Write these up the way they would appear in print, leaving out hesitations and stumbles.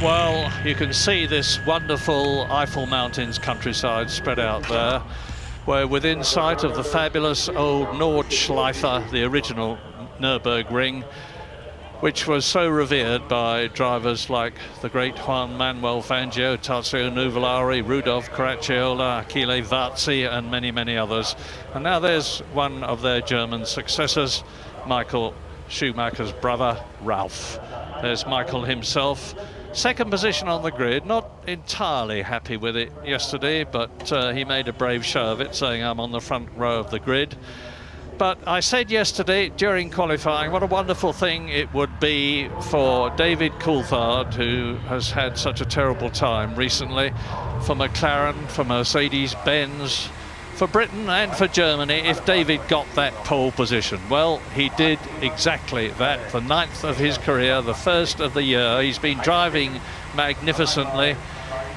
Well, you can see this wonderful Eiffel Mountains countryside spread out there. We're within sight of the fabulous old Nordschleife, the original Nürburgring, which was so revered by drivers like the great Juan Manuel Fangio, Tazio Nuvolari, Rudolf Caracciola, Achille Varzi, and many, many others. And now there's one of their German successors, Michael Schumacher's brother, Ralf. There's Michael himself. Second position on the grid, not entirely happy with it yesterday, but he made a brave show of it, saying I'm on the front row of the grid. But I said yesterday during qualifying what a wonderful thing it would be for David Coulthard, who has had such a terrible time recently, for McLaren, for Mercedes-Benz, for Britain and for Germany, if David got that pole position. Well, he did exactly that, the 9th of his career, the first of the year. He's been driving magnificently.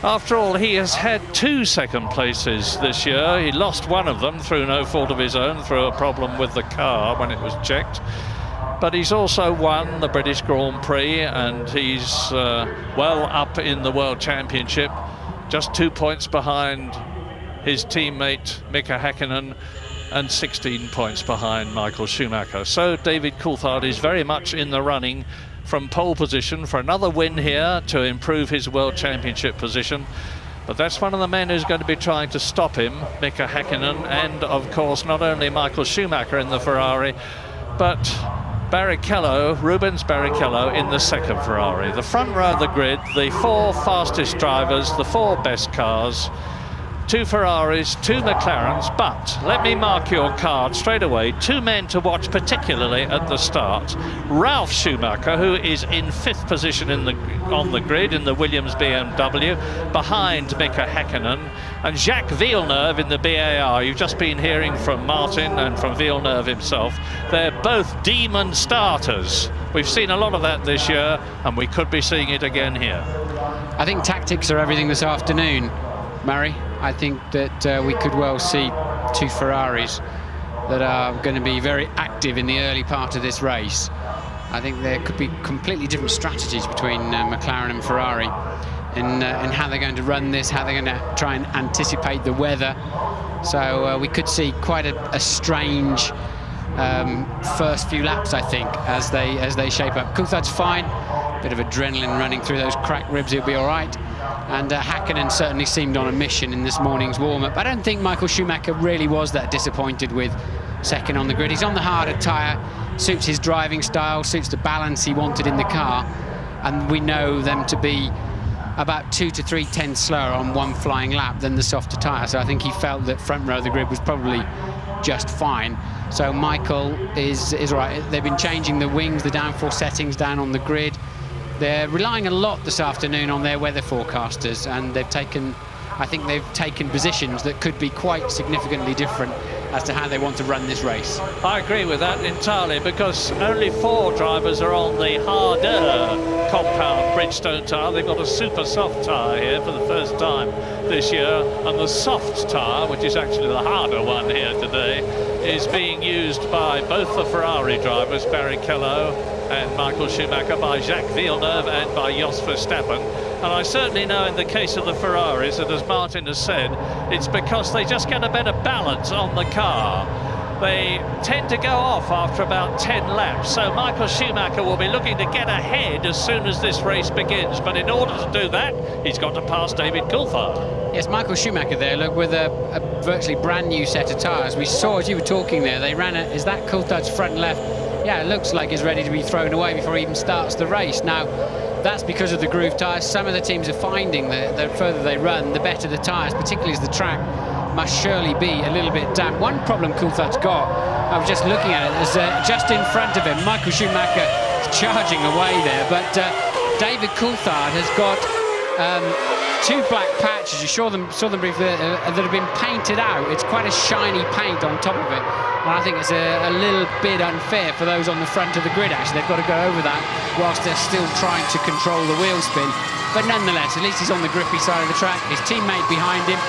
After all, he has had 2 second places this year. He lost one of them through no fault of his own, through a problem with the car when it was checked. But he's also won the British Grand Prix, and he's well up in the World Championship, just 2 points behind his teammate Mika Häkkinen and 16 points behind Michael Schumacher. So David Coulthard is very much in the running from pole position for another win here to improve his World Championship position. But that's one of the men who's going to be trying to stop him, Mika Häkkinen, and of course not only Michael Schumacher in the Ferrari, but Barrichello, Rubens Barrichello in the second Ferrari. The front row of the grid, the 4 fastest drivers, the 4 best cars, 2 Ferraris, 2 McLarens, but let me mark your card straight away. 2 men to watch particularly at the start. Ralf Schumacher, who is in 5th position on the grid in the Williams BMW, behind Mika Häkkinen, and Jacques Villeneuve in the BAR. You've just been hearing from Martin and from Villeneuve himself. They're both demon starters. We've seen a lot of that this year, and we could be seeing it again here. I think tactics are everything this afternoon, Murray. I think that we could well see 2 Ferraris that are going to be very active in the early part of this race. I think there could be completely different strategies between McLaren and Ferrari in how they're going to run this, how they're going to try and anticipate the weather. So we could see quite a strange first few laps, I think, as they shape up. Coulthard's fine, bit of adrenaline running through those cracked ribs, he'll be all right. And Häkkinen certainly seemed on a mission in this morning's warm-up. I don't think Michael Schumacher really was that disappointed with second on the grid. He's on the harder tyre, suits his driving style, suits the balance he wanted in the car, and we know them to be about 2 to 3 tenths slower on one flying lap than the softer tyre. So I think he felt that front row of the grid was probably just fine. So Michael is right. They've been changing the wings, the downforce settings down on the grid. They're relying a lot this afternoon on their weather forecasters, and I think they've taken positions that could be quite significantly different as to how they want to run this race. I agree with that entirely, because only 4 drivers are on the harder compound Bridgestone tyre. They've got a super soft tyre here for the first time this year, and the soft tyre, which is actually the harder one here today, is being used by both the Ferrari drivers, Barrichello and Michael Schumacher, by Jacques Villeneuve and by Jos Verstappen. And I certainly know in the case of the Ferraris that, as Martin has said, it's because they just get a better balance on the car. They tend to go off after about 10 laps, so Michael Schumacher will be looking to get ahead as soon as this race begins. But in order to do that, he's got to pass David Coulthard. Yes, Michael Schumacher there, look, with a virtually brand new set of tyres. We saw, as you were talking there, they ran it. Is that Coulthard's front left? Yeah, it looks like it's ready to be thrown away before he even starts the race. Now, that's because of the groove tyres. Some of the teams are finding that the further they run, the better the tyres, particularly as the track must surely be a little bit damp. One problem Coulthard's got, I was just looking at it, is just in front of him, Michael Schumacher is charging away there, but David Coulthard has got 2 black patches. You saw them briefly that have been painted out. It's quite a shiny paint on top of it, and I think it's a little bit unfair for those on the front of the grid. Actually, they've got to go over that whilst they're still trying to control the wheel spin. But nonetheless, at least he's on the grippy side of the track. His teammate behind him.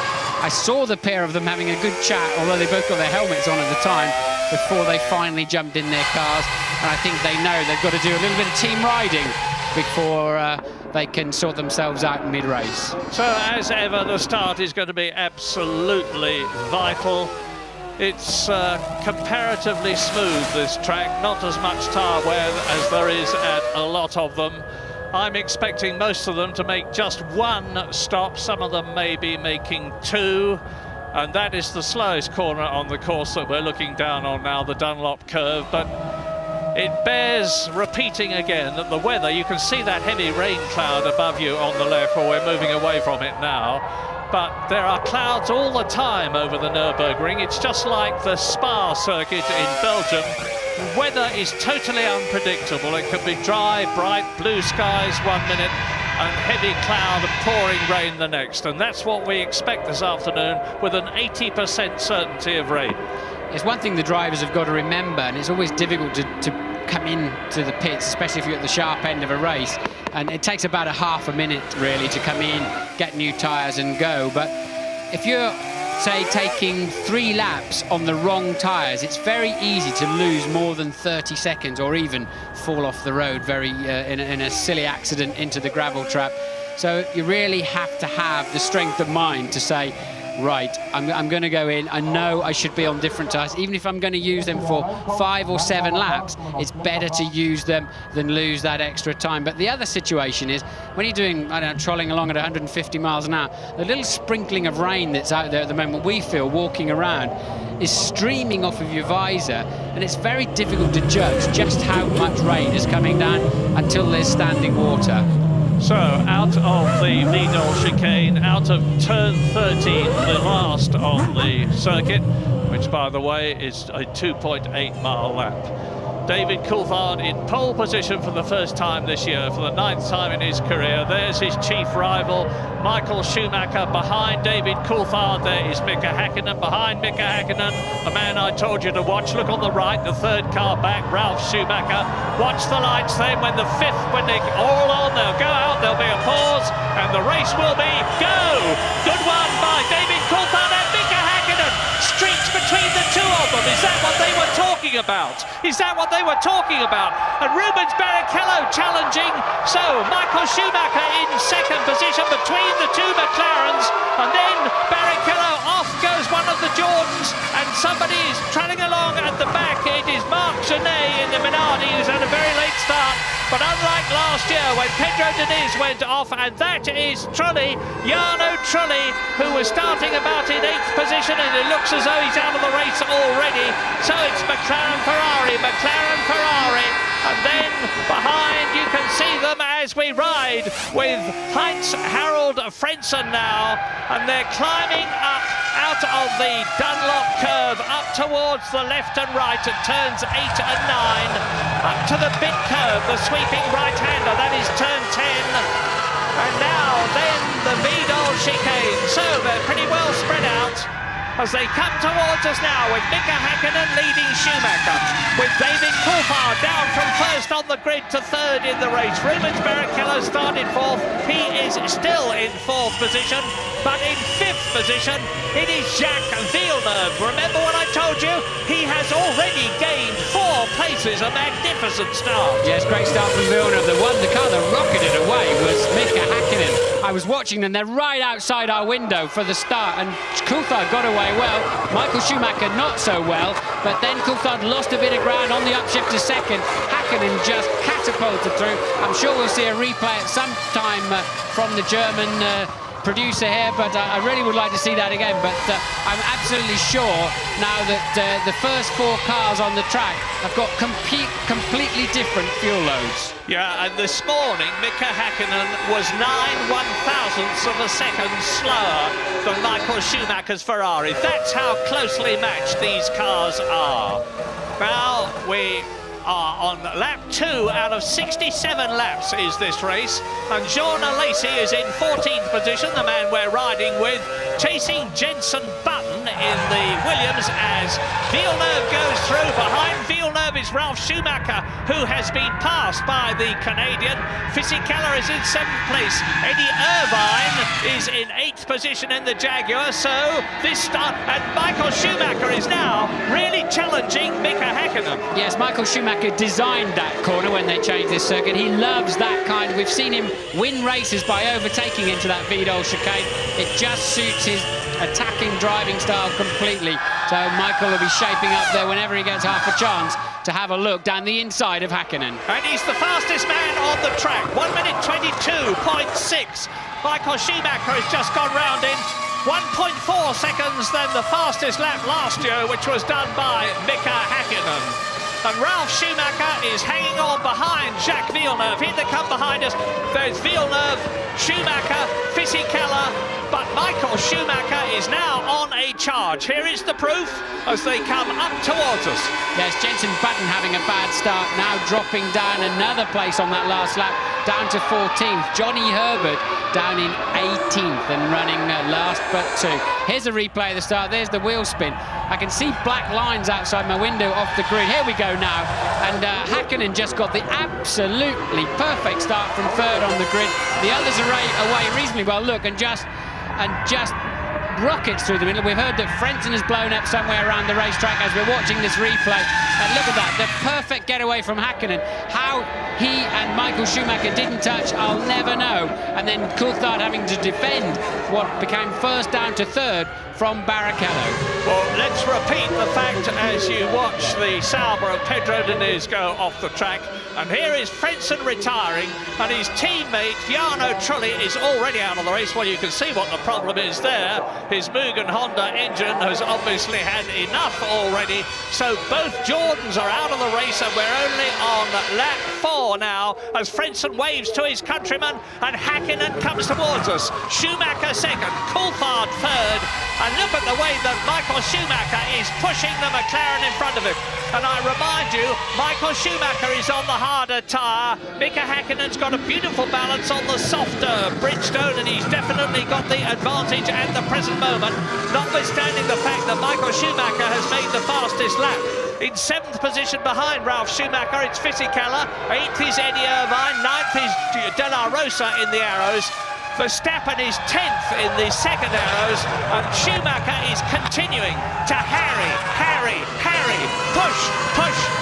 I saw the pair of them having a good chat, although they both got their helmets on at the time, before they finally jumped in their cars. And I think they know they've got to do a little bit of team riding before they can sort themselves out mid-race. So, as ever, the start is going to be absolutely vital. It's comparatively smooth, this track, not as much tyre wear as there is at a lot of them. I'm expecting most of them to make just one stop. Some of them may be making two, and that is the slowest corner on the course that we're looking down on now, the Dunlop curve. But it bears repeating again that the weather, you can see that heavy rain cloud above you on the left, or we're moving away from it now. But there are clouds all the time over the Nürburgring. It's just like the Spa circuit in Belgium. Weather is totally unpredictable. It can be dry, bright, blue skies 1 minute and heavy cloud and pouring rain the next. And that's what we expect this afternoon with an 80% certainty of rain. It's one thing the drivers have got to remember, and it's always difficult to come into the pits, especially if you're at the sharp end of a race. And it takes about a half a minute, really, to come in, get new tyres and go. But if you're, say, taking 3 laps on the wrong tyres, it's very easy to lose more than 30 seconds or even fall off the road in a silly accident into the gravel trap. So you really have to have the strength of mind to say, right, I'm going to go in. I know I should be on different tyres. Even if I'm going to use them for 5 or 7 laps, it's better to use them than lose that extra time. But the other situation is, when you're doing, I don't know, trolling along at 150 miles an hour, the little sprinkling of rain that's out there at the moment, we feel, walking around, is streaming off of your visor, and it's very difficult to judge just how much rain is coming down until there's standing water. So, out of the Vidal chicane, out of turn 13, the last on the circuit, which, by the way, is a 2.8 mile lap. David Coulthard in pole position for the first time this year, for the 9th time in his career. There's his chief rival, Michael Schumacher. Behind David Coulthard, there is Mika Häkkinen. Behind Mika Häkkinen, the man I told you to watch. Look on the right, the 3rd car back, Ralf Schumacher. Watch the lights then. When the 5th, when they're all on, they'll go out, there'll be a pause, and the race will be go! Good one by David Coulthard and Mika Häkkinen. Streaks between the two of them. Is that what they were talking about? Is that what they were talking about? And Rubens Barrichello challenging. So Michael Schumacher in 2nd position between the two McLarens, and then Barrichello off goes one of the Jordans, and somebody is trailing along at the back. It is Marc Genet in the Minardi, who's had a very late start. But unlike last year when Pedro Diniz went off, and that is Trulli, Jarno Trulli, who was starting about in 8th position, and it looks as though he's out of the race already. So it's McLaren Ferrari, and then behind you can see them as we ride with Heinz Harald Frentzen now, and they're climbing up out of the Dunlop curve, up towards the left and right at turns 8 and 9, up to the big curve, the sweeping right-hander, that is turn 10, and now then the Vidal chicane. So they're pretty well spread out as they come towards us now, with Mika Häkkinen leading Schumacher, with David Coulthard down from 1st on the grid to 3rd in the race. Rubens Barrichello started 4th. He is still in 4th position, but in 5th position it is Jacques Villeneuve. Remember what I told you? He has already gained 4 places, a magnificent start. Yes, great start from Villeneuve. The car that rocketed away was Mika Häkkinen. I was watching them, they're right outside our window for the start, and Coulthard got away well. Michael Schumacher not so well, but then Coulthard lost a bit of ground on the upshift to 2nd. Häkkinen just catapulted through. I'm sure we'll see a replay at some time from the German producer here, but I really would like to see that again. But I'm absolutely sure now that the first 4 cars on the track have got completely different fuel loads. Yeah, and this morning Mika Häkkinen was 9/1000ths of a second slower than Michael Schumacher's Ferrari. That's how closely matched these cars are. Now we are on lap 2 out of 67 laps is this race, and Jean Alesi is in 14th position, the man we're riding with, chasing Jenson Button in the Williams as Villeneuve goes through. Behind Villeneuve curve is Ralf Schumacher, who has been passed by the Canadian. Fisichella is in 7th place. Eddie Irvine is in 8th position in the Jaguar. So this start, and Michael Schumacher is now really challenging Mika Häkkinen. Yes, Michael Schumacher designed that corner when they changed this circuit. He loves that kind. We've seen him win races by overtaking into that Vidal chicane. It just suits his attacking driving style completely. So Michael will be shaping up there whenever he gets half a chance to have a look down the inside of Häkkinen. And he's the fastest man on the track. 1 minute 22.6. Michael Schumacher has just gone round in 1.4 seconds than the fastest lap last year, which was done by Mika Häkkinen. And Ralf Schumacher is hanging on behind Jacques Villeneuve. Here they come behind us. There's Villeneuve, Schumacher, Fisichella, but Michael Schumacher is now on a charge. Here is the proof as they come up towards us. Yes, Jenson Button having a bad start, now dropping down another place on that last lap, down to 14th. Johnny Herbert down in 18th and running last but 2. Here's a replay of the start. There's the wheel spin. I can see black lines outside my window off the grid. Here we go now. And Häkkinen just got the absolutely perfect start from 3rd on the grid. The others are away reasonably well. Look, and just rockets through the middle. We've heard that Frentzen has blown up somewhere around the racetrack as we're watching this replay. And look at that, the perfect getaway from Häkkinen. How he and Michael Schumacher didn't touch, I'll never know. And then Coulthard having to defend what became 1st down to 3rd from Barrichello. Well, let's repeat the fact as you watch the Sauber of Pedro Diniz go off the track. And here is Frentzen retiring, and his teammate Jarno Trulli is already out of the race. Well, you can see what the problem is there. His Mugen Honda engine has obviously had enough already. So both Jordans are out of the race, and we're only on lap 4 now as Frentzen waves to his countryman, and Häkkinen comes towards us. Schumacher 2nd, Coulthard 3rd, and look at the way that Michael Schumacher is pushing the McLaren in front of him. And I remind you, Michael Schumacher is on the harder tyre. Mika Häkkinen's got a beautiful balance on the softer Bridgestone, and he's definitely got the advantage at the present moment, notwithstanding the fact that Michael Schumacher has made the fastest lap. In 7th position behind Ralf Schumacher, it's Fisichella. 8th is Eddie Irvine. 9th is De La Rosa in the Arrows. Verstappen is 10th in the second Arrows, and Schumacher is continuing to harry,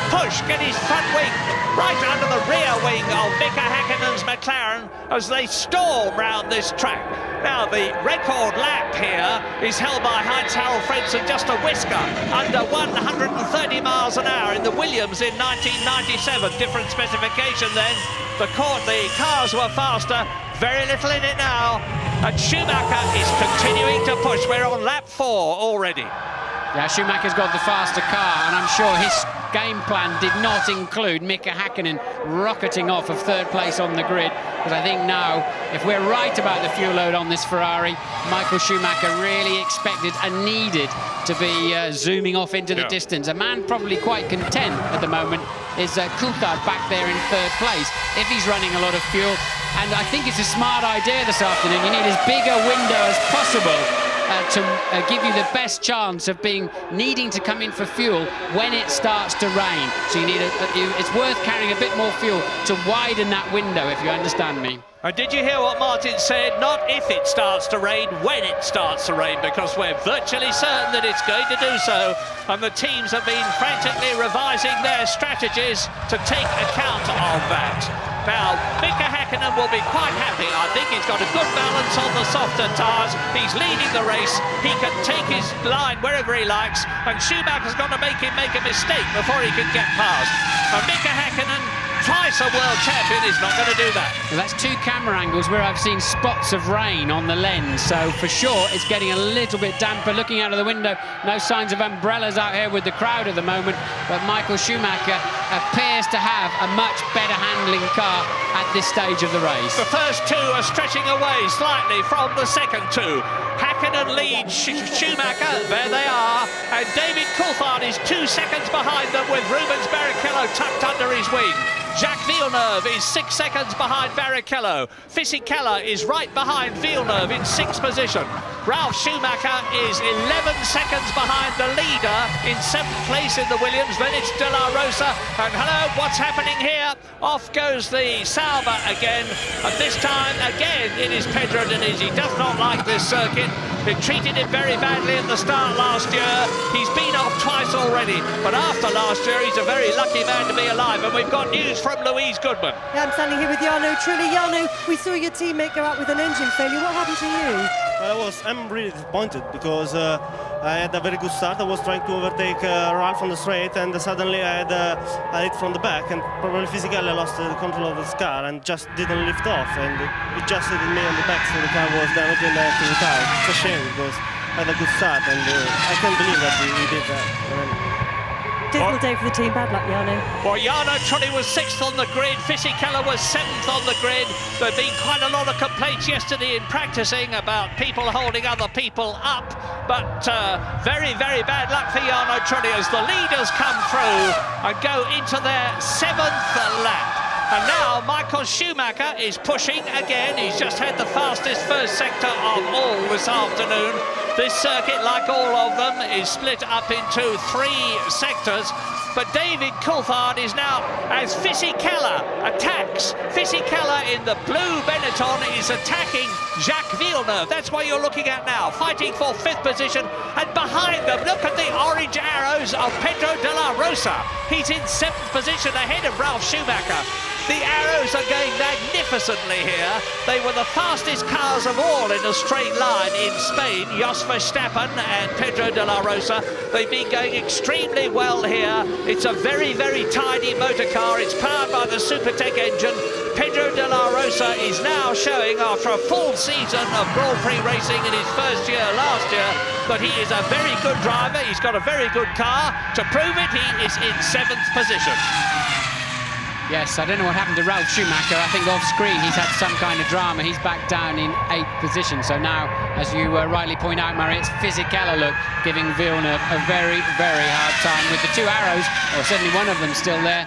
push, get his front wing right under the rear wing of Mika Häkkinen's McLaren as they storm round this track. Now, the record lap here is held by Heinz-Harald Frentzen, just a whisker under 130 miles an hour in the Williams in 1997. Different specification then. The cars were faster. Very little in it now, and Schumacher is continuing to push. We're on lap 4 already. Yeah, Schumacher's got the faster car, and I'm sure his game plan did not include Mika Häkkinen rocketing off of 3rd place on the grid, because I think now, if we're right about the fuel load on this Ferrari, Michael Schumacher really expected and needed to be zooming off into the distance. A man probably quite content at the moment is Coulthard back there in 3rd place, if he's running a lot of fuel. And I think it's a smart idea this afternoon. You need as big a window as possible to give you the best chance of needing to come in for fuel when it starts to rain. So you need it's worth carrying a bit more fuel to widen that window, if you understand me. And did you hear what Martin said? Not if it starts to rain, when it starts to rain, because we're virtually certain that it's going to do so. And the teams have been frantically revising their strategies to take account of that. Now, Mika Häkkinen will be quite happy. I think he's got a good balance on the softer tyres. He's leading the race. He can take his line wherever he likes. And Schumacher's got to make him make a mistake before he can get past. And Mika Häkkinen, twice a world champion, is not going to do that. Well, that's 2 camera angles where I've seen spots of rain on the lens, so for sure it's getting a little bit damper. Looking out of the window, no signs of umbrellas out here with the crowd at the moment, but Michael Schumacher appears to have a much better handling car at this stage of the race. The first 2 are stretching away slightly from the second 2. Häkkinen leads Schumacher, there they are, and David Coulthard is 2 seconds behind them with Rubens Barrichello tucked under under his wing. Jacques Villeneuve is 6 seconds behind Barrichello. Fisichella is right behind Villeneuve in 6th position. Ralf Schumacher is 11 seconds behind the leader in 7th place in the Williams. Then it's De La Rosa. And hello, what's happening here? Off goes the Sauber again. And this time, again, it is Pedro Diniz. He does not like this circuit. They treated him very badly at the start last year. He's been off twice already. But after last year, he's a very lucky man to be alive. And we've got news from Louise Goodman. Yeah, I'm standing here with Jarno Trulli. Jarno, we saw your teammate go out with an engine failure. What happened to you? I'm really disappointed because I had a very good start. I was trying to overtake Ralf on the straight, and suddenly I had a hit from the back, and probably physically I lost the control of the car and just didn't lift off, and it just hit me on the back, so the car was damaged and I had to retire. It's a shame because I had a good start, and I can't believe that he did that. Difficult day for the team. Bad luck, Jarno. Well, Jarno Trulli was 6th on the grid. Fisichella was 7th on the grid. There have been quite a lot of complaints yesterday in practicing about people holding other people up. But very, very bad luck for Jarno Trulli as the leaders come through and go into their 7th lap. And now Michael Schumacher is pushing again. He's just had the fastest first sector of all this afternoon. This circuit, like all of them, is split up into 3 sectors. But David Coulthard is now, as Fisichella attacks, Fisichella in the blue Benetton is attacking Jacques Villeneuve. That's what you're looking at now, fighting for 5th position. And behind them, look at the orange arrows of Pedro de la Rosa. He's in 7th position ahead of Ralf Schumacher. The arrows are going magnificently here. They were the fastest cars of all in a straight line in Spain. Jos Verstappen and Pedro de la Rosa. They've been going extremely well here. It's a very, very tidy motor car. It's powered by the Supertech engine. Pedro de la Rosa is now showing, after a full season of Grand Prix racing in his first year last year, that he is a very good driver. He's got a very good car. To prove it, he is in 7th position. Yes, I don't know what happened to Ralf Schumacher. I think off screen he's had some kind of drama. He's back down in 8th position. So now, as you rightly point out, Murray, it's Fisichella, look, giving Villeneuve a very, very hard time with the 2 arrows, or certainly one of them still there.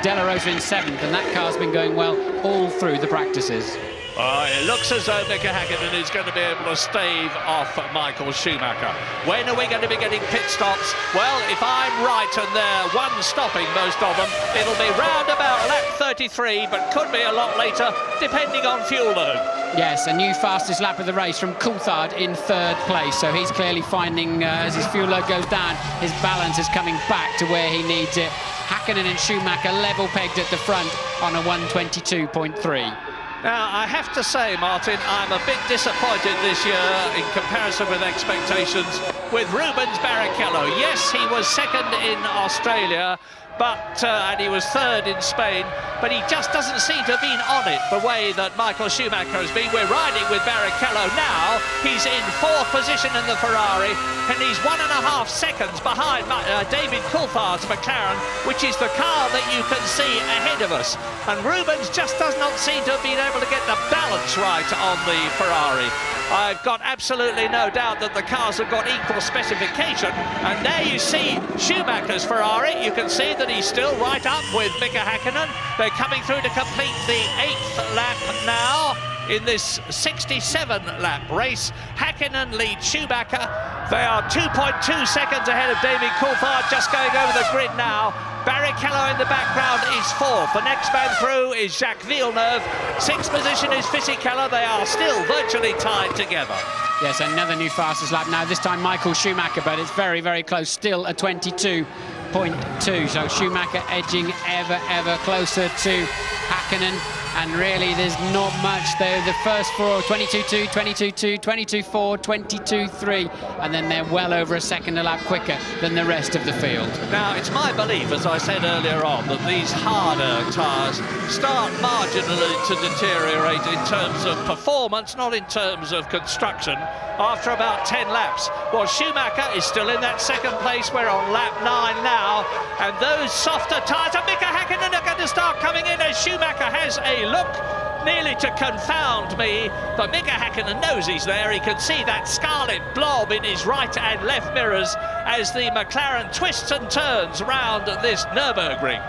De La Rosa in 7th, and that car's been going well all through the practices. It looks as though Mika Häkkinen is going to be able to stave off Michael Schumacher. When are we going to be getting pit stops? Well, if I'm right and they're one stopping, most of them, it'll be round about lap 33, but could be a lot later, depending on fuel load. Yes, a new fastest lap of the race from Coulthard in 3rd place. So he's clearly finding, as his fuel load goes down, his balance is coming back to where he needs it. Häkkinen and Schumacher level pegged at the front on a 1:22.3. Now, I have to say, Martin, I'm a bit disappointed this year in comparison with expectations with Rubens Barrichello. Yes, he was 2nd in Australia, but and he was 3rd in Spain, but he just doesn't seem to have been on it the way that Michael Schumacher has been. We're riding with Barrichello now. He's in 4th position in the Ferrari, and he's 1.5 seconds behind David Coulthard's McLaren, which is the car that you can see ahead of us. And Rubens just does not seem to have been able to get the balance right on the Ferrari. I've got absolutely no doubt that the cars have got equal specification. And there you see Schumacher's Ferrari. You can see that he's still right up with Mika Häkkinen. They're coming through to complete the 8th lap now in this 67-lap race. Häkkinen leads Schumacher. They are 2.2 seconds ahead of David Coulthard, just going over the grid now. Barrichello in the background is 4th. The next man through is Jacques Villeneuve. 6th position is Fisichella. They are still virtually tied together. Yes, another new fastest lap now, this time Michael Schumacher, but it's very, very close, still a 22.2. So Schumacher edging ever closer to Häkkinen. And really, there's not much there. The first 4, 22.2, 22.2, 22.4, 22.3, and then they're well over a second a lap quicker than the rest of the field. Now, it's my belief, as I said earlier on, that these harder tyres start marginally to deteriorate in terms of performance, not in terms of construction, after about 10 laps. Well, Schumacher is still in that 2nd place. We're on lap 9 now, and those softer tyres, and Mika Häkkinen are going to start coming in as Schumacher has a look nearly to confound me, but Mika Häkkinen knows he's there. He can see that scarlet blob in his right and left mirrors as the McLaren twists and turns around this Nürburgring.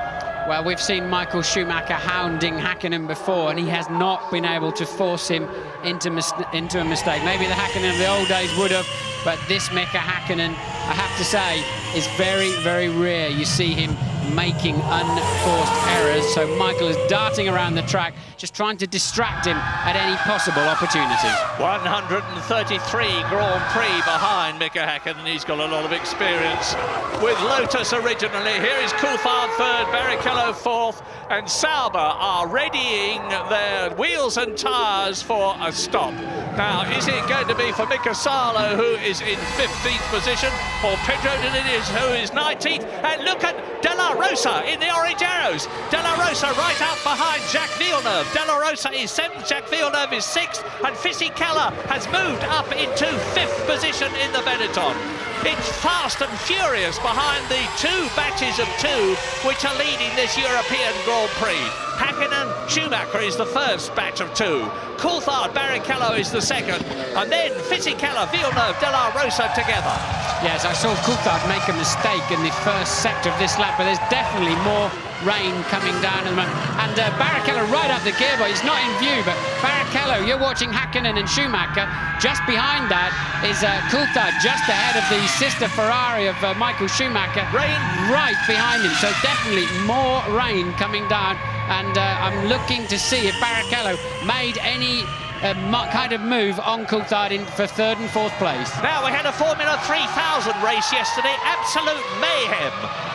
Well, we've seen Michael Schumacher hounding Häkkinen before, and he has not been able to force him into a mistake. Maybe the Häkkinen of the old days would have, but this Mika Häkkinen, I have to say, is very, very rare. You see him making unforced errors. So Michael is darting around the track, just trying to distract him at any possible opportunity. 133 Grand Prix behind Mika Häkkinen. He's got a lot of experience with Lotus originally. Here is Coulthard third, Barrichello fourth, and Sauber are readying their wheels and tyres for a stop. Now, is it going to be for Mika Salo, who is in 15th position, or Pedro Diniz, who is 19th? And look at De La Rosa in the orange arrows. De La Rosa right up behind Jacques Villeneuve. De La Rosa is 7th, Jacques Villeneuve is 6th, and Fisichella has moved up into 5th position in the Benetton. It's fast and furious behind the two batches of two which are leading this European Grand Prix. Häkkinen, Schumacher is the first batch of two. Coulthard, Barrichello is the second, and then Fisichella, Villeneuve, De La Rosa together. Yes, I saw Coulthard make a mistake in the first sector of this lap, but there's definitely more rain coming down at the moment. And Barrichello right up the gearbox. He's not in view, but Barrichello, you're watching Häkkinen and Schumacher. Just behind that is Coulthard, just ahead of the sister Ferrari of Michael Schumacher. Rain right behind him, so definitely more rain coming down. And I'm looking to see if Barrichello made any kind of move on Coulthard for third and fourth place. Now, we had a Formula 3000 race yesterday, absolute mayhem.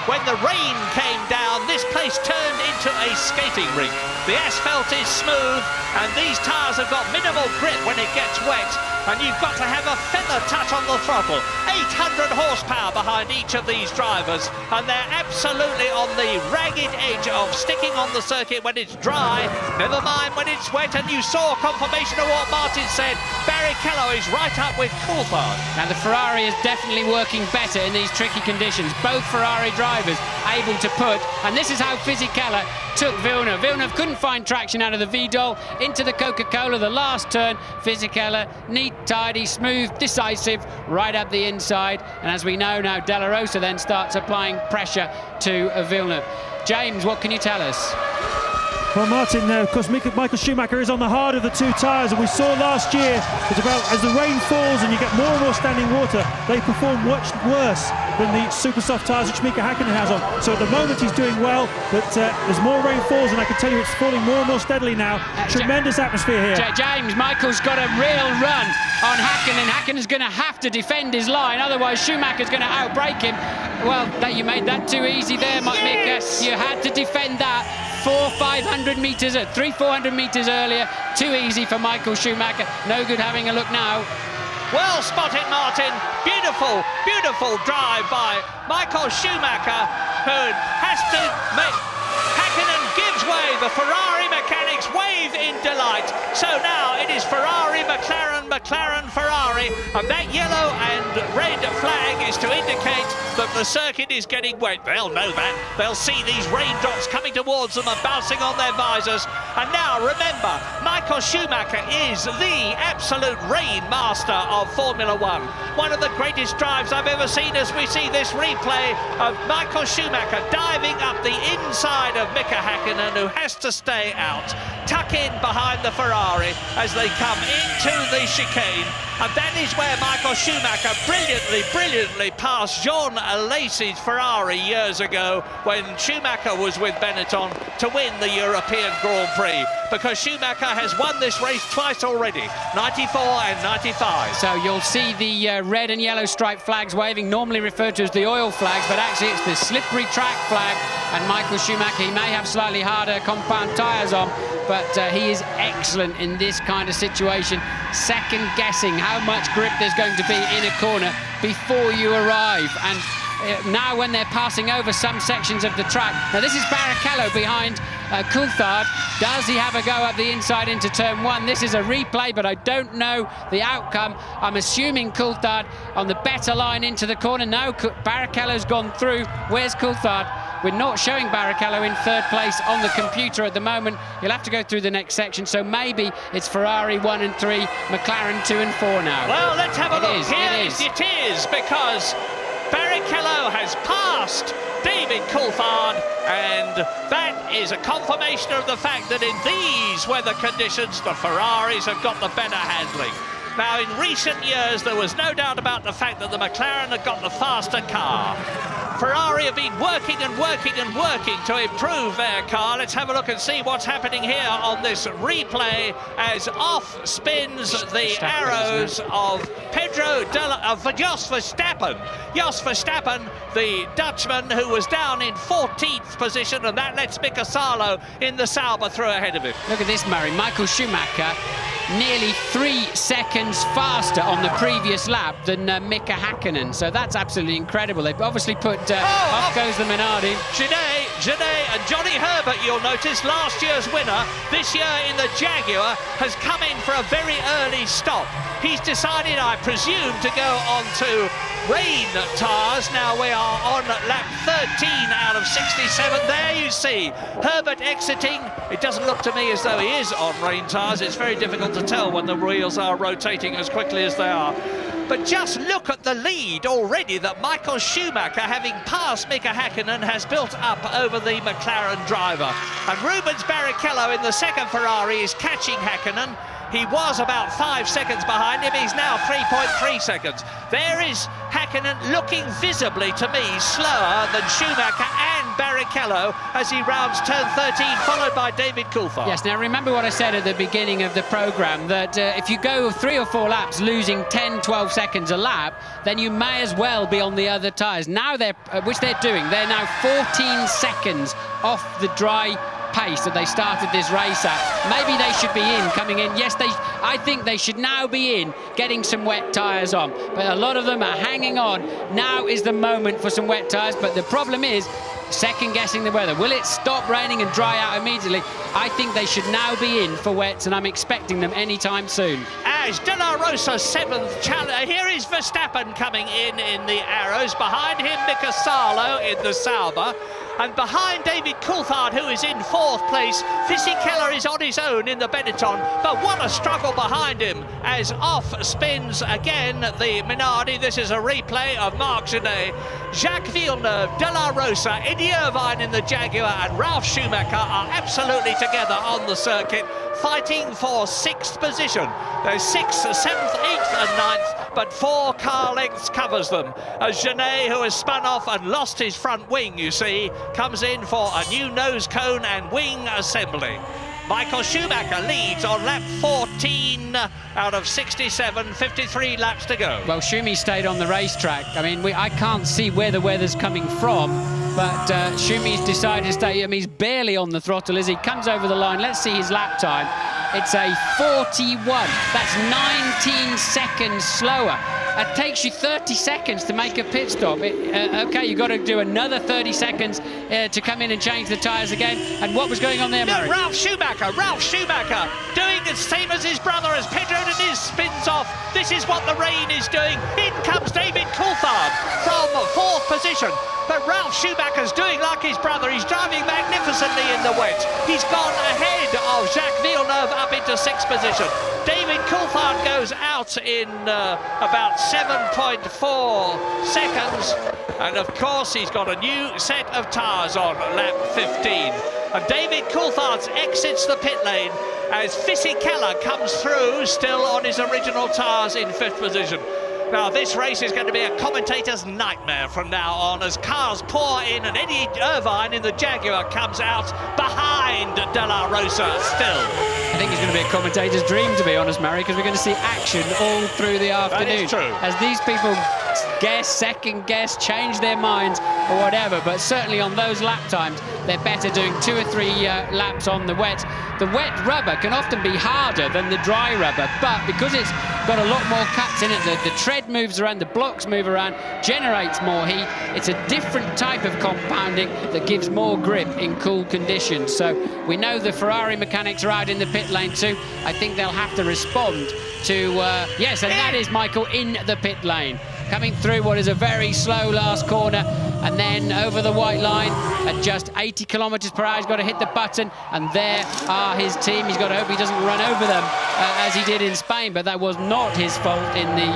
When the rain came down, this place turned into a skating rink. The asphalt is smooth, and these tyres have got minimal grip when it gets wet, and you've got to have a feather touch on the throttle. 800 horsepower behind each of these drivers, and they're absolutely on the ragged edge of sticking on the circuit when it's dry, never mind when it's wet. And you saw confirmation of what Martin said. Barrichello is right up with Coulthard. Now, the Ferrari is definitely working better in these tricky conditions. Both Ferrari drivers able to put, and this is how Fisichella took Villeneuve. Villeneuve couldn't find traction out of the Vidal into the Coca-Cola, the last turn. Fisichella, neat, tidy, smooth, decisive, right up the inside. And as we know now, De La Rosa then starts applying pressure to Villeneuve. James, what can you tell us? Well, Martin, of course, Michael Schumacher is on the hard of the two tyres, and we saw last year that as the rain falls and you get more and more standing water, they perform much worse than the super soft tyres which Mika Häkkinen has on. So at the moment he's doing well, but as more rain falls, and I can tell you it's falling more and more steadily now. Tremendous atmosphere here. James, Michael's got a real run on Häkkinen. Häkkinen's going to have to defend his line, otherwise Schumacher's going to outbrake him. Well, you made that too easy there, Mika. Yes. You had to defend that. 400-500 metres, 300-400 metres earlier. Too easy for Michael Schumacher. No good having a look now. Well spotted, Martin. Beautiful, beautiful drive by Michael Schumacher, who has to make... Häkkinen gives way. The Ferrari mechanics wave in delight. So now it is Ferrari, McLaren, McLaren, Ferrari, and that yellow and red flag is to indicate that the circuit is getting wet. They'll know that. They'll see these raindrops coming towards them and bouncing on their visors. And now, remember, Michael Schumacher is the absolute rain master of Formula One. One of the greatest drives I've ever seen as we see this replay of Michael Schumacher diving up the inside of Mika Häkkinen, who has to stay out, tuck in behind the Ferrari as they come into the chicane. And that is where Michael Schumacher brilliantly passed Jean Alesi's Ferrari years ago when Schumacher was with Benetton to win the European Grand Prix, because Schumacher has won this race twice already, 94 and 95. So you'll see the red and yellow striped flags waving, normally referred to as the oil flags, but actually it's the slippery track flag. And Michael Schumacher, he may have slightly harder compound tyres on, but he is excellent in this kind of situation, second guessing how much grip there's going to be in a corner before you arrive. And now when they're passing over some sections of the track, now this is Barrichello behind Coulthard. Does he have a go up the inside into turn one? This is a replay, but I don't know the outcome. I'm assuming Coulthard on the better line into the corner. No, Barrichello's gone through. Where's Coulthard? We're not showing Barrichello in third place on the computer at the moment. He'll have to go through the next section, so maybe it's Ferrari 1 and 3, McLaren 2 and 4 now. Well, let's have a look. It is, Here it is, because Barrichello Barrichello has passed David Coulthard, and that is a confirmation of the fact that in these weather conditions, the Ferraris have got the better handling. Now, in recent years, there was no doubt about the fact that the McLaren had got the faster car. Ferrari have been working and working and working to improve their car. Let's have a look and see what's happening here on this replay as off spins the arrows of Jos Verstappen. Jos Verstappen, the Dutchman who was down in 14th position, and that lets Mika Salo in the Sauber through ahead of him. Look at this, Murray. Michael Schumacher nearly 3 seconds faster on the previous lap than Mika Hakkinen, so that's absolutely incredible. They've obviously put off goes the Minardi. Genet and Johnny Herbert, you'll notice, last year's winner, this year in the Jaguar, has come in for a very early stop. He's decided, I presume, to go on to rain tires. Now we are on lap 13 out of 67. There you see Herbert exiting. It doesn't look to me as though he is on rain tires. It's very difficult to tell when the wheels are rotating as quickly as they are. But just look at the lead already that Michael Schumacher, having passed Mika Hakkinen, has built up over the McLaren driver. And Rubens Barrichello in the second Ferrari is catching Hakkinen. He was about 5 seconds behind him. He's now 3.3 seconds. There is Hakkinen looking visibly, to me, slower than Schumacher and Barrichello as he rounds turn 13, followed by David Coulthard. Yes, now remember what I said at the beginning of the programme, that if you go 3 or 4 laps losing 10, 12 seconds a lap, then you may as well be on the other tyres. Now which they're doing, they're now 14 seconds off the dry pace that they started this race at. Maybe they should be coming in. Yes, I think they should now be in, getting some wet tyres on. But a lot of them are hanging on. Now is the moment for some wet tyres. But the problem is second-guessing the weather. Will it stop raining and dry out immediately? I think they should now be in for wets, and I'm expecting them anytime soon. As De La Rosa 7th challenge, here is Verstappen coming in the arrows. Behind him, Mika Salo in the Sauber. And behind David Coulthard, who is in 4th place, Fisichella is on his own in the Benetton. But what a struggle behind him as off spins again the Minardi. This is a replay of Marc Genet. Jacques Villeneuve, De La Rosa, Eddie Irvine in the Jaguar, and Ralf Schumacher are absolutely together on the circuit, fighting for 6th position. There's 6th, 7th, 8th and 9th, but 4 car lengths covers them. As Genet, who has spun off and lost his front wing, you see, comes in for a new nose cone and wing assembly. Michael Schumacher leads on lap 14 out of 67, 53 laps to go. Well, Schumi stayed on the racetrack. I mean, I can't see where the weather's coming from, but Schumi's decided to stay. I mean, he's barely on the throttle as he comes over the line. Let's see his lap time. It's a 41. That's 19 seconds slower. It takes you 30 seconds to make a pit stop. Okay, you've got to do another 30 seconds to come in and change the tyres again. And what was going on there, Murray? No, Ralf Schumacher doing the same as his brother as Pedro Diniz spins off. This is what the rain is doing. In comes David Coulthard from 4th position. But Ralf Schumacher's doing like his brother. He's driving magnificently in the wet. He's gone ahead of Jacques Villeneuve up into 6th position. David Coulthard goes out in about 7.4 seconds. And of course, he's got a new set of tyres on lap 15. And David Coulthard exits the pit lane as Fisichella comes through, still on his original tyres in 5th position. Now, this race is going to be a commentator's nightmare from now on as cars pour in, and Eddie Irvine in the Jaguar comes out behind De La Rosa still. I think it's going to be a commentator's dream, to be honest, Murray, because we're going to see action all through the afternoon. That is true. As these people guess, second guess, change their minds or whatever, but certainly on those lap times, they're better doing 2 or 3 laps on the wet. The wet rubber can often be harder than the dry rubber, but because it's got a lot more cuts in it, the tread moves around, the blocks move around, generates more heat. It's a different type of compounding that gives more grip in cool conditions. So we know the Ferrari mechanics are out in the pit lane too. I think they'll have to respond to, yes, and that is Michael in the pit lane. Coming through what is a very slow last corner, and then over the white line at just 80 kilometers per hour. He's got to hit the button, and there are his team. He's got to hope he doesn't run over them as he did in Spain, but that was not his fault in the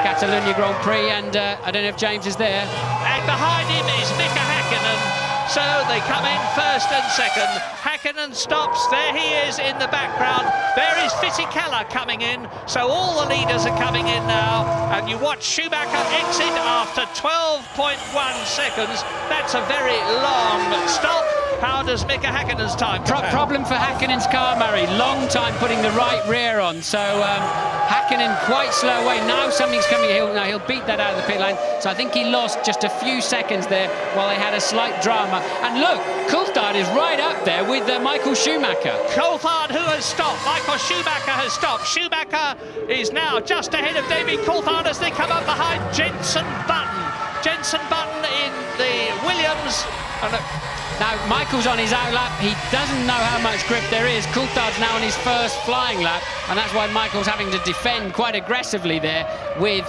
Catalonia Grand Prix. And I don't know if James is there. And behind him is Mika Häkkinen. So they come in first and second. Häkkinen stops. There he is in the background. There is Fisichella coming in. So all the leaders are coming in now. And you watch Schumacher exit after 12.1 seconds. That's a very long stop. How does Mika Häkkinen's time compare? Problem for Häkkinen's car, Murray. Long time putting the right rear on. So Häkkinen quite slow away. Now something's coming. He'll beat that out of the pit lane. So I think he lost just a few seconds there while they had a slight drama. And look, Coulthard is right up there with Michael Schumacher. Coulthard, who has stopped. Michael Schumacher has stopped. Schumacher is now just ahead of David Coulthard as they come up behind Jenson Button. Jenson Button in the Williams. And now, Michael's on his out lap. He doesn't know how much grip there is. Coulthard's now on his first flying lap, and that's why Michael's having to defend quite aggressively there with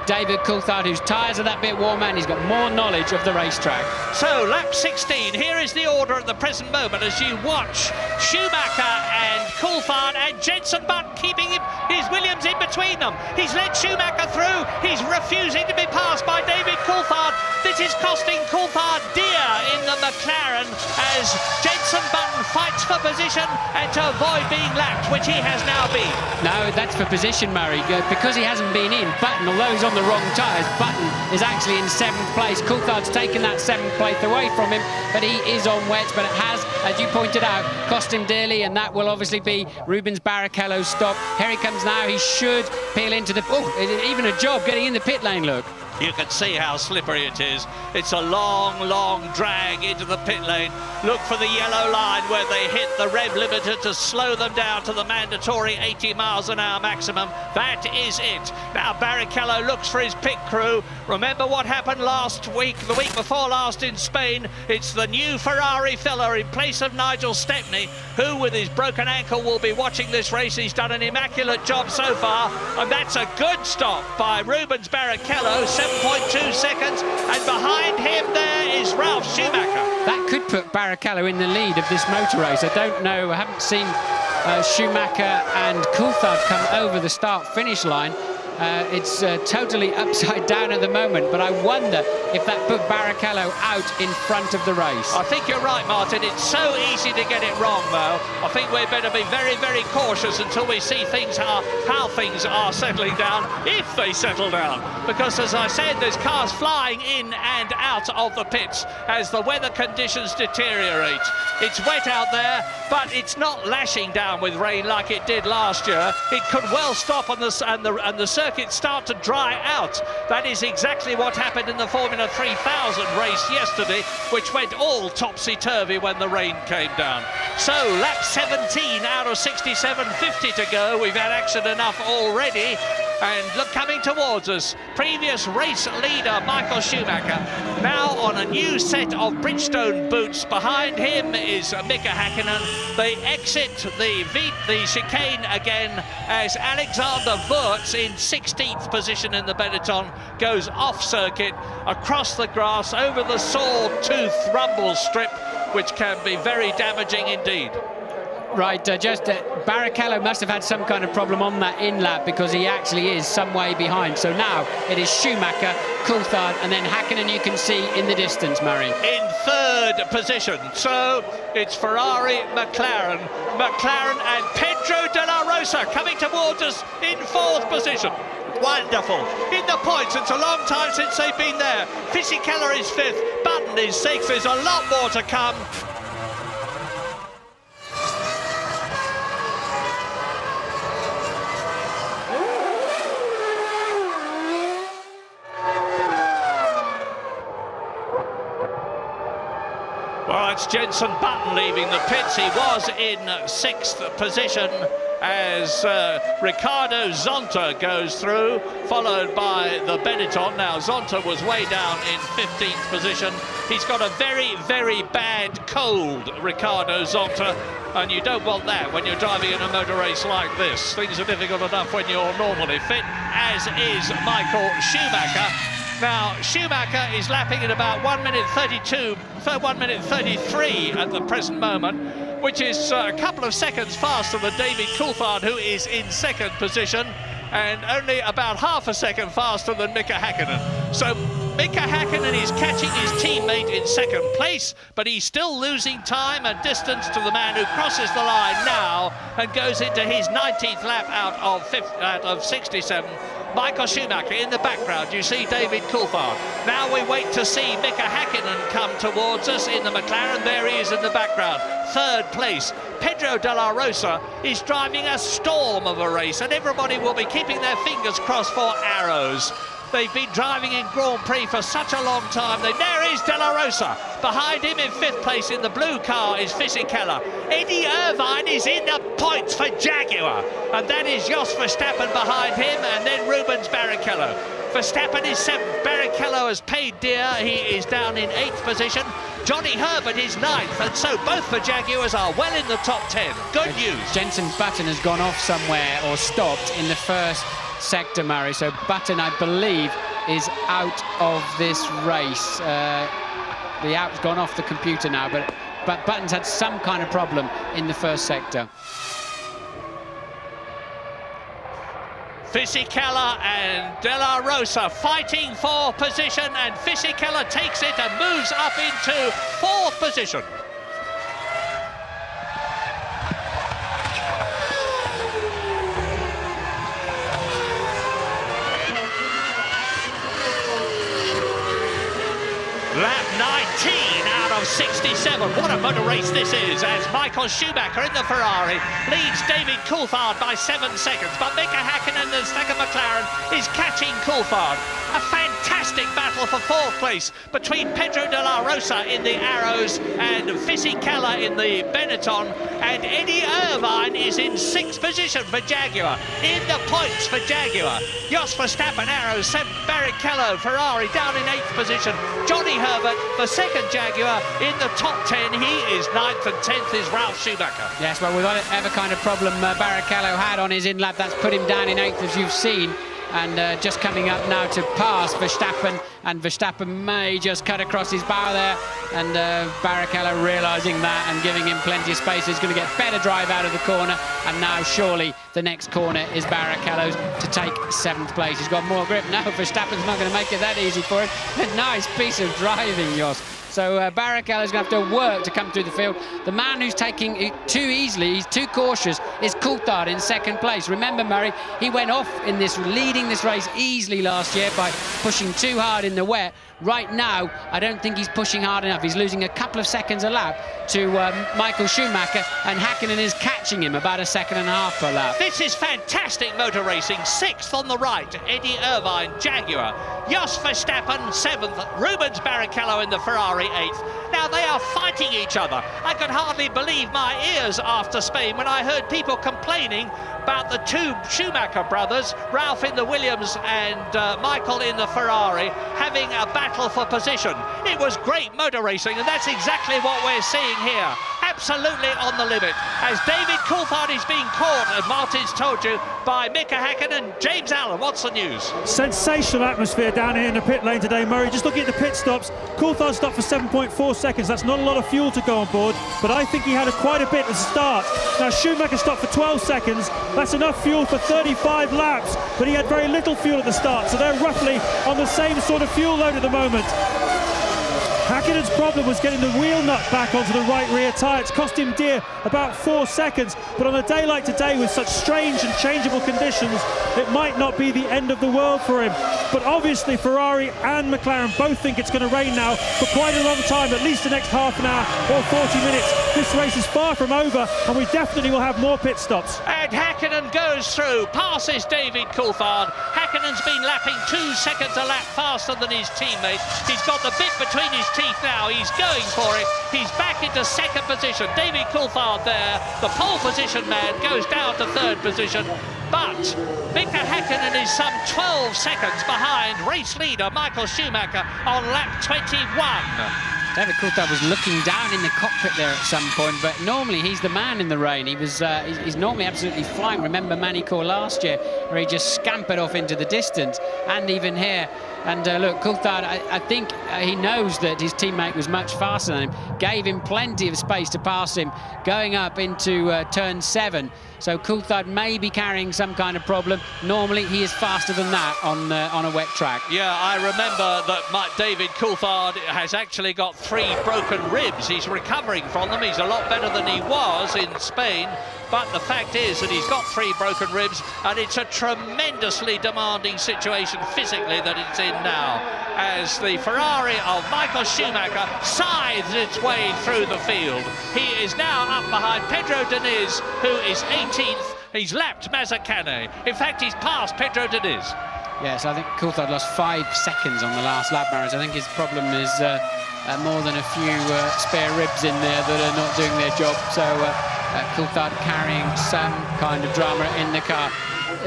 David Coulthard, whose tyres are that bit warmer and he's got more knowledge of the racetrack. So, lap 16, here is the order at the present moment as you watch Schumacher and Coulthard and Jenson Button keeping his Williams in between them. He's let Schumacher through. He's refusing to be passed by David Coulthard. This is costing Coulthard dear in the McLaren as Jenson Button fights for position and to avoid being lapped, which he has now been. No, that's for position, Murray, because he hasn't been in. Button, although he's on the wrong tyres, Button is actually in 7th place. Coulthard's taken that 7th place away from him, but he is on wets, but it has, as you pointed out, cost him dearly, and that will obviously be Rubens Barrichello's stop. Here he comes now. He should peel into the... Oh, even a job getting in the pit lane, look. You can see how slippery it is. It's a long, long drag into the pit lane. Look for the yellow line where they hit the rev limiter to slow them down to the mandatory 80 miles an hour maximum. That is it. Now Barrichello looks for his pit crew. Remember what happened last week, the week before last in Spain? It's the new Ferrari fella in place of Nigel Stepney, who with his broken ankle will be watching this race. He's done an immaculate job so far, and that's a good stop by Rubens Barrichello. 7.2 seconds, and behind him there is Ralf Schumacher. That could put Barrichello in the lead of this motor race. I don't know, I haven't seen Schumacher and Coulthard come over the start-finish line. It's totally upside down at the moment, but I wonder if that put Barrichello out in front of the race. I think you're right, Martin. It's so easy to get it wrong, though. I think we better be very, very cautious until we see how things are settling down, if they settle down. Because, as I said, there's cars flying in and out of the pits as the weather conditions deteriorate. It's wet out there, but it's not lashing down with rain like it did last year. It could well stop and the circuit start to dry out. That is exactly what happened in the Formula 3000 race yesterday, which went all topsy-turvy when the rain came down. So lap 17 out of 67, 50 to go. We've had action enough already. And look, coming towards us, previous race leader Michael Schumacher, now on a new set of Bridgestone boots. Behind him is Mika Häkkinen. They exit the chicane again as Alexander Wurz in 16th position in the Benetton goes off circuit, across the grass, over the sawtooth rumble strip, which can be very damaging indeed. Right, Barrichello must have had some kind of problem on that in-lap because he actually is some way behind. So now it is Schumacher, Coulthard, and then Häkkinen you can see in the distance, Murray. In 3rd position. So it's Ferrari, McLaren and Pedro de la Rosa coming towards us in 4th position. Wonderful. In the points, it's a long time since they've been there. Fisichella is 5th, Button is 6th. There's a lot more to come. Well, it's Jenson Button leaving the pits. He was in 6th position as Ricardo Zonta goes through, followed by the Benetton. Now, Zonta was way down in 15th position. He's got a very, very bad cold, Ricardo Zonta, and you don't want that when you're driving in a motor race like this. Things are difficult enough when you're normally fit, as is Michael Schumacher. Now, Schumacher is lapping at about 1 minute 32, 1 minute 33 at the present moment, which is a couple of seconds faster than David Coulthard, who is in 2nd position, and only about half a second faster than Mika Häkkinen. So Mika Häkkinen is catching his teammate in second place, but he's still losing time and distance to the man who crosses the line now and goes into his 19th lap out of 67. Michael Schumacher in the background. You see David Coulthard. Now we wait to see Mika Häkkinen come towards us in the McLaren. There he is in the background. Third place. Pedro de la Rosa is driving a storm of a race, and everybody will be keeping their fingers crossed for arrows. They've been driving in Grand Prix for such a long time. There is De La Rosa. Behind him in fifth place in the blue car is Fisichella. Eddie Irvine is in the points for Jaguar. And that is Jos Verstappen behind him, and then Rubens Barrichello. Verstappen is seventh. Barrichello has paid dear. He is down in eighth position. Johnny Herbert is ninth, and so both the Jaguars are well in the top 10. Good news. Jenson Button has gone off somewhere or stopped in the first sector, Murray, so Button, I believe, is out of this race. The out's gone off the computer now, but Button's had some kind of problem in the first sector. Fisichella and De La Rosa fighting for position, and Fisichella takes it and moves up into fourth position. Lap 19 out of 67. What a motor race this is, as Michael Schumacher in the Ferrari leads David Coulthard by 7 seconds. But Mika Häkkinen in the second McLaren is catching Coulthard. A fantastic battle for fourth place between Pedro de la Rosa in the Arrows and Fisichella in the Benetton. And Eddie Irvine is in sixth position for Jaguar. In the points for Jaguar. Jos Verstappen, Arrows, seventh. Barrichello, Ferrari down in eighth position. Johnny Herbert, the second Jaguar, in the top 10. He is ninth, and 10th is Ralf Schumacher. Yes, well, with whatever kind of problem Barrichello had on his in-lap, that's put him down in eighth, as you've seen. And just coming up now to pass Verstappen, and Verstappen may just cut across his bow there, and Barrichello realising that and giving him plenty of space. He's going to get better drive out of the corner, and now surely the next corner is Barrichello's to take seventh place. He's got more grip. No, Verstappen's not going to make it that easy for him. A nice piece of driving, Jos. So Barrichello's going to have to work to come through the field. The man who's taking it too easily, he's too cautious, is Coulthard in second place. Remember, Murray, he went off in this, leading this race easily last year by pushing too hard in the wet. Right now, I don't think he's pushing hard enough. He's losing a couple of seconds a lap to Michael Schumacher, and Häkkinen is catching him about a second and a half per lap. This is fantastic motor racing. Sixth on the right, Eddie Irvine, Jaguar. Jos Verstappen, seventh. Rubens Barrichello in the Ferrari, eighth. Now they are fighting each other. I could hardly believe my ears after Spain when I heard people complaining about the two Schumacher brothers, Ralf in the Williams and Michael in the Ferrari, having a battle for position. It was great motor racing, and that's exactly what we're seeing here. Absolutely on the limit. As David Coulthard is being caught, as Martin's told you, by Mika Häkkinen. James Allen, what's the news? Sensational atmosphere down here in the pit lane today, Murray. Just looking at the pit stops, Coulthard stopped for 7.4 seconds. That's not a lot of fuel to go on board, but I think he had quite a bit to start. Now Schumacher stopped for 12 seconds. That's enough fuel for 35 laps, but he had very little fuel at the start, so they're roughly on the same sort of fuel load at the moment. Häkkinen's problem was getting the wheel nut back onto the right rear tyre. It's cost him dear, about 4 seconds, but on a day like today with such strange and changeable conditions, it might not be the end of the world for him. But obviously Ferrari and McLaren both think it's going to rain now for quite a long time, at least the next half an hour or 40 minutes. This race is far from over, and we definitely will have more pit stops. And Häkkinen goes through, passes David Coulthard. Häkkinen's been lapping 2 seconds a lap faster than his teammate. He's got the bit between his teeth now. He's going for it. He's back into second position. David Coulthard there, the pole position man, goes down to third position. But Mika Häkkinen is some 12 seconds behind race leader Michael Schumacher on lap 21. David Coulthard was looking down in the cockpit there at some point, but normally he's the man in the rain. He was he's normally absolutely flying. Remember Manicourt last year, where he just scampered off into the distance. And even here, And look, Coulthard, I think he knows that his teammate was much faster than him, gave him plenty of space to pass him going up into turn 7. So Coulthard may be carrying some kind of problem. Normally, he is faster than that on a wet track. Yeah, I remember that David Coulthard has actually got 3 broken ribs. He's recovering from them. He's a lot better than he was in Spain. But the fact is that he's got 3 broken ribs, and it's a tremendously demanding situation physically that it's in now, as the Ferrari of Michael Schumacher scythes its way through the field. He is now up behind Pedro Diniz, who is 18th. He's lapped Mazzacane. In fact, he's passed Pedro Diniz. Yes, I think Coulthard lost 5 seconds on the last lap, Maris. I think his problem is more than a few spare ribs in there that are not doing their job. So Coulthard carrying some kind of drama in the car.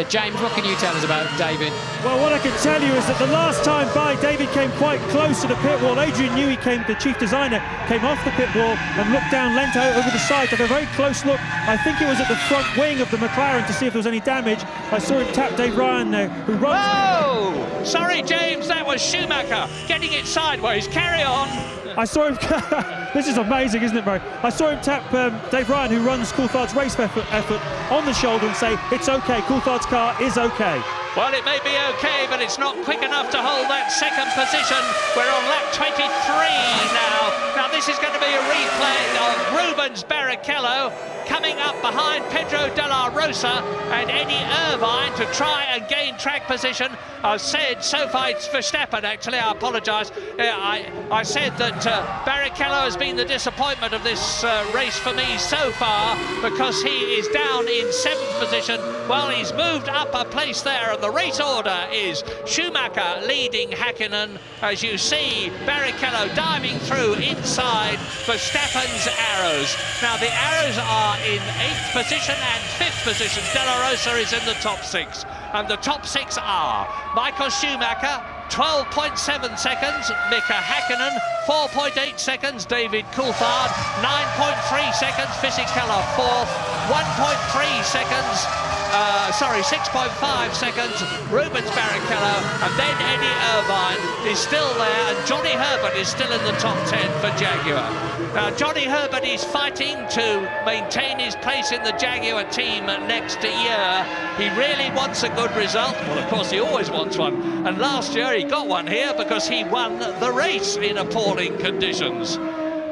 James, what can you tell us about David? Well, what I can tell you is that the last time by, David came quite close to the pit wall. Adrian Newey the chief designer, came off the pit wall and looked down, leant out over the side, took a very close look. I think it was at the front wing of the McLaren to see if there was any damage. I saw him tap Dave Ryan there, who runs... Oh! Sorry, James, that was Schumacher getting it sideways. Carry on. I saw him... This is amazing, isn't it, Murray? I saw him tap Dave Ryan, who runs Coulthard's race effort, on the shoulder and say, it's OK, Coulthard's car is OK. Well, it may be OK, but it's not quick enough to hold that second position. We're on lap 23 now. Now, this is going to be a replay of Rubens Barrichello coming up behind Pedro de la Rosa and Eddie Irvine to try and gain track position. I've said so far, it's Verstappen actually, I apologise. I said that Barrichello has been the disappointment of this race for me so far, because he is down in 7th position. Well, he's moved up a place there, and the race order is Schumacher leading Häkkinen. As you see, Barrichello diving through inside Verstappen's arrows. Now, the arrows are in 8th position and 5th position. De La Rosa is in the top 6. And the top 6 are Michael Schumacher, 12.7 seconds, Mika Häkkinen, 4.8 seconds, David Coulthard, 9.3 seconds, Fisichella 4th, 1.3 seconds, 6.5 seconds, Rubens Barrichello, and then Eddie Irvine is still there, and Johnny Herbert is still in the top 10 for Jaguar. Now, Johnny Herbert is fighting to maintain his place in the Jaguar team next year. He really wants a good result. Well, of course, he always wants one. And last year, he got one here because he won the race in appalling conditions.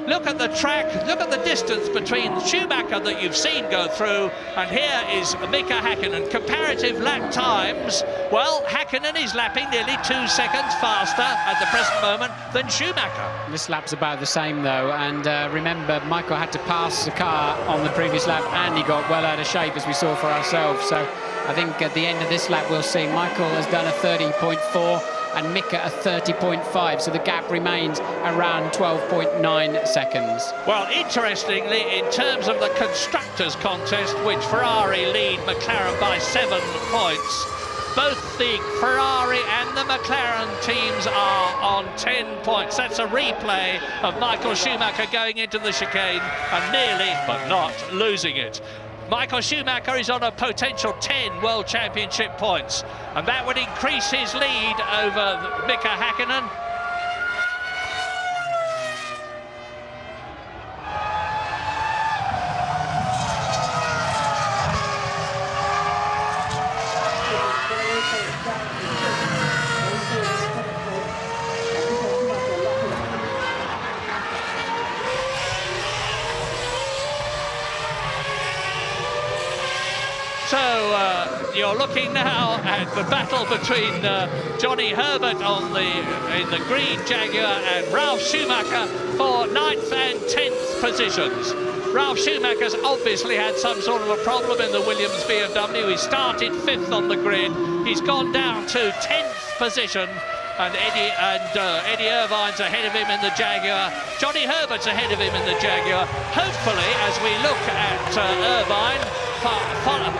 Look at the track, look at the distance between Schumacher that you've seen go through, and here is Mika Häkkinen. Comparative lap times, well, Häkkinen is lapping nearly 2 seconds faster at the present moment than Schumacher. This lap's about the same, though, and remember, Michael had to pass the car on the previous lap, and he got well out of shape, as we saw for ourselves. So I think at the end of this lap, we'll see Michael has done a 30.4, and Mika a 30.5, so the gap remains around 12.9 seconds. Well, interestingly, in terms of the Constructors' contest, which Ferrari lead McLaren by 7 points, both the Ferrari and the McLaren teams are on 10 points. That's a replay of Michael Schumacher going into the chicane and nearly, but not, losing it. Michael Schumacher is on a potential 10 World Championship points, and that would increase his lead over Mika Häkkinen. So you're looking now at the battle between Johnny Herbert in the green Jaguar and Ralf Schumacher for 9th and 10th positions. Ralf Schumacher's obviously had some sort of a problem in the Williams BMW. He started 5th on the grid. He's gone down to 10th position. And Eddie Irvine's ahead of him in the Jaguar. Johnny Herbert's ahead of him in the Jaguar. Hopefully, as we look at Irvine,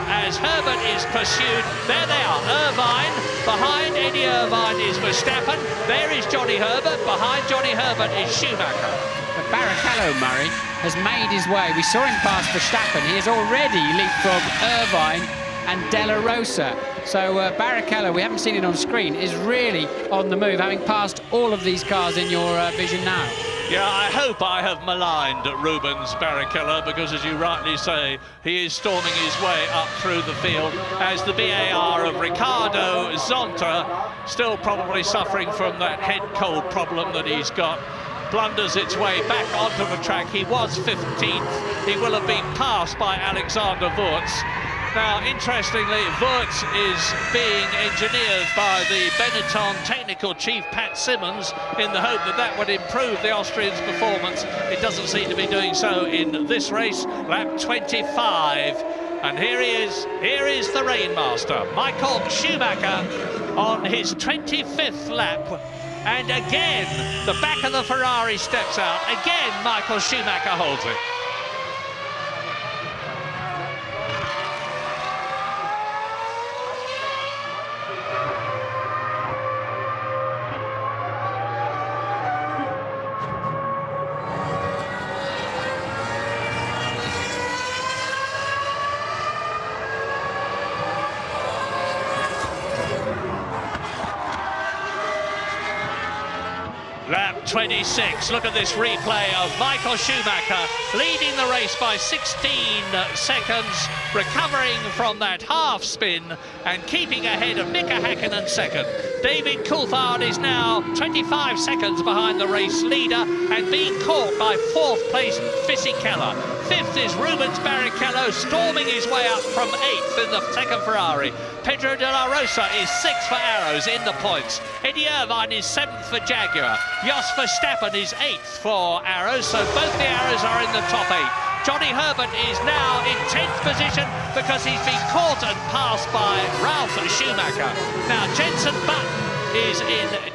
as Herbert is pursued, there they are, Irvine. Behind Eddie Irvine is Verstappen. There is Johnny Herbert. Behind Johnny Herbert is Schumacher. But Barrichello, Murray, has made his way. We saw him pass Verstappen. He has already leapfrogged Irvine and De La Rosa. So Barrichello, we haven't seen it on screen, is really on the move, having passed all of these cars in your vision now. Yeah, I hope I have maligned Rubens Barrichello, because, as you rightly say, he is storming his way up through the field as the BAR of Ricardo Zonta, still probably suffering from that head cold problem that he's got, blunders its way back onto the track. He was 15th. He will have been passed by Alexander Wurz. Now, interestingly, Wurz is being engineered by the Benetton technical chief, Pat Simmons, in the hope that that would improve the Austrian's performance. It doesn't seem to be doing so in this race. Lap 25. And here he is. Here is the Rainmaster, Michael Schumacher, on his 25th lap. And again, the back of the Ferrari steps out. Again, Michael Schumacher holds it. Lap 26, look at this replay of Michael Schumacher leading the race by 16 seconds, recovering from that half spin and keeping ahead of Mika Häkkinen second. David Coulthard is now 25 seconds behind the race leader and being caught by fourth place Fisichella. Fifth is Rubens Barrichello, storming his way up from 8th in the second Ferrari. Pedro de la Rosa is 6th for Arrows in the points. Eddie Irvine is 7th for Jaguar. Jos Verstappen is 8th for Arrows, so both the Arrows are in the top 8. Johnny Herbert is now in 10th position because he's been caught and passed by Ralf Schumacher. Now, Jenson Button is in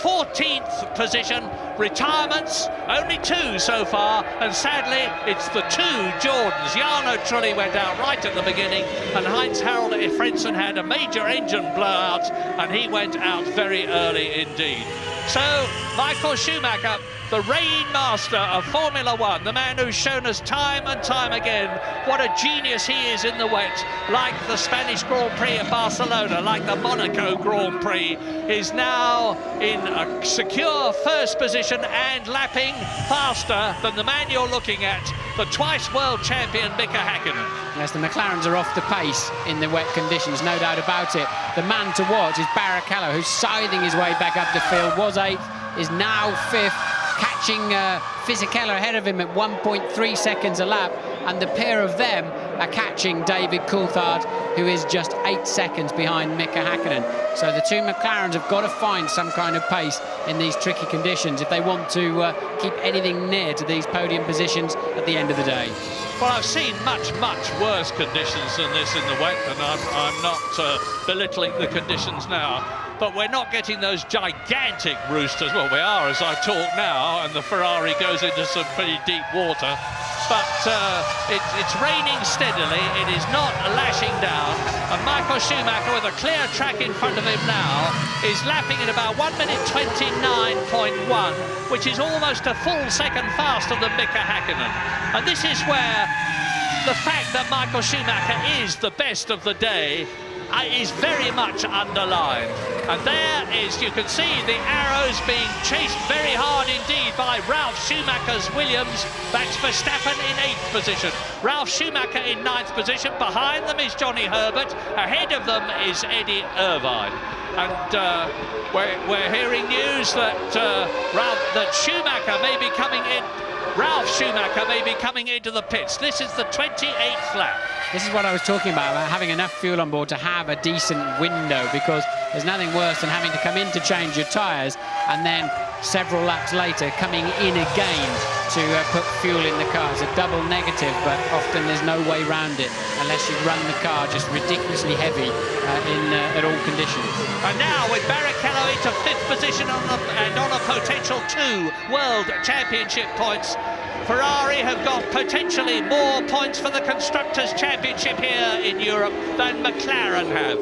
14th position. Retirements, only 2 so far, and sadly it's the 2 Jordans. Jarno Trulli went out right at the beginning, and Heinz-Harald Frentzen had a major engine blowout, and he went out very early indeed. So Michael Schumacher, the Rainmaster of Formula One, the man who's shown us time and time again what a genius he is in the wet, like the Spanish Grand Prix at Barcelona, like the Monaco Grand Prix, is now in a secure first position and lapping faster than the man you're looking at, the twice world champion Mika Häkkinen. Yes, the McLarens are off the pace in the wet conditions, no doubt about it. The man to watch is Barrichello, who's scything his way back up the field, was 8th, is now 5th, catching Fisichella ahead of him at 1.3 seconds a lap, and the pair of them are catching David Coulthard, who is just 8 seconds behind Mika Häkkinen. So the 2 McLarens have got to find some kind of pace in these tricky conditions if they want to keep anything near to these podium positions at the end of the day. Well, I've seen much, much worse conditions than this in the wet, and I'm not belittling the conditions now. But we're not getting those gigantic roosters. Well, we are as I talk now, and the Ferrari goes into some pretty deep water. But it's raining steadily. It is not lashing down. And Michael Schumacher, with a clear track in front of him now, is lapping at about 1 minute 29.1, which is almost a full second faster than Mika Häkkinen. And this is where the fact that Michael Schumacher is the best of the day is very much underlined. And there is, you can see the Arrows being chased very hard indeed by Ralf Schumacher's Williams. That's Verstappen in 8th position. Ralf Schumacher in 9th position. Behind them is Johnny Herbert. Ahead of them is Eddie Irvine. And we're hearing news that Schumacher may be coming in. Ralf Schumacher may be coming into the pits. This is the 28th lap. This is what I was talking about having enough fuel on board to have a decent window, because there's nothing worse than having to come in to change your tyres and then several laps later coming in again to put fuel in the car. It's a double negative, but often there's no way around it unless you run the car just ridiculously heavy at all conditions. And now with Barrichello into 5th position and on a potential 2 World Championship points, Ferrari have got potentially more points for the Constructors' Championship here in Europe than McLaren have.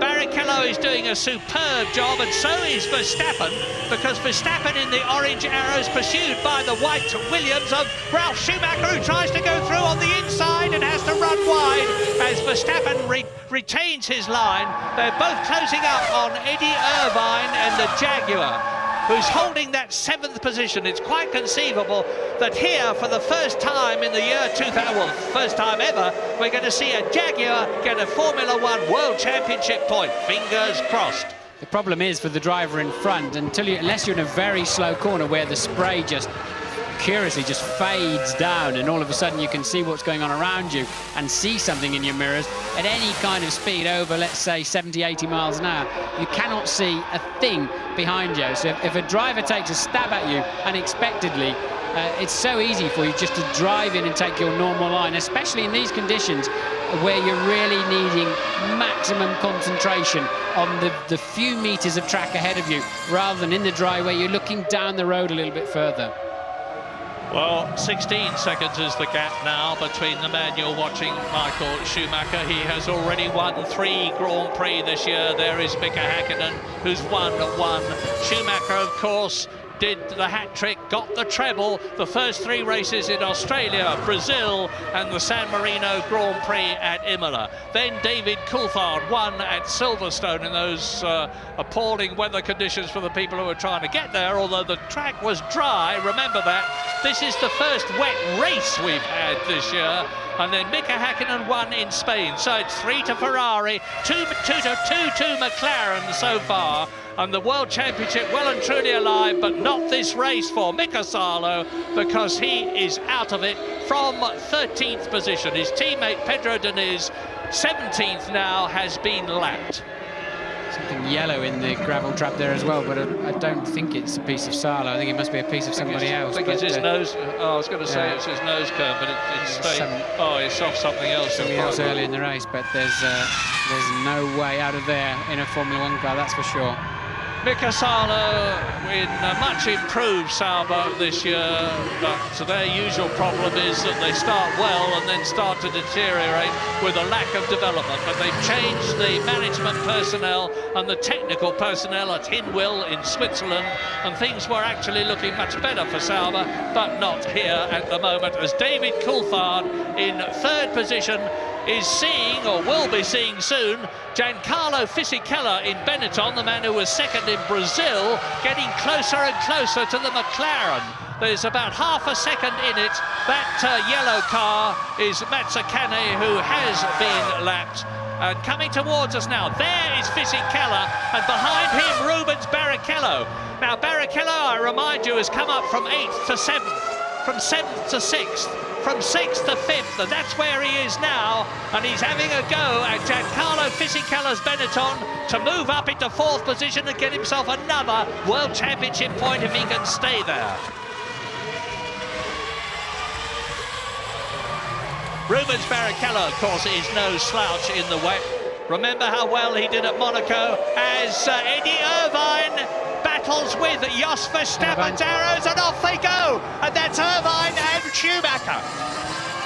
Barrichello is doing a superb job, and so is Verstappen, because Verstappen in the orange Arrows, pursued by the white Williams of Ralf Schumacher, who tries to go through on the inside and has to run wide as Verstappen retains his line. They're both closing up on Eddie Irvine and the Jaguar, who's holding that 7th position. It's quite conceivable that here, for the first time in the year 2000, well, first time ever, we're going to see a Jaguar get a Formula One World Championship point. Fingers crossed. The problem is for the driver in front, unless you're in a very slow corner where the spray just curiously just fades down and all of a sudden you can see what's going on around you and see something in your mirrors at any kind of speed over, let's say, 70, 80 miles an hour, you cannot see a thing behind you. So if a driver takes a stab at you unexpectedly, it's so easy for you just to drive in and take your normal line, especially in these conditions where you're really needing maximum concentration on the few meters of track ahead of you, rather than in the dry where you're looking down the road a little bit further. Well, 16 seconds is the gap now between the man you're watching, Michael Schumacher. He has already won 3 Grand Prix this year. There is Mika Häkkinen, who's won 1. Schumacher, of course, did the hat-trick, got the treble, the first 3 races in Australia, Brazil, and the San Marino Grand Prix at Imola. Then David Coulthard won at Silverstone in those appalling weather conditions for the people who were trying to get there, although the track was dry. Remember that. This is the first wet race we've had this year. And then Mika Häkkinen won in Spain. So it's 3 to Ferrari, 2 to McLaren so far. And the World Championship well and truly alive, but not this race for Mika Salo, because he is out of it from 13th position. His teammate Pedro Diniz, 17th now, has been lapped. Something yellow in the gravel trap there as well, but I don't think it's a piece of Salo. I think it must be a piece of somebody else. I think it's his nose. Oh, I was going to say it's his nose curve, but it's it's off something else. Something else early in the race, but there's no way out of there in a Formula One car, that's for sure. Mika Salo in a much improved Sauber this year, but their usual problem is that they start well and then start to deteriorate with a lack of development. But they've changed the management personnel and the technical personnel at Hinwil in Switzerland, and things were actually looking much better for Sauber, but not here at the moment, as David Coulthard in 3rd position is seeing, or will be seeing soon, Giancarlo Fisichella in Benetton, the man who was 2nd in Brazil, getting closer and closer to the McLaren. There's about half a second in it. That yellow car is Mazzacane, who has been lapped. And coming towards us now, there is Fisichella, and behind him, Rubens Barrichello. Now, Barrichello, I remind you, has come up from 8th to 7th, from 7th to 6th, from 6th to 5th, and that's where he is now, and he's having a go at Giancarlo Fisichella's Benetton to move up into 4th position and get himself another World Championship point if he can stay there. Rubens Barrichello, of course, is no slouch in the wet. Remember how well he did at Monaco as Eddie Irvine battles with Jos Verstappen's arrows, and off they go, and that's Irvine and Schumacher.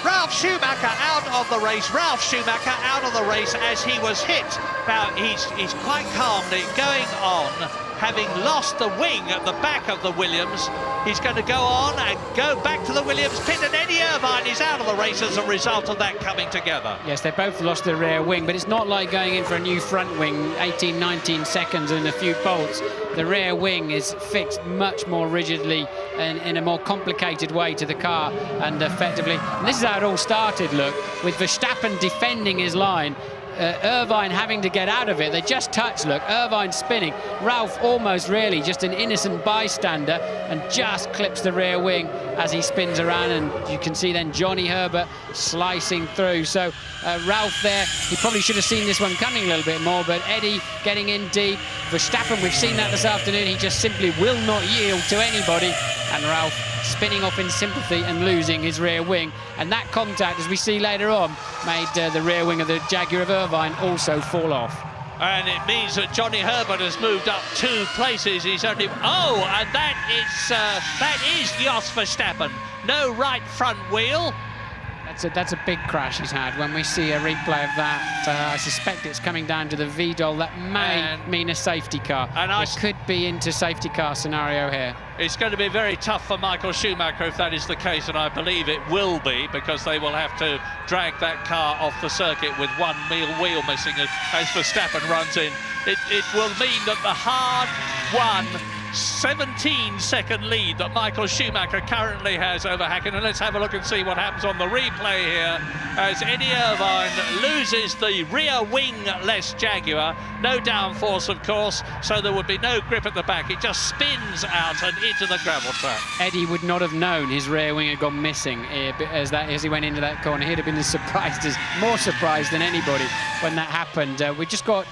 Ralf Schumacher out of the race. Ralf Schumacher out of the race as he was hit. Now he's quite calmly going on, having lost the wing at the back of the Williams. He's going to go on and go back to the Williams pit, and Eddie Irvine is out of the race as a result of that coming together. Yes, they both lost the rear wing, but it's not like going in for a new front wing, 18, 19 seconds and a few bolts. The rear wing is fixed much more rigidly and in a more complicated way to the car, and effectively, and this is how it all started, look, with Verstappen defending his line, Irvine having to get out of it. They just touched, look, Irvine spinning, Ralf almost really just an innocent bystander, and just clips the rear wing as he spins around, and you can see then Johnny Herbert slicing through. So Ralf there, he probably should have seen this one coming a little bit more, but Eddie getting in deep. Verstappen, we've seen that this afternoon, he just simply will not yield to anybody, and Ralf spinning off in sympathy and losing his rear wing. And that contact, as we see later on, made the rear wing of the Jaguar of Irvine also fall off. And it means that Johnny Herbert has moved up 2 places. He's only... Oh, and that is Jos Verstappen. No right front wheel. That's a big crash he's had. When we see a replay of that, I suspect it's coming down to the VDOL. That may mean a safety car. And it could be into safety car scenario here. It's going to be very tough for Michael Schumacher if that is the case, and I believe it will be, because they will have to drag that car off the circuit with one wheel missing as Verstappen runs in. It will mean that the hard-won 17-second lead that Michael Schumacher currently has over Häkkinen. Let's have a look and see what happens on the replay here as Eddie Irvine loses the rear wingless Jaguar. No downforce, of course, so there would be no grip at the back. It just spins out and into the gravel trap. Eddie would not have known his rear wing had gone missing as he went into that corner. He'd have been more surprised than anybody when that happened. We just got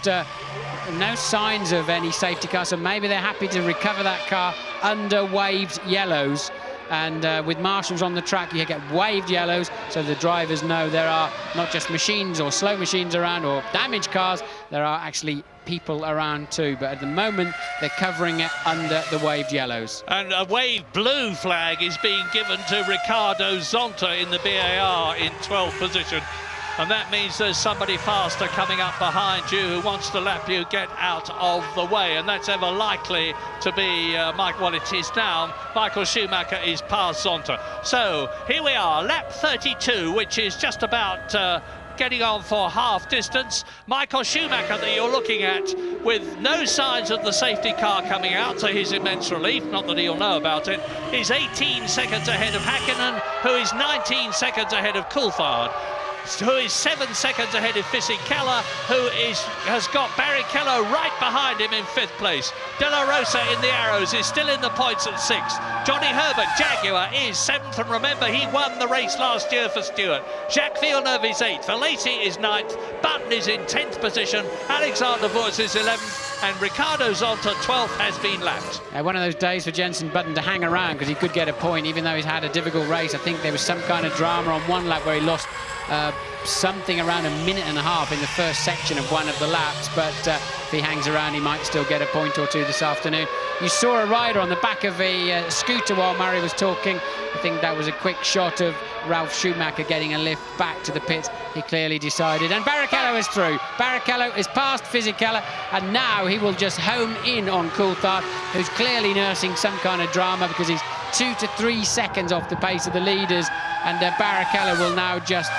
no signs of any safety car, so maybe they're happy to recover that car under waved yellows. And with marshals on the track, you get waved yellows, so the drivers know there are not just machines or slow machines around or damaged cars, there are actually people around too. But at the moment, they're covering it under the waved yellows. And a waved blue flag is being given to Ricardo Zonta in the BAR in 12th position. And that means there's somebody faster coming up behind you who wants to lap you. Get out of the way. And that's ever likely to be well, it is now. Michael Schumacher is past Zonta. So here we are, lap 32, which is just about getting on for half distance. Michael Schumacher that you're looking at with no signs of the safety car coming out, to his immense relief, not that he'll know about it, is 18 seconds ahead of Häkkinen, who is 19 seconds ahead of Coulthard, who is 7 seconds ahead of Fisichella, who has got Barrichello right behind him in 5th place. De La Rosa in the arrows is still in the points at 6th. Johnny Herbert, Jaguar, is 7th, and remember, he won the race last year for Stewart. Jacques Villeneuve is 8th, Alesi is 9th, Button is in 10th position, Alexander Wurz is 11th, and Ricardo Zonta, 12th, has been lapped. One of those days for Jenson Button to hang around, because he could get a point, even though he's had a difficult race. I think there was some kind of drama on one lap where he lost something around 1.5 minutes in the first section of one of the laps, but if he hangs around, he might still get a point or two this afternoon. You saw a rider on the back of a scooter while Murray was talking. I think that was a quick shot of Ralf Schumacher getting a lift back to the pits. He clearly decided, and Barrichello is through. Barrichello is past Fisichella, and now he will just home in on Coulthard, who's clearly nursing some kind of drama because he's 2 to 3 seconds off the pace of the leaders, and Barrichello will now just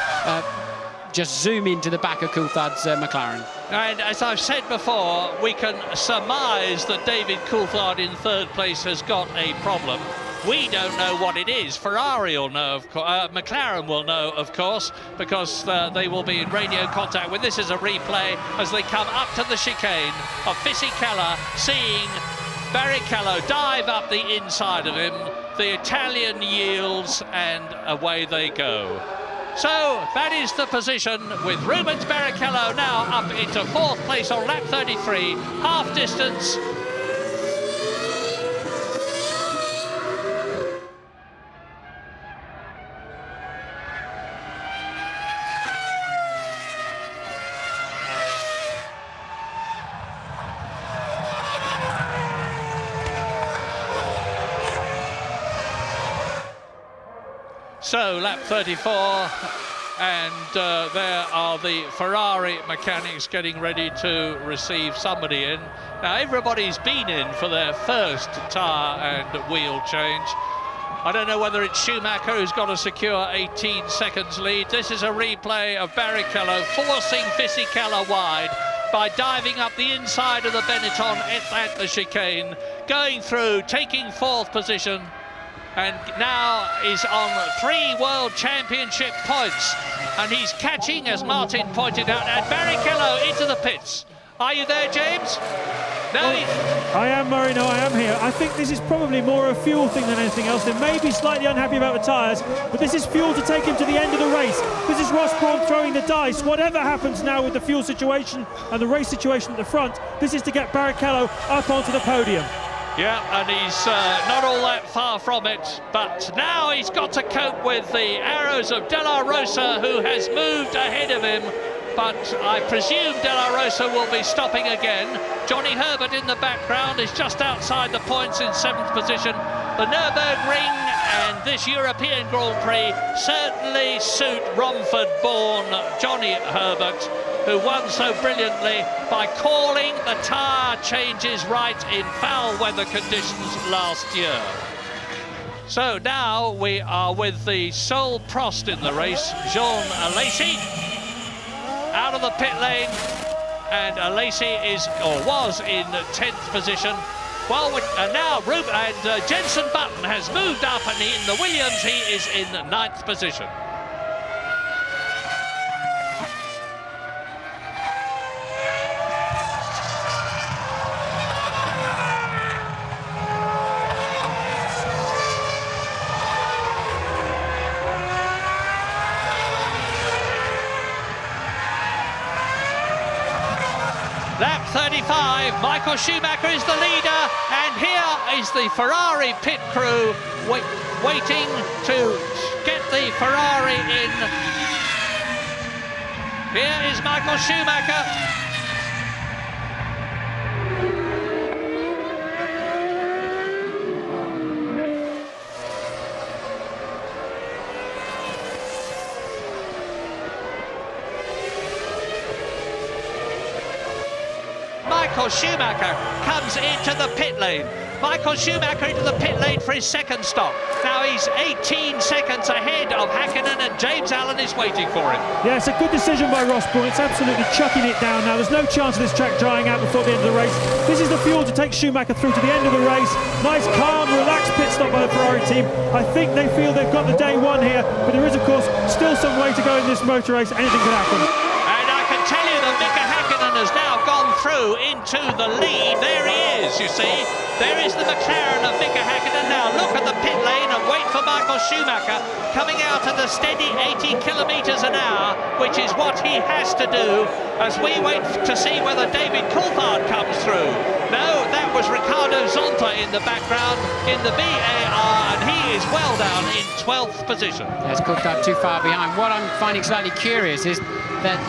zoom into the back of Coulthard's McLaren. And as I've said before, we can surmise that David Coulthard in 3rd place has got a problem. We don't know what it is. Ferrari will know, of course. McLaren will know, of course, because they will be in radio contact with. This is a replay as they come up to the chicane of Fisichella, seeing Barrichello dive up the inside of him. The Italian yields, and away they go. So that is the position, with Rubens Barrichello now up into 4th place on lap 33, half distance. So lap 34, and there are the Ferrari mechanics getting ready to receive somebody in. Now everybody's been in for their first tyre and wheel change. I don't know whether it's Schumacher who's got to secure 18 seconds lead. This is a replay of Barrichello forcing Fisichella wide by diving up the inside of the Benetton at the chicane, going through, taking 4th position, and now is on 3 World Championship points, and he's catching, as Martin pointed out, and Barrichello into the pits. Are you there, James? No. Well, I am, Murray. No, I am here. I think this is probably more a fuel thing than anything else. They may be slightly unhappy about the tyres, but this is fuel to take him to the end of the race. This is Ross Brawn throwing the dice. Whatever happens now with the fuel situation and the race situation at the front, this is to get Barrichello up onto the podium. Yeah, and he's not all that far from it, but now he's got to cope with the arrows of De La Rosa, who has moved ahead of him but I presume De La Rosa will be stopping again. Johnny Herbert in the background is just outside the points in 7th position. The Nürburgring and this European Grand Prix certainly suit Romford-born Johnny Herbert, who won so brilliantly by calling the tyre changes right in foul weather conditions last year. So now we are with the sole Prost in the race, Jean Alesi, out of the pit lane, and Alesi is, or was, in 10th position. Well, now Jenson Button has moved up, and in the Williams he is in 9th position. Lap 35, Michael Schumacher is the leader, and here is the Ferrari pit crew waiting to get the Ferrari in. Here is Michael Schumacher. Michael Schumacher comes into the pit lane. Michael Schumacher into the pit lane for his second stop. Now he's 18 seconds ahead of Häkkinen, and James Allen is waiting for him. Yeah, it's a good decision by Ross Brawn. It's absolutely chucking it down now. There's no chance of this track drying out before the end of the race. This is the fuel to take Schumacher through to the end of the race. Nice, calm, relaxed pit stop by the Ferrari team. I think they feel they've got the day one here, but there is, of course, still some way to go in this motor race. Anything could happen. And I can tell you that Mika Häkkinen has now gone through into the lead. There he is, you see. There is the McLaren of Mika Häkkinen now. Look at the pit lane and wait for Michael Schumacher coming out at a steady 80 kilometres an hour, which is what he has to do as we wait to see whether David Coulthard comes through. No, that was Ricardo Zonta in the background in the VAR, and he is well down in 12th position. Yes, Coulthard too far behind. What I'm finding slightly curious is that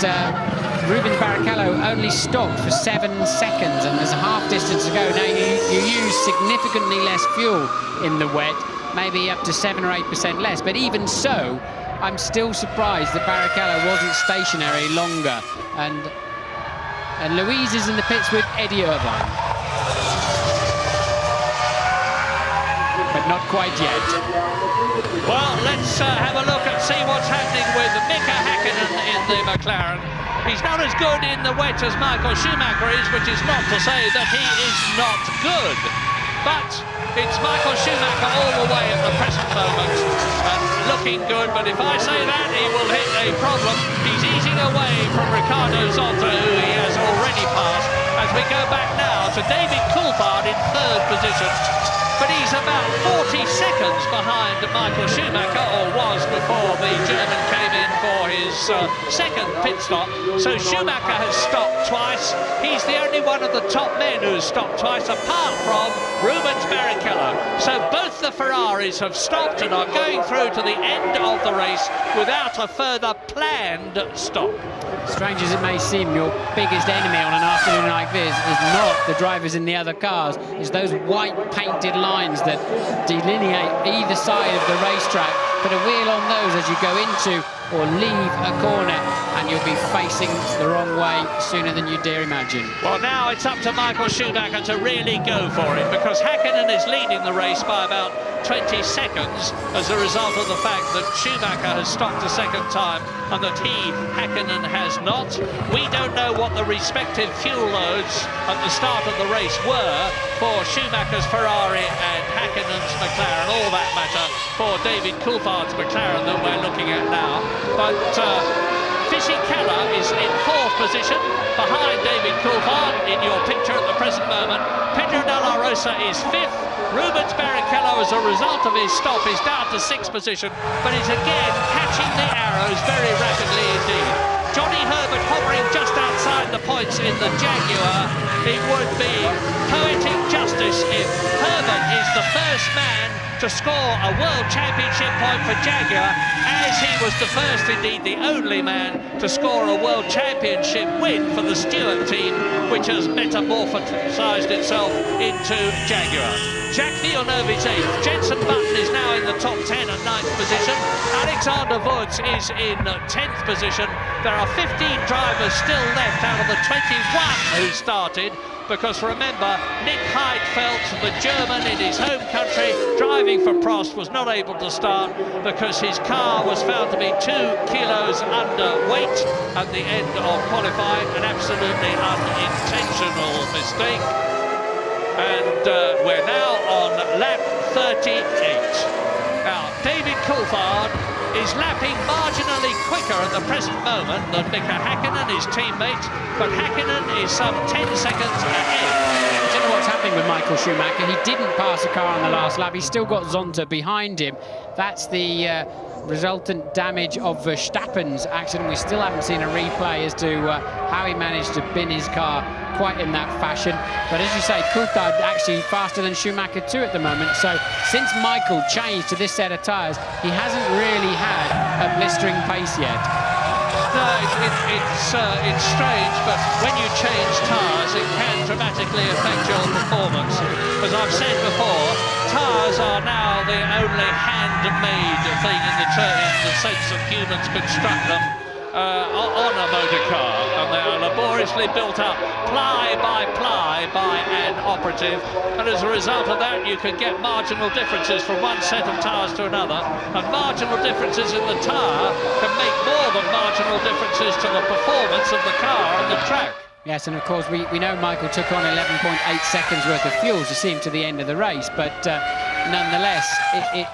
Rubens Barrichello only stopped for 7 seconds, and there's a half distance to go. Now you use significantly less fuel in the wet, maybe up to 7 or 8% less, but even so, I'm still surprised that Barrichello wasn't stationary longer. And Louise is in the pits with Eddie Irvine, but not quite yet. Well, let's have a look and see what's happening with Mika Häkkinen in the McLaren. He's not as good in the wet as Michael Schumacher is, which is not to say that he is not good. But it's Michael Schumacher all the way at the present moment, looking good. But if I say that, he will hit a problem. He's easing away from Ricardo Zonta, who he has already passed, as we go back now to David Coulthard in 3rd position. But he's about 40 seconds behind Michael Schumacher, or was before the German came in for his second pit stop. So Schumacher has stopped twice. He's the only one of the top men who's stopped twice, apart from Rubens Barrichello. So both the Ferraris have stopped and are going through to the end of the race without a further planned stop. Strange as it may seem, your biggest enemy on an afternoon like this is not the drivers in the other cars, it's those white painted lines that delineate either side of the racetrack. Put a wheel on those as you go into or leave a corner, and you'll be facing the wrong way sooner than you dare imagine. Well, now it's up to Michael Schumacher to really go for it, because Häkkinen is leading the race by about 20 seconds as a result of the fact that Schumacher has stopped a second time and that Häkkinen has not. We don't know what the respective fuel loads at the start of the race were for Schumacher's Ferrari and Häkkinen's McLaren, all that matter for David Coulthard's McLaren that we're looking at now. But Fisichella is in 4th position behind David Coulthard in your picture at the present moment. Pedro de la Rosa is 5th. Rubens Barrichello, as a result of his stop, is down to 6th position, but is again catching the arrows very rapidly indeed. Johnny Herbert hovering just outside the points in the Jaguar. It would be poetic justice if Herbert is the first man to score a World Championship point for Jaguar, as he was the first, indeed the only man, to score a World Championship win for the Stewart team, which has metamorphosised itself into Jaguar. Jacques Villeneuve is 8th. Jenson Button is now in the top 10 at 9th position. Alexander Wurz is in 10th position. There are 15 drivers still left out of the 21 who started, because remember, Nick Heidfeld, the German in his home country, driving for Prost, was not able to start because his car was found to be 2 kilos underweight at the end of qualifying, an absolutely unintentional mistake. And we're now on lap 38. Now, David Coulthard is lapping marginally quicker at the present moment than Mika Häkkinen, his teammate, but Häkkinen is some 10 seconds ahead. I don't know what's happening with Michael Schumacher. He didn't pass a car on the last lap. He's still got Zonta behind him. That's the resultant damage of Verstappen's accident. We still haven't seen a replay as to how he managed to bin his car quite in that fashion. But as you say, Coulthard actually faster than Schumacher too at the moment. So since Michael changed to this set of tyres, he hasn't really had a blistering pace yet. No, it's strange, but when you change tyres, it can dramatically affect your performance. As I've said before, tyres are now the only handmade thing in the sense that humans construct them on a motor car, and they are laboriously built up ply by ply by an operative, and as a result of that you can get marginal differences from one set of tyres to another, and marginal differences in the tyre can make more than marginal differences to the performance of the car on the track. Yes, and of course we know Michael took on 11.8 seconds worth of fuel to see him to the end of the race, but nonetheless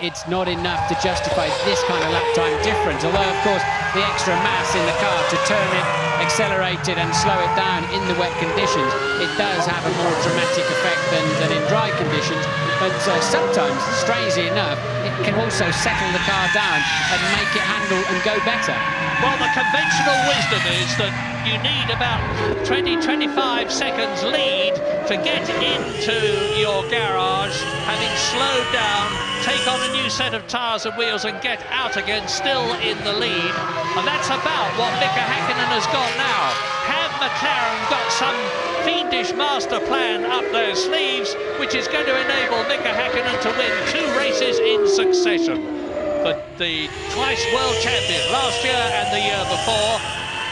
it's not enough to justify this kind of lap time difference, although of course the extra mass in the car to turn it, accelerate it and slow it down in the wet conditions, it does have a more dramatic effect than in dry conditions, but sometimes, strangely enough, it can also settle the car down and make it handle and go better. Well, the conventional wisdom is that you need about 20-25 seconds lead to get into your garage, having slowed down, take on a new set of tyres and wheels and get out again still in the lead. And that's about what Mika Häkkinen has got now. Have McLaren got some fiendish master plan up their sleeves, which is going to enable Mika Häkkinen to win 2 races in succession? But the twice world champion last year and the year before,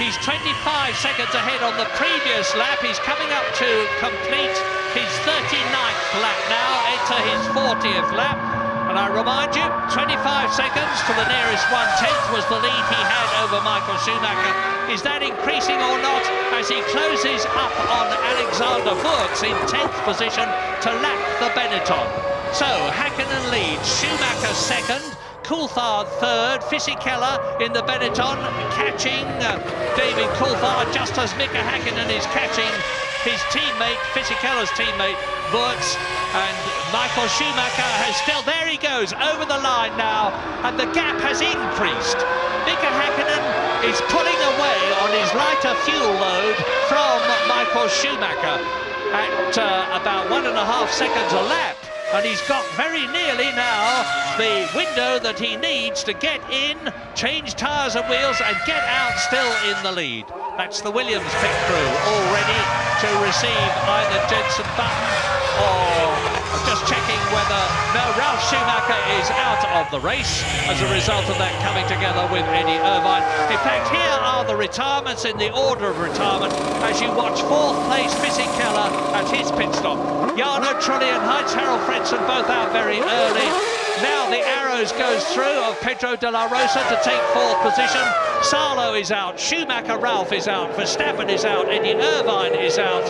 he's 25 seconds ahead on the previous lap. He's coming up to complete his 39th lap now, enter his 40th lap. And I remind you, 25 seconds to the nearest 1/10 was the lead he had over Michael Schumacher. Is that increasing or not as he closes up on Alexander Wurz in 10th position to lap the Benetton? So Häkkinen leads, Schumacher second, Coulthard third, Fisichella in the Benetton catching David Coulthard just as Mika Häkkinen is catching his teammate, Fisichella's teammate, Wurz, and Michael Schumacher has still, there he goes, over the line now, and the gap has increased. Mika Häkkinen is pulling away on his lighter fuel load from Michael Schumacher at about 1.5 seconds a lap. And he's got very nearly now the window that he needs to get in, change tyres and wheels and get out still in the lead. That's the Williams pit crew all ready to receive either Jenson Button or just checking whether, no, Ralf Schumacher is out of the race as a result of that coming together with Eddie Irvine. In fact, here are the retirements in the order of retirement as you watch 4th place Fisichella at his pit stop. Jarno Trulli and Heinz-Harald Frentzen both out very early. Now the arrows goes through of Pedro de la Rosa to take 4th position. Salo is out, Schumacher Ralf is out, Verstappen is out, Eddie Irvine is out.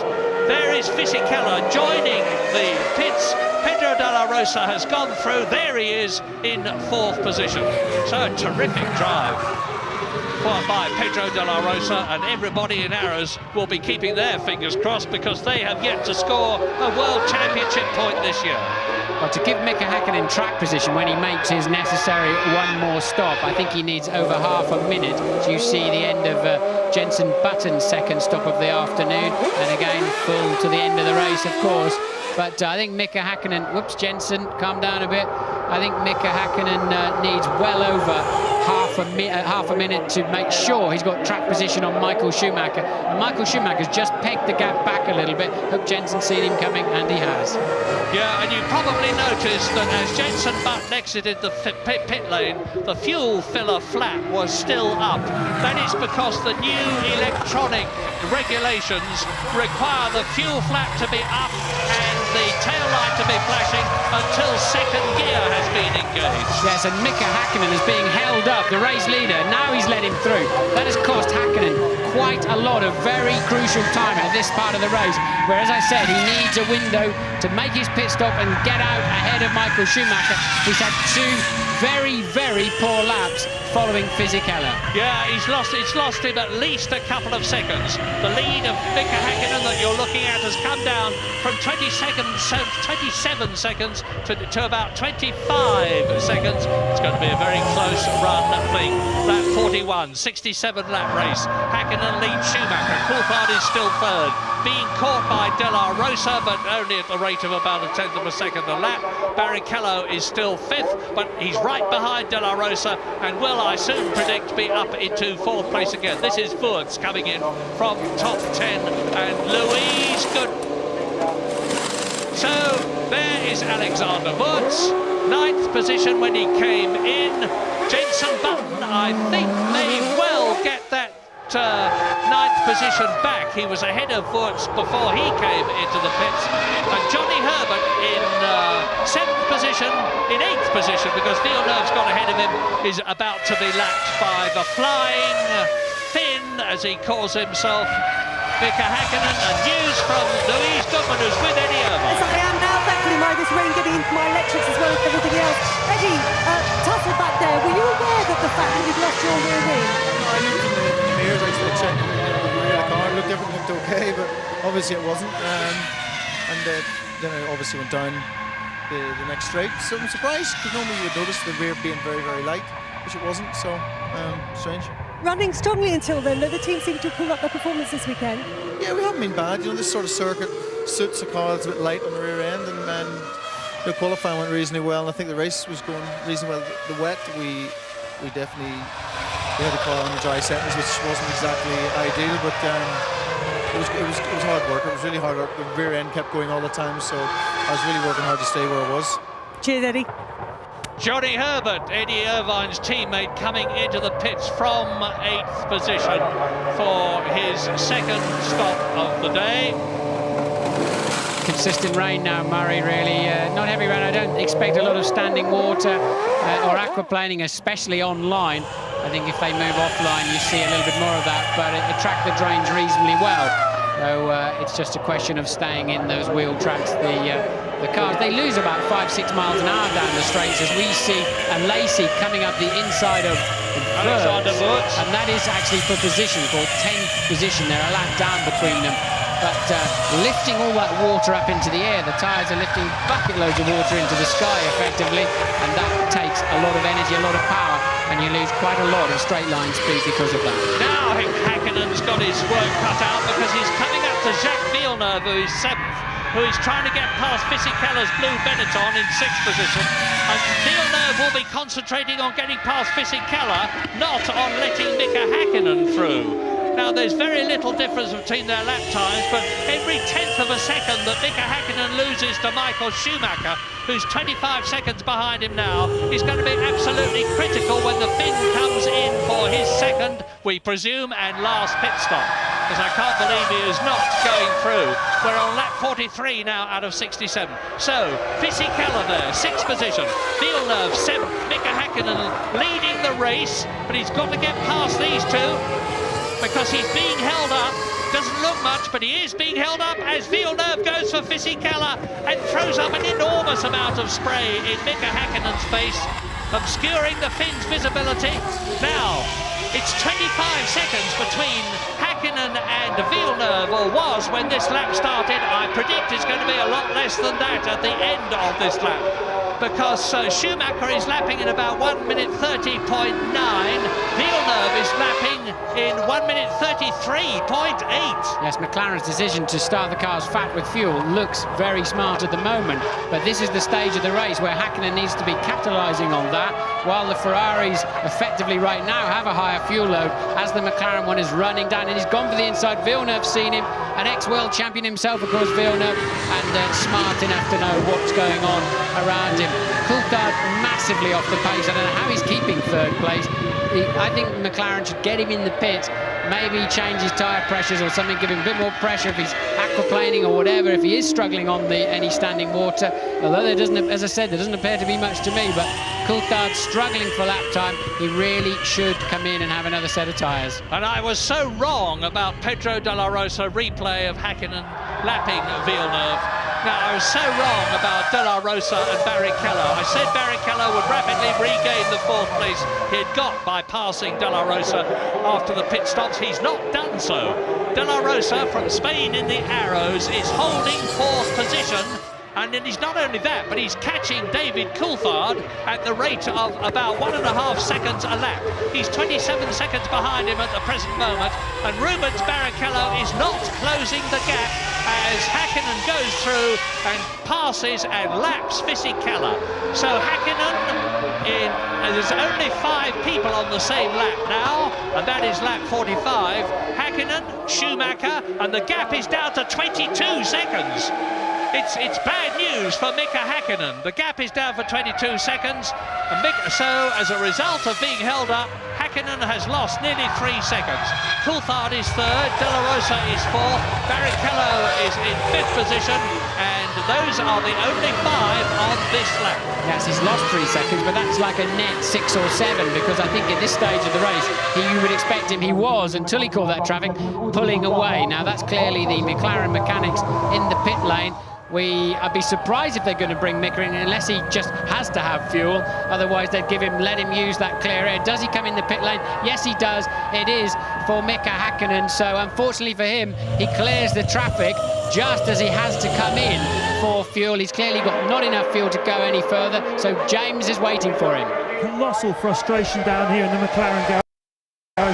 There is Fisichella joining the pits. Pedro de la Rosa has gone through. There he is in 4th position. So a terrific drive by Pedro de la Rosa, and everybody in Arrows will be keeping their fingers crossed because they have yet to score a World Championship point this year. Well, to give Mika Häkkinen track position when he makes his necessary one more stop, I think he needs over half a minute. So you see the end of Jenson Button's second stop of the afternoon, and again full to the end of the race, of course. But I think Mika Häkkinen, whoops, Jenson, calm down a bit. I think Mika Häkkinen needs well over half a minute to make sure he's got track position on Michael Schumacher. And Michael Schumacher's just pegged the gap back a little bit. Hope Jenson's seen him coming, and he has. Yeah, and you probably noticed that as Jenson Button exited the pit lane, the fuel filler flap was still up. That is because the new electronic regulations require the fuel flap to be up and the tail light to be flashing until second gear has been engaged. Yes, and Mika Häkkinen is being held up, the race leader. Now he's let him through. That has cost Häkkinen quite a lot of very crucial time at this part of the race, where, as I said, he needs a window to make his pit stop and get out ahead of Michael Schumacher. He's had two very, very poor laps following Fisichella. Yeah, it's lost him at least a couple of seconds. The lead of Mika Häkkinen that you're looking at has come down from 27 seconds to about 25 seconds. It's going to be a very close run thing. Lap 41, 67 lap race. Häkkinen leads Schumacher. Coulthard is still third, being caught by De La Rosa, but only at the rate of about a tenth of a second a lap. Barrichello is still fifth, but he's right behind De La Rosa and will, I soon predict, be up into fourth place again. This is Wurz coming in from top 10, and Louise Good. So there is Alexander Wurz, ninth position when he came in. Jenson Button, I think, may well get that ninth position back. He was ahead of Wurz before he came into the pits, and Johnny Herbert in seventh position, in eighth position, because Villeneuve's got ahead of him, is about to be lapped by the Flying Finn, as he calls himself, Mika Häkkinen. And news from Louise Goodman, who's with Eddie Irvine. Yes, I am now, thankfully, this rain getting into my electrics as well as everything else. Eddie, tussle back there, were you aware of the fact that you'd lost your rear wing? I looked in the mirrors, I sort of checked the rear of the car, looked, everything looked okay, but obviously it wasn't. And then I obviously went down the next straight. So I'm surprised, because normally you would notice the rear being very, very light, which it wasn't, so strange. Running strongly until then, the team seemed to pull up their performance this weekend. Yeah, we haven't been bad. You know, this sort of circuit suits the car. It's a bit light on the rear end, and the qualifying went reasonably well. And I think the race was going reasonably well. The wet, we definitely had the car on the dry settings, which wasn't exactly ideal, but it was hard work. It was really hard work. The rear end kept going all the time, so I was really working hard to stay where I was. Cheers, Eddie. Johnny Herbert, Eddie Irvine's teammate, coming into the pits from eighth position for his second stop of the day. Consistent rain now, Murray, really. Not heavy rain. I don't expect a lot of standing water or aquaplaning, especially online. I think if they move offline, you see a little bit more of that, but it tracked the drains reasonably well. So it's just a question of staying in those wheel tracks. The cars, they lose about 5-6 miles an hour down the straights, as we see Lacey coming up the inside of Alexander Wurz. And that is actually for position, for 10th position. They're a lap down between them. But lifting all that water up into the air, the tyres are lifting bucket loads of water into the sky effectively, and that takes a lot of energy, a lot of power, and you lose quite a lot of straight line speed because of that. Now I think Häkkinen's got his work cut out, because he's coming up to Jacques Villeneuve, who is seventh, who is trying to get past Fisichella's blue Benetton in sixth position. And Villeneuve will be concentrating on getting past Fisichella, not on letting Mika Häkkinen through. Now, there's very little difference between their lap times, but every tenth of a second that Mika Häkkinen loses to Michael Schumacher, who's 25 seconds behind him now, is going to be absolutely critical when the Finn comes in for his second, we presume, and last pit stop. Because I can't believe he is not going through. We're on lap 43 now out of 67. So, Fisichella there, sixth position. Villeneuve, seventh. Mika Häkkinen leading the race, but he's got to get past these two, because he's being held up. Doesn't look much, but he is being held up as Villeneuve goes for Fisichella and throws up an enormous amount of spray in Mika Häkkinen's face, obscuring the Finn's visibility. Now, it's 25 seconds between Häkkinen and Villeneuve, or was when this lap started. I predict it's going to be a lot less than that at the end of this lap, because Schumacher is lapping in about 1 minute 30.9. Villeneuve is lapping in 1 minute 33.8. Yes, McLaren's decision to start the cars fat with fuel looks very smart at the moment, but this is the stage of the race where Häkkinen needs to be capitalising on that, while the Ferraris effectively right now have a higher fuel load as the McLaren one is running down, and he's gone for the inside. Villeneuve's seen him, an ex-world champion himself, of course, Villeneuve, and smart enough to know what's going on around him. Coulthard massively off the pace. I don't know how he's keeping third place. I think McLaren should get him in the pits, maybe change his tyre pressures or something, give him a bit more pressure if he's aquaplaning or whatever, if he is struggling on any standing water. Although there doesn't, as I said, there doesn't appear to be much to me, but Coulthard struggling for lap time. He really should come in and have another set of tyres. And I was so wrong about Pedro de la Rosa replay of Häkkinen lapping Villeneuve. Now, I was so wrong about De La Rosa and Barrichello. I said Barrichello would rapidly regain the fourth place he had got by passing De La Rosa after the pit stops. He's not done so. De La Rosa from Spain in the Arrows is holding fourth position. And then he's not only that, but he's catching David Coulthard at the rate of about 1.5 seconds a lap. He's 27 seconds behind him at the present moment, and Rubens Barrichello is not closing the gap as Häkkinen goes through and passes and laps Fisichella. So Häkkinen, there's only 5 people on the same lap now, and that is lap 45. Häkkinen, Schumacher, and the gap is down to 22 seconds. It's bad news for Mika Häkkinen. The gap is down for 22 seconds, and so as a result of being held up, Häkkinen has lost nearly 3 seconds. Coulthard is third, De La Rosa is fourth, Barrichello is in fifth position, and those are the only 5 on this lap. Yes, he's lost 3 seconds, but that's like a net 6 or 7, because I think at this stage of the race, you would expect him, he was, until he called that traffic, pulling away. Now that's clearly the McLaren mechanics in the pit lane. I'd be surprised if they're going to bring Mika in unless he just has to have fuel. Otherwise, they'd let him use that clear air. Does he come in the pit lane? Yes, he does. It is for Mika Häkkinen. So unfortunately for him, he clears the traffic just as he has to come in for fuel. He's clearly got not enough fuel to go any further. So James is waiting for him. Colossal frustration down here in the McLaren garage.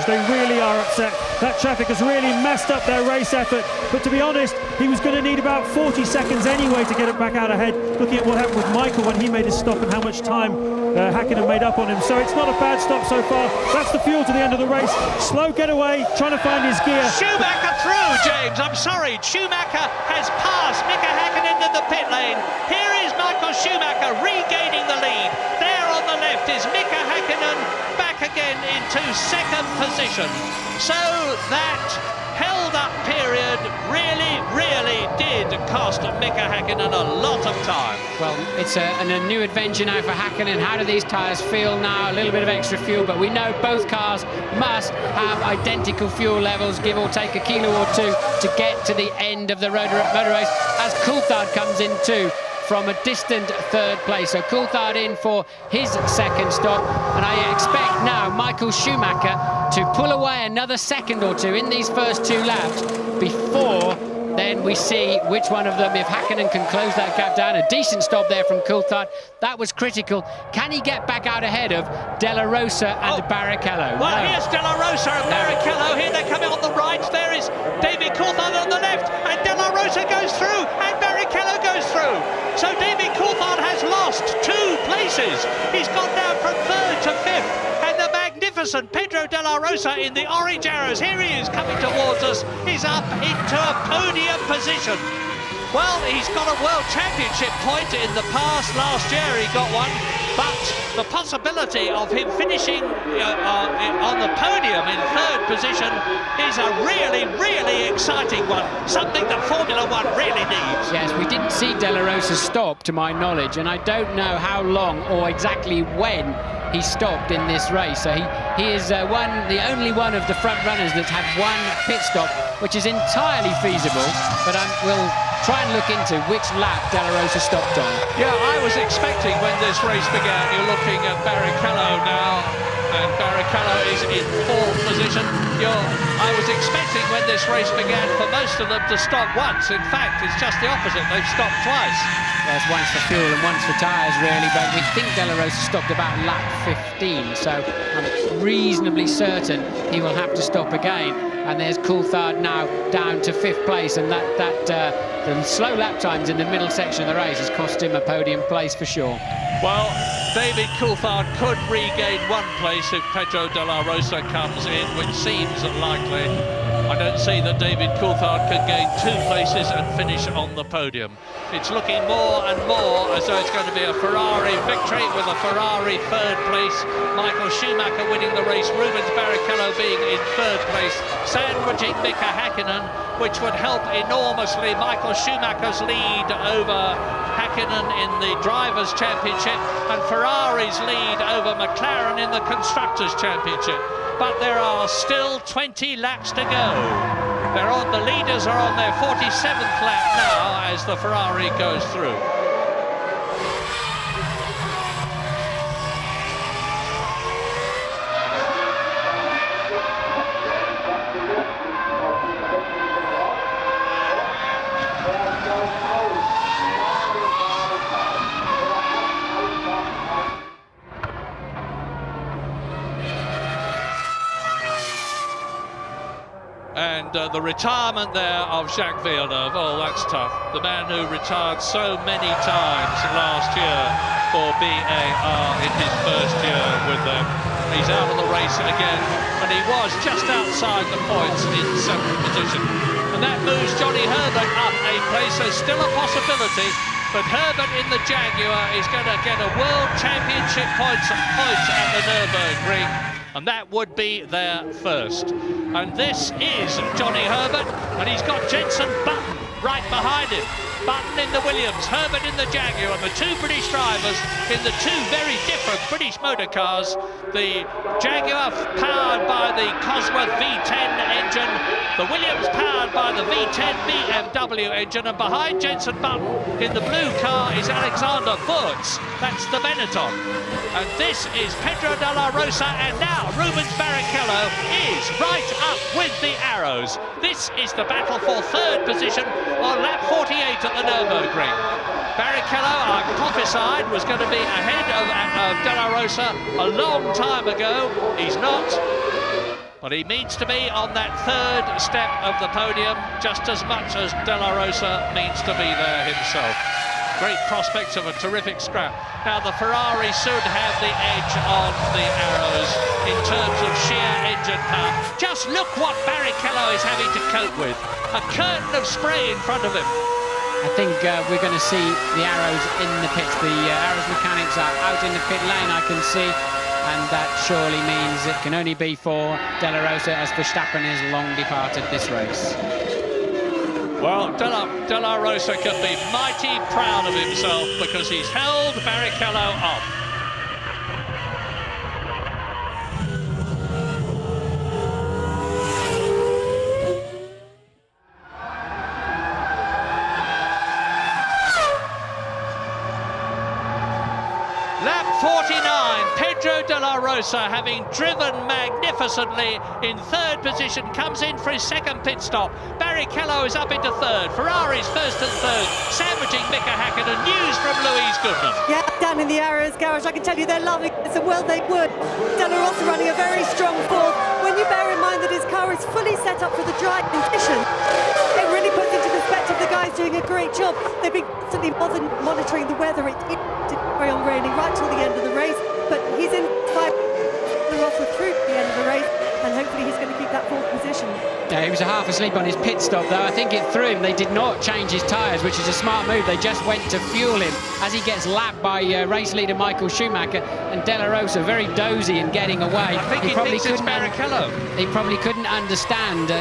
They really are upset. That traffic has really messed up their race effort. But to be honest, he was going to need about 40 seconds anyway to get it back out ahead. Looking at what happened with Michael when he made his stop and how much time Häkkinen made up on him. So it's not a bad stop so far. That's the fuel to the end of the race. Slow getaway, trying to find his gear. Schumacher through, James. I'm sorry. Schumacher has passed Mika Häkkinen into the pit lane. Here is Michael Schumacher regaining the lead. There on the left is Mika Häkkinen back again into second position. So that held-up period really did cost Mika Häkkinen a lot of time. Well, it's a new adventure now for Häkkinen. How do these tyres feel now? A little bit of extra fuel, but we know both cars must have identical fuel levels, give or take a kilo or 2, to get to the end of the motor race, as Coulthard comes in too from a distant third place. So Coulthard in for his second stop, and I expect now Michael Schumacher to pull away another second or 2 in these first 2 laps before then we see which one of them, if Häkkinen can close that gap down. A decent stop there from Coulthard. That was critical. Can he get back out ahead of De La Rosa and Barrichello? Well, no. Here's De La Rosa and Barrichello. Here they're coming on the right. There is David Coulthard on the left, and De La Rosa goes through, and Barrichello goes through. So David Coulthard has lost 2 places. He's gone down from 3rd to 5th. And the magnificent Pedro de la Rosa in the orange arrows. Here he is coming towards us. He's up into a podium position. Well, he's got a World Championship point in the past. Last year he got one. But the possibility of him finishing on the podium in 3rd position is a really exciting one. Something that Formula One really needs. Yes, we didn't see De La Rosa stop, to my knowledge, and I don't know how long or exactly when he stopped in this race. So he is the only one of the front runners that's had 1 pit stop, which is entirely feasible. But we'll try and look into which lap De La Rosa stopped on. Yeah, I was expecting when this race began, you're looking at Barrichello now, and Barrichello is in 4th position. I was expecting when this race began for most of them to stop once. In fact, it's just the opposite. They've stopped twice. Well, it's once for fuel and once for tyres, really, but we think De La Rosa stopped about lap 15. 15, so I'm reasonably certain he will have to stop again. And there's Coulthard now down to 5th place, and the slow lap times in the middle section of the race has cost him a podium place for sure. Well, David Coulthard could regain 1 place if Pedro de la Rosa comes in, which seems unlikely. I don't see that David Coulthard could gain 2 places and finish on the podium. It's looking more and more as though it's going to be a Ferrari victory with a Ferrari 3rd place. Michael Schumacher winning the race, Rubens Barrichello being in 3rd place, sandwiching Mika Häkkinen, which would help enormously Michael Schumacher's lead over Häkkinen in the Drivers' Championship and Ferrari's lead over McLaren in the Constructors' Championship. But there are still 20 laps to go. The leaders are on their 47th lap now as the Ferrari goes through. And the retirement there of Jacques Villeneuve, oh, that's tough. The man who retired so many times last year for BAR in his first year with them. He's out of the race again, and he was just outside the points in 7th position. And that moves Johnny Herbert up a place. There's still a possibility, but Herbert in the Jaguar is going to get a World Championship points at the Nürburgring. And that would be their first. And this is Johnny Herbert, and he's got Jenson Button right behind him. Button in the Williams, Herbert in the Jaguar, and the 2 British drivers in the 2 very different British motor cars. The Jaguar powered by the Cosworth V10 engine, the Williams powered by the V10 BMW engine, and behind Jenson Button in the blue car is Alexander Wurz. That's the Benetton. And this is Pedro de la Rosa, and now Rubens Barrichello is right up with the arrows. This is the battle for 3rd position on lap 48 at the Nürburgring. Barrichello, I prophesied, was going to be ahead of de la Rosa a long time ago. He's not, but he means to be on that 3rd step of the podium just as much as de la Rosa means to be there himself. Great prospects of a terrific scrap. Now the Ferrari should have the edge on the arrows in terms of sheer engine power. Just look what Barrichello is having to cope with. A curtain of spray in front of him. I think we're going to see the arrows in the pits. The arrows mechanics are out in the pit lane, I can see. And that surely means it can only be for de la Rosa, as Verstappen has long departed this race. Well, de la Rosa can be mighty proud of himself because he's held Barrichello off. Lap 49, Pedro de la Rosa, having driven magnificently in 3rd position, comes in for his 2nd pit stop. Barrichello is up into 3rd. Ferrari's 1st and 3rd, sandwiching Mika Häkkinen. News from Louise Goodman. Yeah, down in the Arrows garage, I can tell you they're loving it, so well they would. De la Rosa running a very strong 4th. When you bear in mind that his car is fully set up for the dry condition, it really puts into perspective the guy's doing a great job. They've been constantly monitoring the weather. It did carry on raining right till the end of the race, but he's in 5 de la Rosa through the end of the race, and hopefully he's going to keep that 4th position. Yeah, he was half asleep on his pit stop, though. I think it threw him. They did not change his tyres, which is a smart move. They just went to fuel him as he gets lapped by race leader Michael Schumacher, and de la Rosa very dozy in getting away. I think he probably thinks it's Barrichello. He probably couldn't understand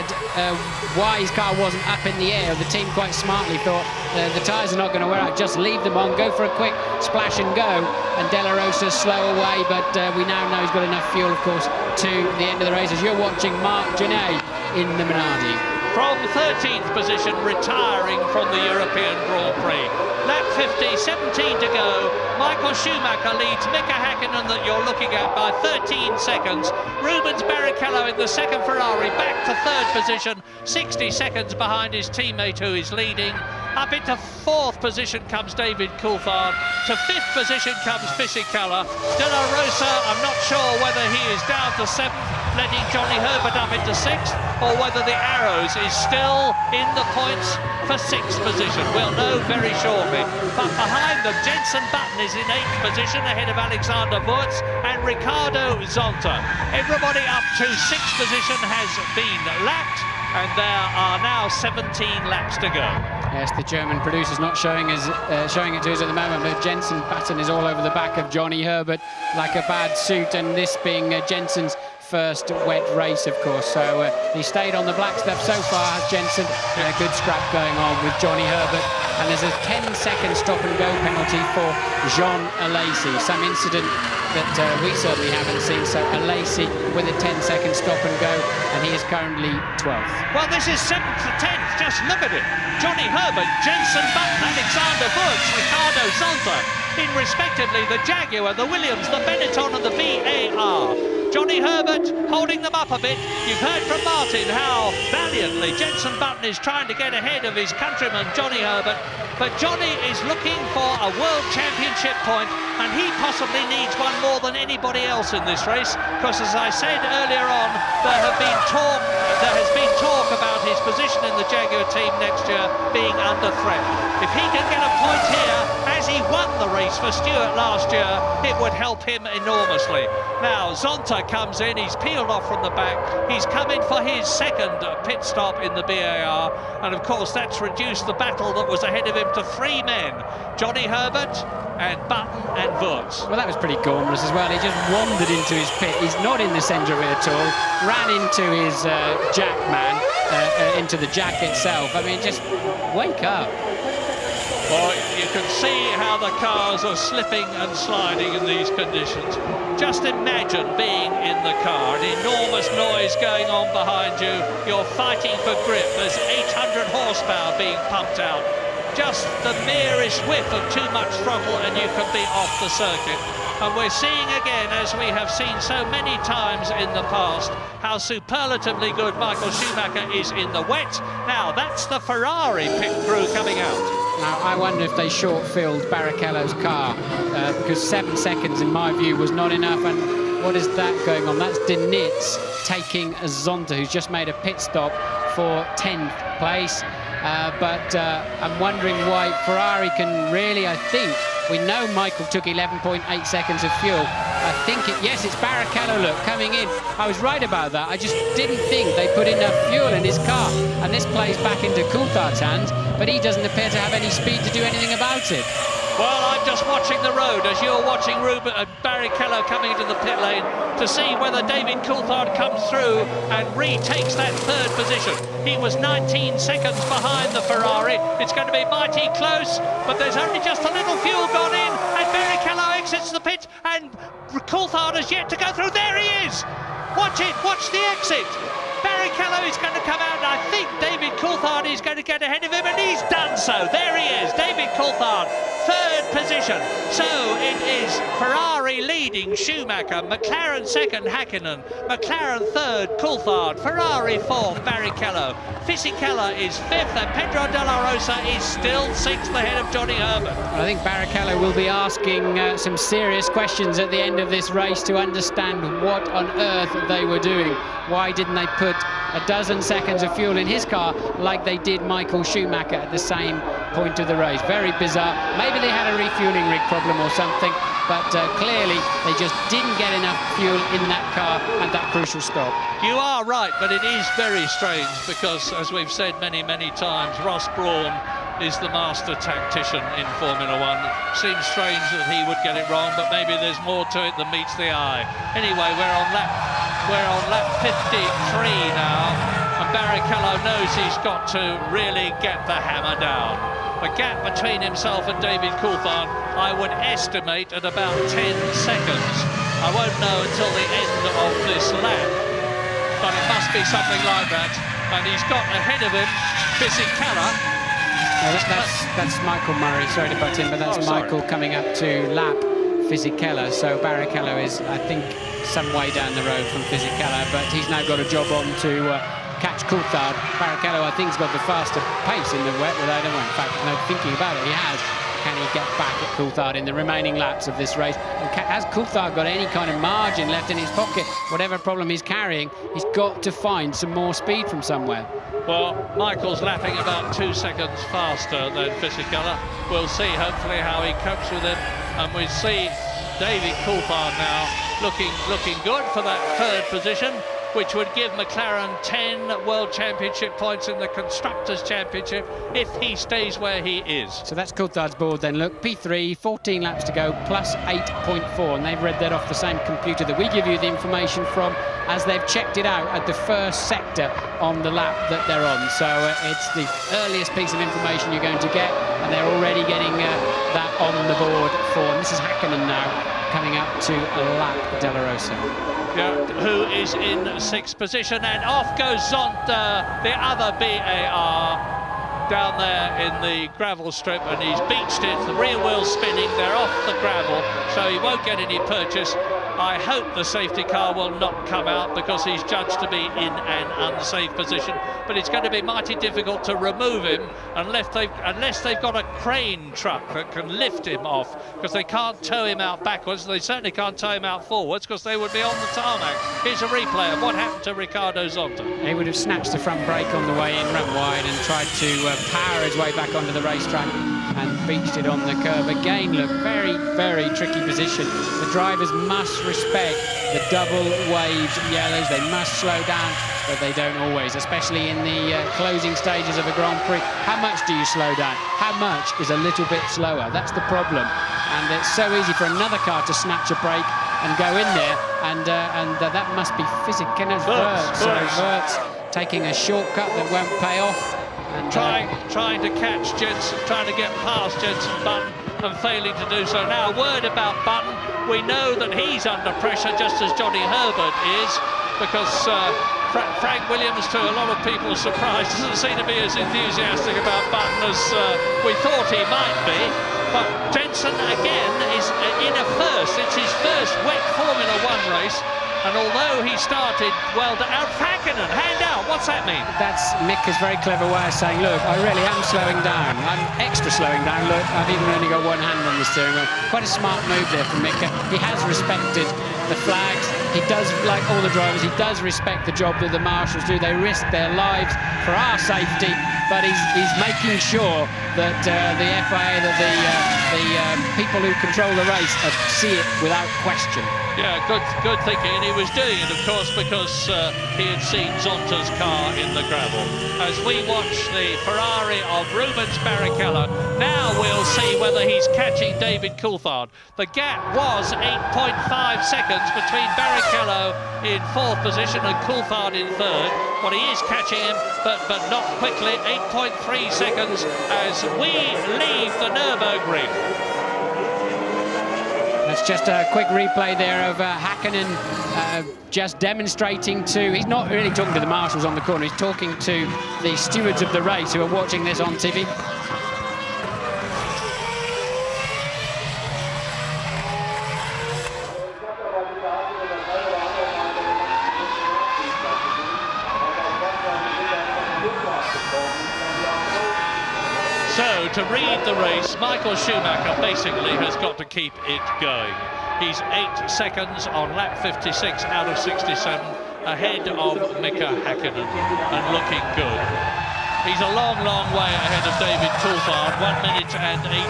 why his car wasn't up in the air. The team quite smartly thought the tyres are not going to wear out, just leave them on, go for a quick splash and go. And de la Rosa slow away, but we now know he's got enough fuel, of course, to the end of the race. As you're watching Marc Gené in the Minardi. From 13th position, retiring from the European Grand Prix. Lap 50, 17 to go. Michael Schumacher leads Mika Häkkinen, that you're looking at, by 13 seconds. Rubens Barrichello in the 2nd Ferrari, back to 3rd position, 60 seconds behind his teammate who is leading. Up into 4th position comes David Coulthard. To 5th position comes Fisichella. De La Rosa, I'm not sure whether he is down to 7th, letting Johnny Herbert up into 6th, or whether the Arrows is still in the points for 6th position. We'll know very shortly. But behind them, Jenson Button is in 8th position, ahead of Alexander Wurz and Ricardo Zonta. Everybody up to 6th position has been lapped, and there are now 17 laps to go. Yes, the German producer's not showing it to us at the moment, but Jenson Button is all over the back of Johnny Herbert like a bad suit, and this being Jenson's first wet race, of course. So he stayed on the black stuff so far, has Jenson, and a good scrap going on with Johnny Herbert. And there's a 10-second stop-and-go penalty for Jean Alesi, some incident that we certainly haven't seen. So Alesi with a 10-second stop-and-go, and he is currently 12th. Well, this is 7th to 10th. Just look at it. Johnny Herbert, Jenson Button, Alexander Wurz, Ricardo Zonta, in respectively the Jaguar, the Williams, the Benetton and the VAR. Johnny Herbert holding them up a bit. You've heard from Martin how valiantly Jenson Button is trying to get ahead of his countryman Johnny Herbert, but Johnny is looking for a World Championship point, and he possibly needs one more than anybody else in this race, because as I said earlier on, there has been talk about his position in the Jaguar team next year being under threat. If he can get a point here, as he won the race for Stewart last year, it would help him enormously. Now Zonta comes in, he's peeled off from the back, he's come in for his 2nd pit stop in the BAR, and of course that's reduced the battle that was ahead of him to 3 men, Johnny Herbert and Button and Wurz. Well, that was pretty gormless as well. He just wandered into his pit. He's not in the centre of it at all. Ran into his jack man, into the jack itself. I mean, just wake up. Well, you can see how the cars are slipping and sliding in these conditions. Just imagine being in the car, an enormous noise going on behind you. You're fighting for grip. There's 800 horsepower being pumped out. Just the merest whiff of too much throttle and you can be off the circuit. And we're seeing again, as we have seen so many times in the past, how superlatively good Michael Schumacher is in the wet. Now, that's the Ferrari pit crew coming out. Now, I wonder if they short-filled Barrichello's car, because 7 seconds, in my view, was not enough. And what is that going on? That's De Nitz taking Zonta, who's just made a pit stop for 10th place. But I'm wondering why Ferrari can really, I think, we know Michael took 11.8 seconds of fuel. I think yes, it's Barrichello, look, coming in. I was right about that. I just didn't think they put enough fuel in his car. And this plays back into Coulthard's hands, but he doesn't appear to have any speed to do anything about it. Well, I'm just watching the road as you're watching Barrichello coming into the pit lane to see whether David Coulthard comes through and retakes that 3rd position. He was 19 seconds behind the Ferrari. It's going to be mighty close, but there's only just a little fuel gone in, and Barrichello exits the pit, and Coulthard has yet to go through. There he is! Watch it, watch the exit. Barrichello is going to come out, and I think David Coulthard is going to get ahead of him, and he's done so. There he is, David Coulthard, 3rd position. So it is Ferrari leading Schumacher, McLaren 2nd, Häkkinen, McLaren 3rd, Coulthard, Ferrari 4th, Barrichello. Fisichella is 5th, and Pedro de la Rosa is still 6th ahead of Johnny Herbert. I think Barrichello will be asking some serious questions at the end of this race to understand what on earth they were doing. Why didn't they put a dozen seconds of fuel in his car like they did Michael Schumacher at the same point of the race? Very bizarre. Maybe they had a refueling rig problem or something, but clearly they just didn't get enough fuel in that car at that crucial stop. You are right, but it is very strange because, as we've said many, many times, Ross Brawn is the master tactician in Formula One. Seems strange that he would get it wrong, but maybe there's more to it than meets the eye. Anyway, we're on lap 53 now, and Barrichello knows he's got to really get the hammer down. The gap between himself and David Coulthard, I would estimate at about 10 seconds. I won't know until the end of this lap, but it must be something like that. And he's got ahead of him Fisichella. That's Michael Murray, sorry to butt in, but that's Michael coming up to lap Fisichella. So Barrichello is, I think, some way down the road from Fisichella, but he's now got a job on to catch Coulthard. Barrichello, I think, has got the faster pace in the wet without anyone. In fact, no thinking about it, he has. Can he get back at Coulthard in the remaining laps of this race? And has Coulthard got any kind of margin left in his pocket? Whatever problem he's carrying, he's got to find some more speed from somewhere. Well, Michael's lapping about 2 seconds faster than Fisichella. We'll see, hopefully, how he copes with it. And we see David Coulthard now looking good for that third position, which would give McLaren 10 World Championship points in the Constructors' Championship if he stays where he is. So that's Coulthard's board then. Look, P3, 14 laps to go, plus 8.4, and they've read that off the same computer that we give you the information from, as they've checked it out at the first sector on the lap that they're on. So it's the earliest piece of information you're going to get, and they're already getting that on the board for, and this is Hakkinen now, coming up to lap De La Rosa. Yeah, who is in 6th position, and off goes Zonta, the other BAR, down there in the gravel strip, and he's beached it. The rear wheel's spinning, they're off the gravel, so he won't get any purchase. I hope the safety car will not come out, because he's judged to be in an unsafe position, but it's going to be mighty difficult to remove him unless they've got a crane truck that can lift him off, because they can't tow him out backwards. They certainly can't tow him out forwards, because they would be on the tarmac. Here's a replay of what happened to Ricardo Zonta. He would have snatched the front brake on the way in, ran wide, and tried to power his way back onto the racetrack and beached it on the curb. Again, look, very, very tricky position. The drivers must respect the double waved yellows. They must slow down, but they don't always, especially in the closing stages of a Grand Prix. How much do you slow down? How much is a little bit slower? That's the problem. And it's so easy for another car to snatch a brake and go in there, and that must be physical. Wirtz taking a shortcut that won't pay off. And, trying to catch Jenson, trying to get past Jenson Button, and failing to do so. Now, a word about Button. We know that he's under pressure, just as Johnny Herbert is, because Frank Williams, to a lot of people's surprise, doesn't seem to be as enthusiastic about Button as we thought he might be. But Jenson, again, is in a first. It's his first wet Formula 1 race. And although he started well, Hakkinen, hand out, what's that mean? That's Mika's very clever way of saying, look, I really am slowing down. I'm extra slowing down. Look, I've even only got one hand on the steering wheel. Quite a smart move there from Mika. He has respected the flags. He does, like all the drivers, he does respect the job that the marshals do. They risk their lives for our safety, but he's making sure that the FIA, that the people who control the race see it without question. Yeah, good thinking, and he was doing it, of course, because he had seen Zonta's car in the gravel. As we watch the Ferrari of Rubens Barrichello, now we'll see whether he's catching David Coulthard. The gap was 8.5 seconds between Barrichello in 4th position and Coulthard in 3rd. But he is catching him, but not quickly. 8.3 seconds as we leave the Nürburgring. That's just a quick replay there of Hakkinen just demonstrating to... He's not really talking to the marshals on the corner, he's talking to the stewards of the race who are watching this on TV. So, to read the race, Michael Schumacher basically has got to keep it going. He's 8 seconds on lap 56 out of 67, ahead of Mika Hakkinen, and looking good. He's a long, long way ahead of David Coulthard, 1 minute and 18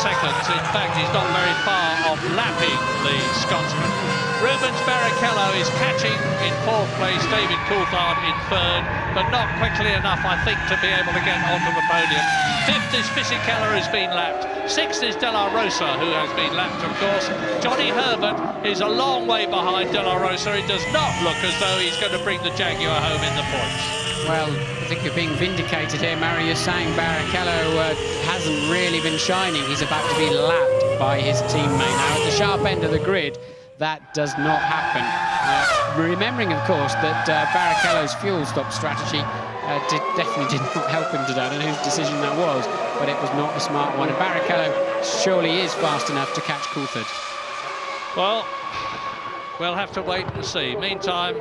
seconds. In fact, he's not very far off lapping the Scotsman. Rubens Barrichello is catching in 4th place, David Coulthard in 3rd, but not quickly enough, I think, to be able to get onto the podium. 5th is Fisichella, who's been lapped. 6th is De La Rosa, who has been lapped, of course. Johnny Herbert is a long way behind De La Rosa. It does not look as though he's going to bring the Jaguar home in the points. Well, I think you're being vindicated here, Mary. You're saying Barrichello hasn't really been shining. He's about to be lapped by his teammate. Now, at the sharp end of the grid, that does not happen. Remembering, of course, that Barrichello's fuel stop strategy definitely did not help him today. I don't know whose decision that was, but it was not a smart one. And Barrichello surely is fast enough to catch Coulthard. Well, we'll have to wait and see. Meantime,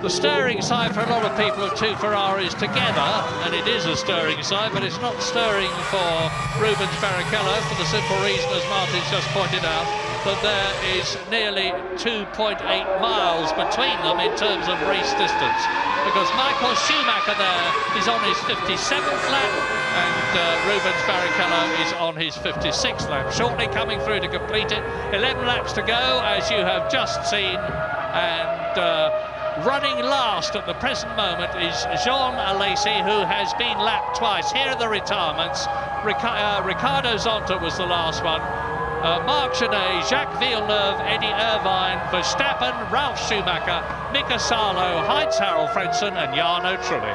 The stirring sight for a lot of people of two Ferraris together, and it is a stirring sight, but it's not stirring for Rubens Barrichello for the simple reason, as Martin's just pointed out, that there is nearly 2.8 miles between them in terms of race distance, because Michael Schumacher there is on his 57th lap and Rubens Barrichello is on his 56th lap, shortly coming through to complete it. 11 laps to go, as you have just seen, and running last at the present moment is Jean Alesi, who has been lapped twice. Here are the retirements. Ricardo Zonta was the last one. Marc Genet, Jacques Villeneuve, Eddie Irvine, Verstappen, Ralf Schumacher, Mika Salo, Heinz-Harald Frentzen and Jarno Trulli.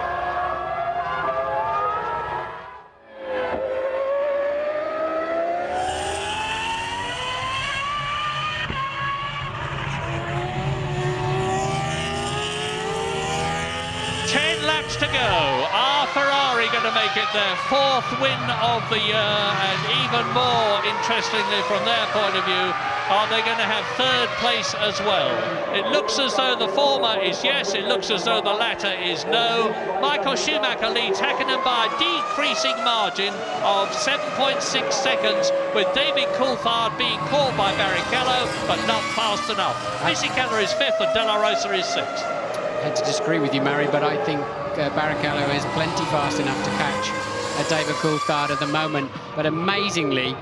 To go. Are Ferrari going to make it their 4th win of the year? And even more interestingly from their point of view, are they going to have 3rd place as well? It looks as though the former is yes, it looks as though the latter is no. Michael Schumacher leads Häkkinen by a decreasing margin of 7.6 seconds, with David Coulthard being caught by Barrichello, but not fast enough. Fisichella is 5th and De La Rosa is 6th. I had to disagree with you, Murray, but I think Barrichello is plenty fast enough to catch David Coulthard at the moment. But amazingly,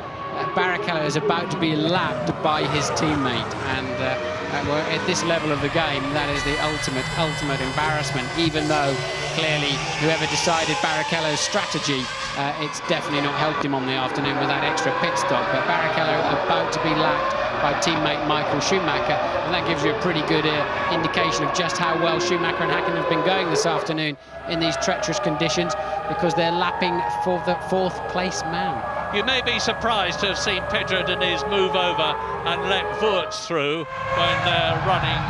Barrichello is about to be lapped by his teammate, and at this level of the game, that is the ultimate embarrassment, even though clearly whoever decided Barrichello's strategy, it's definitely not helped him on the afternoon with that extra pit stop. But Barrichello about to be lapped by teammate Michael Schumacher, and that gives you a pretty good indication of just how well Schumacher and Häkkinen have been going this afternoon in these treacherous conditions, because they're lapping for the 4th place man. You may be surprised to have seen Pedro Diniz move over and let Wurz through when they're running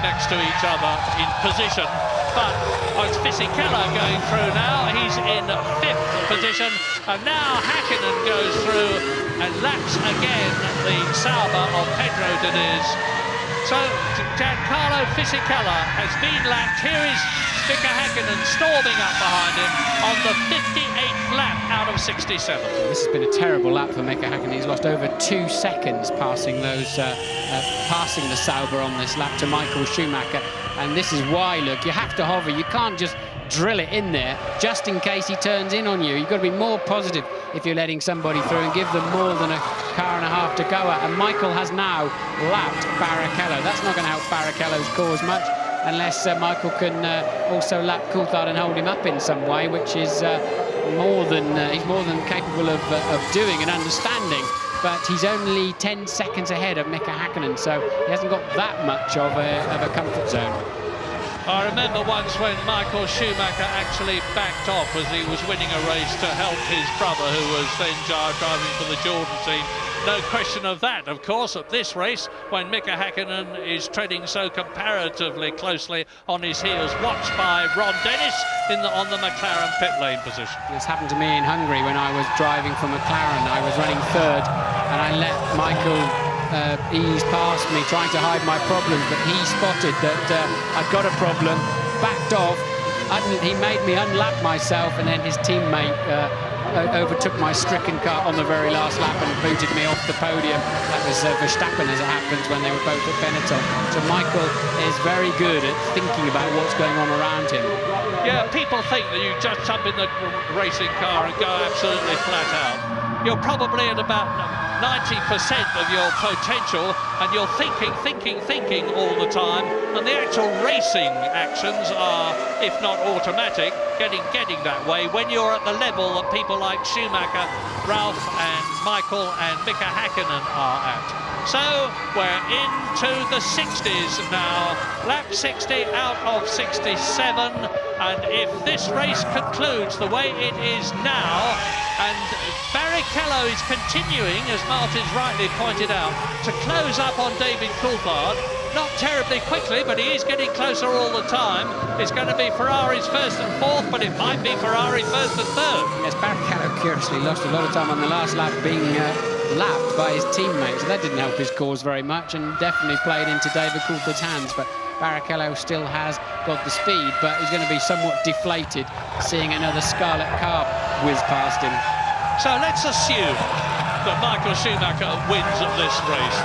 next to each other in position, but it's Fisichella going through now. He's in 5th position, and now Häkkinen goes through and laps again the Sauber of Pedro Diniz. So Giancarlo Fisichella has been lapped. Here is Mika Häkkinen storming up behind him on the 58th lap out of 67. This has been a terrible lap for Mika Häkkinen. He's lost over 2 seconds passing passing the Sauber on this lap to Michael Schumacher, and this is why, look, you have to hover. You can't just drill it in there just in case he turns in on you. You've got to be more positive if you're letting somebody through and give them more than a car and a half to go at. And Michael has now lapped Barrichello. That's not going to help Barrichello's cause much, unless Michael can also lap Coulthard and hold him up in some way, which is he's more than capable of doing and understanding. But he's only 10 seconds ahead of Mika Häkkinen, so he hasn't got that much of a comfort zone. I remember once when Michael Schumacher actually backed off as he was winning a race to help his brother, who was then driving for the Jordan team. No question of that, of course, at this race, when Mika Häkkinen is treading so comparatively closely on his heels, watched by Ron Dennis on the McLaren pit lane position. This happened to me in Hungary when I was driving for McLaren. I was running 3rd, and I let Michael ease past me, trying to hide my problems, but he spotted that I'd got a problem, backed off. He made me unlap myself, and then his teammate overtook my stricken car on the very last lap and booted me off the podium. That was Verstappen, as it happens, when they were both at Benetton. So Michael is very good at thinking about what's going on around him. Yeah, people think that you just jump in the racing car and go absolutely flat out. You're probably at about 90% of your potential, and you're thinking all the time, and the actual racing actions are, if not automatic, getting that way when you're at the level that people like Schumacher, Ralf and Michael and Mika Häkkinen are at. So we're into the 60s now, lap 60 out of 67, and if this race concludes the way it is now, and Barrichello is continuing, as Martin's rightly pointed out, to close up on David Coulthard. Not terribly quickly, but he is getting closer all the time. It's going to be Ferrari's 1st and 4th, but it might be Ferrari 1st and 3rd. Yes, Barrichello curiously lost a lot of time on the last lap being lapped by his teammates. So that didn't help his cause very much, and definitely played into David Coulthard's hands. But Barrichello still has got the speed, but he's going to be somewhat deflated seeing another Scarlet car whiz past him. So let's assume that Michael Schumacher wins at this race.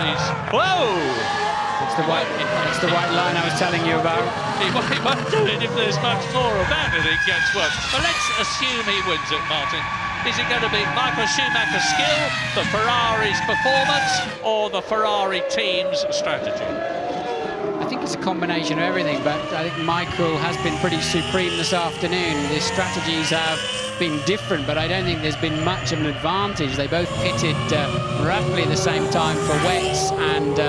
Whoa! It's the white line I was telling you about. He won't do it if there's much more about it. It gets worse. But let's assume he wins it, Martin. Is it going to be Michael Schumacher's skill, the Ferrari's performance, or the Ferrari team's strategy? I think it's a combination of everything, but I think Michael has been pretty supreme this afternoon. His strategies have been different, but I don't think there's been much of an advantage. They both pitted roughly at the same time for wets and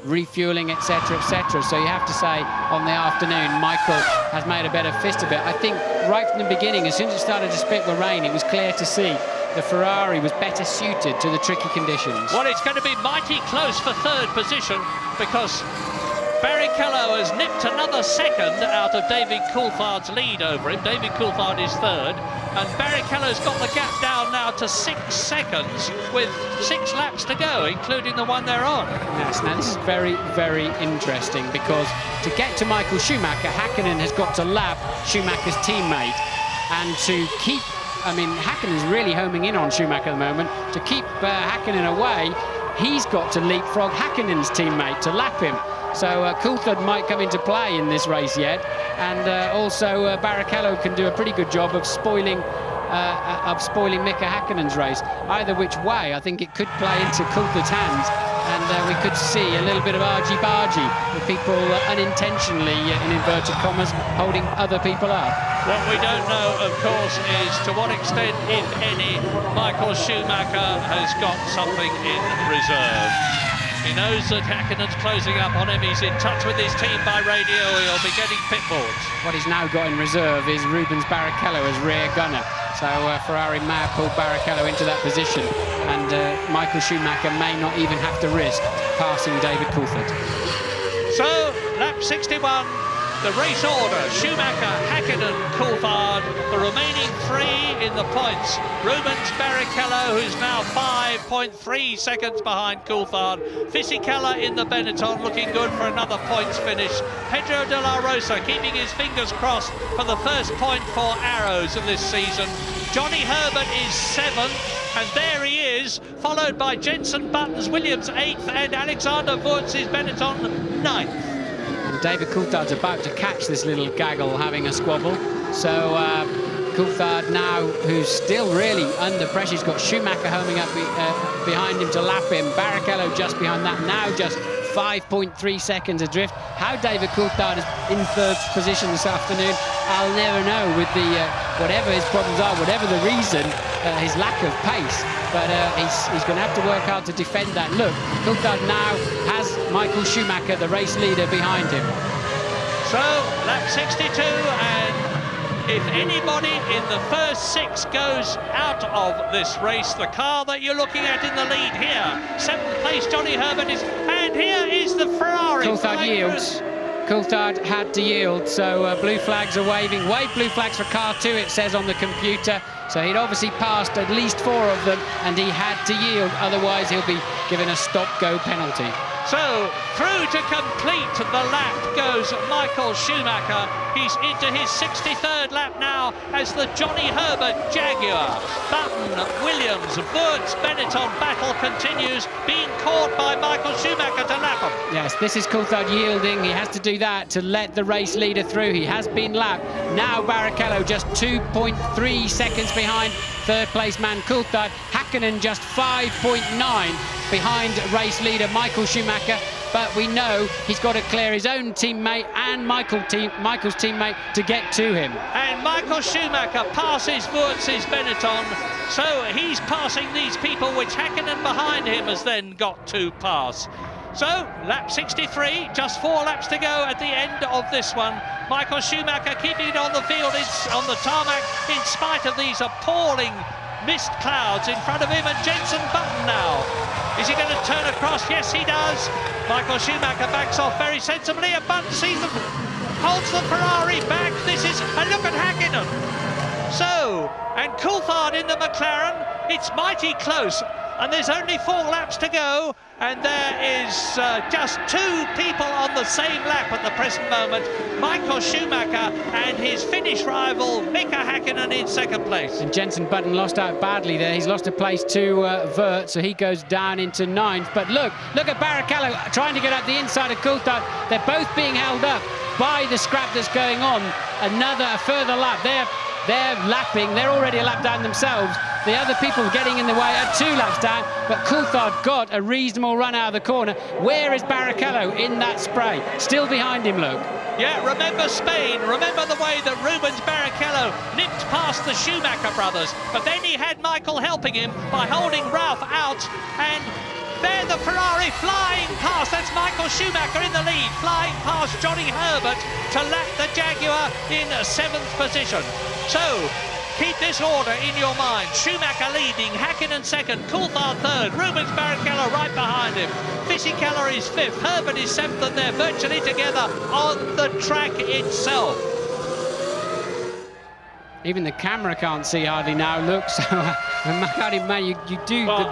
refueling, etc., etc. So you have to say, on the afternoon, Michael has made a better fist of it. I think right from the beginning, as soon as it started to spit with rain, it was clear to see the Ferrari was better suited to the tricky conditions. Well, it's going to be mighty close for third position, because Barrichello has nipped another second out of David Coulthard's lead over him. David Coulthard is third, and Barrichello's got the gap down now to 6 seconds with 6 laps to go, including the one they're on. Yes, now this is very, very interesting, because to get to Michael Schumacher, Häkkinen has got to lap Schumacher's teammate, and to keep, I mean, Häkkinen's really homing in on Schumacher at the moment. To keep Häkkinen away, he's got to leapfrog Häkkinen's teammate to lap him. So Coulthard might come into play in this race yet, and also Barrichello can do a pretty good job of spoiling Mika Häkkinen's race. Either which way, I think it could play into Coulthard's hands, and we could see a little bit of argy-bargy with people unintentionally, in inverted commas, holding other people up. What we don't know, of course, is to what extent, if any, Michael Schumacher has got something in reserve. He knows that Häkkinen's closing up on him. He's in touch with his team by radio. He'll be getting pit boards. What he's now got in reserve is Rubens Barrichello as rear gunner. So Ferrari may have pulled Barrichello into that position, and Michael Schumacher may not even have to risk passing David Coulthard. So, lap 61, the race order: Schumacher, Häkkinen, Coulthard. The remaining 3 in the points: Rubens Barrichello, who's now 5.3 seconds behind Coulthard. Fisichella in the Benetton, looking good for another points finish. Pedro de la Rosa keeping his fingers crossed for the first point for Arrows of this season. Johnny Herbert is 7th, and there he is, followed by Jenson Button's Williams 8th, and Alexander Wurtz's Benetton 9th. David Coulthard's about to catch this little gaggle having a squabble. So Coulthard now, who's still really under pressure, he's got Schumacher homing up behind him to lap him. Barrichello just behind that, now just 5.3 seconds adrift. How David Coulthard is in third position this afternoon, I'll never know, with the whatever his problems are, whatever the reason, his lack of pace. But he's going to have to work hard to defend that. Look, Coulthard now has Michael Schumacher, the race leader, behind him. So, lap 62, and if anybody in the first 6 goes out of this race, the car that you're looking at in the lead here, 7th place Johnny Herbert is, and here is the Ferrari. Coulthard yields. Coulthard had to yield, so blue flags are waving. Wave blue flags for car 2, it says on the computer. So he'd obviously passed at least 4 of them, and he had to yield, otherwise he'll be given a stop-go penalty. So, through to complete the lap goes Michael Schumacher. He's into his 63rd lap now as the Johnny Herbert Jaguar. Button, Williams, Wurtz, Benetton battle continues, being caught by Michael Schumacher to lap him. Yes, this is Coulthard yielding. He has to do that to let the race leader through. He has been lapped. Now Barrichello just 2.3 seconds behind third place man Coulthard. Häkkinen just 5.9 behind race leader Michael Schumacher, but we know he's got to clear his own teammate and Michael's teammate to get to him. And Michael Schumacher passes Wurtz's Benetton, so he's passing these people which Häkkinen behind him has then got to pass. So, lap 63, just 4 laps to go at the end of this one. Michael Schumacher keeping it on the field, on the tarmac, in spite of these appalling mist clouds in front of him, and Jenson Button now. Is he going to turn across? Yes, he does. Michael Schumacher backs off very sensibly, and Button sees them, holds the Ferrari back. This is, and look at Häkkinen. So, and Coulthard in the McLaren, it's mighty close. and there's only 4 laps to go, and there is just 2 people on the same lap at the present moment. Michael Schumacher and his Finnish rival Mika Häkkinen in 2nd place. And Jenson Button lost out badly there. He's lost a place to Vert, so he goes down into 9th. But look at Barrichello trying to get out the inside of Coulthard. They're both being held up by the scrap that's going on. A further lap. They're lapping. They're already a lap down themselves. The other people getting in the way are 2 laps down, but Coulthard got a reasonable run out of the corner. Where is Barrichello in that spray? Still behind him, look. Yeah, remember Spain. Remember the way that Rubens Barrichello nipped past the Schumacher brothers, but then he had Michael helping him by holding Ralph out, and there the Ferrari flying past. That's Michael Schumacher in the lead, flying past Johnny Herbert to lap the Jaguar in 7th position. So, keep this order in your mind. Schumacher leading, Häkkinen 2nd, Coulthard 3rd, Rubens Barrichello right behind him. Fisichella is 5th, Herbert is 7th, and they're virtually together on the track itself. Even the camera can't see hardly now, look, so the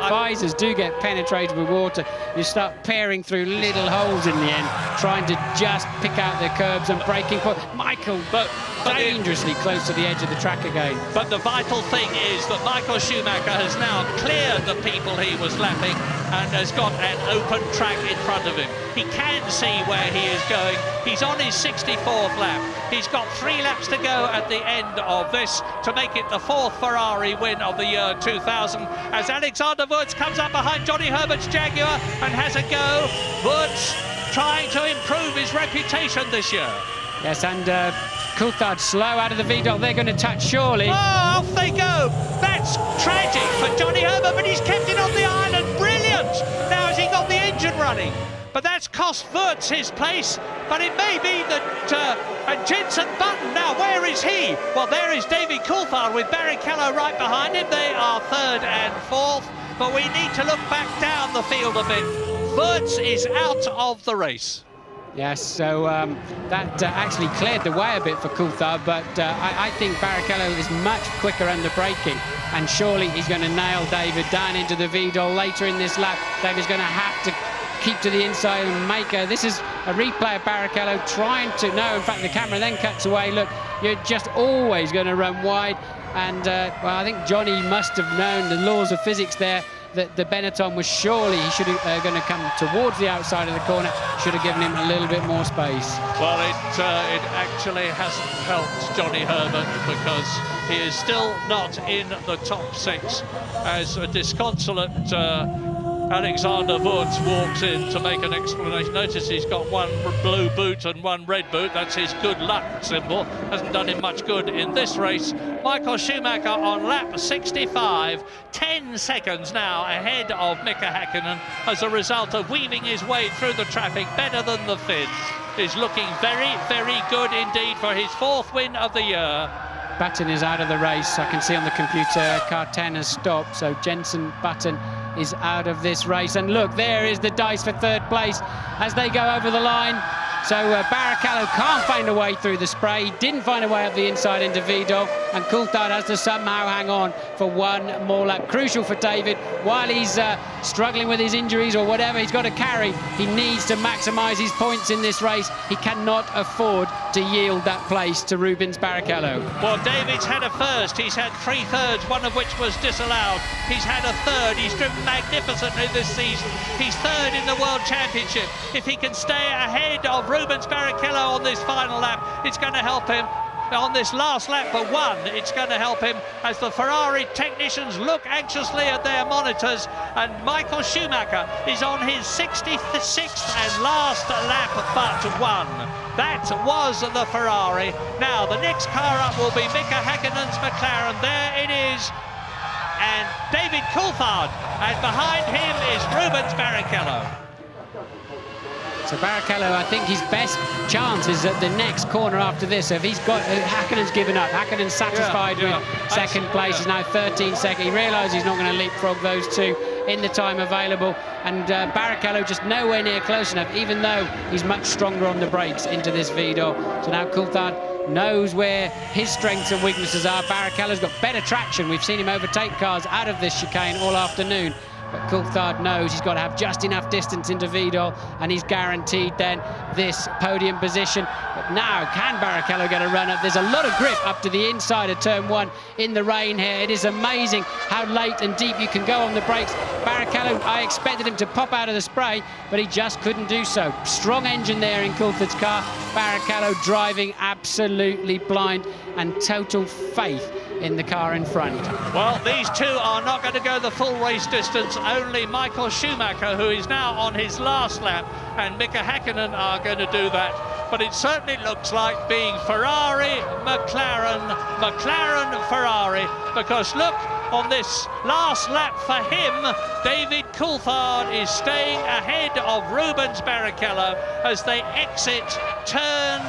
visors do get penetrated with water. You start peering through little holes in the end, trying to just pick out the curbs and braking point. Michael, but dangerously close to the edge of the track again. But the vital thing is that Michael Schumacher has now cleared the people he was lapping and has got an open track in front of him. He can see where he is going. He's on his 64th lap. He's got 3 laps to go at the end of this to make it the 4th Ferrari win of the year 2000, as Alexander Wurz comes up behind Johnny Herbert's Jaguar and has a go. Wurz trying to improve his reputation this year. Yes, and Coulthard slow out of the Vidal. They're going to touch surely. Oh, off they go. That's tragic for Johnny Herbert, but he's kept it on the island. Brilliant. Now has he got the engine running? But that's cost Wurz his place. But it may be that and Jenson Button, now where is he? Well, there is David Coulthard with Barrichello right behind him. They are 3rd and 4th, but we need to look back down the field a bit. Wurz is out of the race. Yes, so that actually cleared the way a bit for Coulthard, but I think Barrichello is much quicker under braking, and surely he's going to nail David down into the Vidal later in this lap. David's going to have to keep to the inside and make this is a replay of Barrichello trying to, no, in fact the camera then cuts away. Look, you're just always going to run wide, and well, I think Johnny must have known the laws of physics there, that the Benetton was surely, he should have going to come towards the outside of the corner, should have given him a little bit more space. Well, it actually hasn't helped Johnny Herbert, because he is still not in the top 6 as a disconsolate Alexander Wurz walks in to make an explanation. Notice he's got 1 blue boot and 1 red boot. That's his good luck symbol. Hasn't done him much good in this race. Michael Schumacher on lap 65, 10 seconds now ahead of Mika Häkkinen as a result of weaving his way through the traffic better than the Finns. Is looking very, very good indeed for his 4th win of the year. Button is out of the race. I can see on the computer car 10 has stopped, so Jenson Button is out of this race. And look, there is the dice for 3rd place as they go over the line. So Barrichello can't find a way through the spray. He didn't find a way up the inside into Vidal, and Coulthard has to somehow hang on for 1 more lap. Crucial for David, while he's struggling with his injuries or whatever he's got to carry, he needs to maximise his points in this race. He cannot afford to yield that place to Rubens Barrichello. Well, David's had a first. He's had 3 thirds, one of which was disallowed. He's had a 3rd. He's driven magnificently this season. He's 3rd in the World Championship. If he can stay ahead of Rubens Barrichello on this final lap, it's going to help him. On this last lap for 1, it's going to help him as the Ferrari technicians look anxiously at their monitors, and Michael Schumacher is on his 66th and last lap but 1. That was the Ferrari. Now the next car up will be Mika Häkkinen's McLaren. There it is, and David Coulthard, and behind him is Rubens Barrichello. So Barrichello, I think his best chance is at the next corner after this. So if he's got, Häkkinen's given up. Häkkinen's satisfied with 2nd place. He's now 13 second. He realises he's not going to leapfrog those 2 in the time available. And Barrichello just nowhere near close enough, even though he's much stronger on the brakes into this Vidal. So now Coulthard knows where his strengths and weaknesses are. Barrichello's got better traction. We've seen him overtake cars out of this chicane all afternoon. But Coulthard knows he's got to have just enough distance into Vidal, and he's guaranteed then this podium position. But now, can Barrichello get a run up? There's a lot of grip up to the inside of turn 1 in the rain here. It is amazing how late and deep you can go on the brakes. Barrichello, I expected him to pop out of the spray, but he just couldn't do so. Strong engine there in Coulthard's car. Barrichello driving absolutely blind, and total faith in the car in front. Well, these two are not going to go the full race distance. Only Michael Schumacher, who is now on his last lap, and Mika Häkkinen are going to do that. But it certainly looks like being Ferrari, McLaren, McLaren, Ferrari, because look, on this last lap for him, David Coulthard is staying ahead of Rubens Barrichello as they exit turn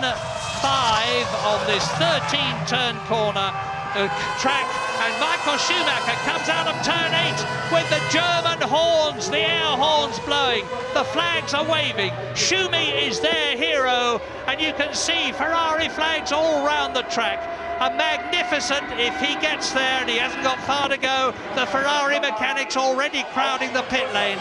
5 on this 13-turn corner track, and Michael Schumacher comes out of turn 8 with the German horns, the air horns blowing, the flags are waving. Schumi is their hero, and you can see Ferrari flags all round the track. A magnificent, if he gets there, and he hasn't got far to go, the Ferrari mechanics already crowding the pit lane.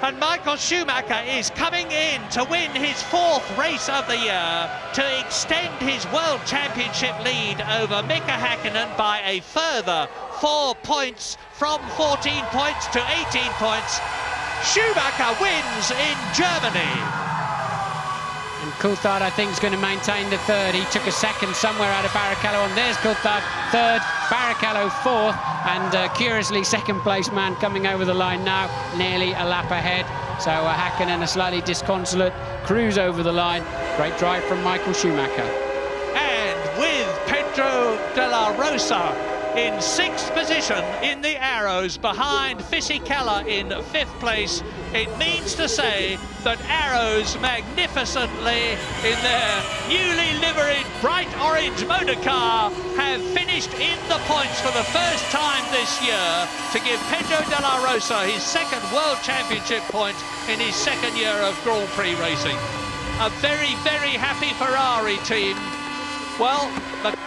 And Michael Schumacher is coming in to win his 4th race of the year, to extend his World Championship lead over Mika Häkkinen by a further 4 points, from 14 points to 18 points. Schumacher wins in Germany. And Coulthard, I think, is going to maintain the 3rd. He took a 2nd somewhere out of Barrichello, and there's Coulthard 3rd, Barrichello 4th, and curiously 2nd place man coming over the line now, nearly a lap ahead. So Häkkinen, a slightly disconsolate cruise over the line. Great drive from Michael Schumacher. And with Pedro de la Rosa in 6th position in the Arrows, behind Fisichella in 5th place, it means to say that Arrows magnificently in their newly liveried bright orange motor car have finished in the points for the first time this year to give Pedro de la Rosa his 2nd World Championship point in his 2nd year of Grand Prix racing. A very, very happy Ferrari team. Well,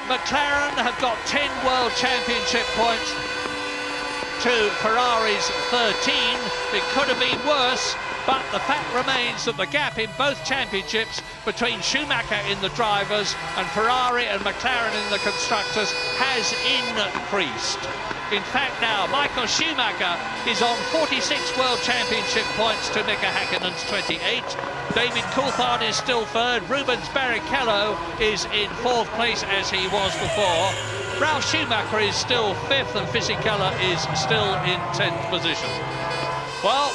McLaren have got 10 World Championship points to Ferrari's 13. It could have been worse, but the fact remains that the gap in both championships between Schumacher in the drivers and Ferrari and McLaren in the constructors has increased. In fact, now Michael Schumacher is on 46 World Championship points to Mika Häkkinen's 28. David Coulthard is still 3rd. Rubens Barrichello is in 4th place as he was before. Ralf Schumacher is still 5th, and Fisichella is still in 10th position. Well,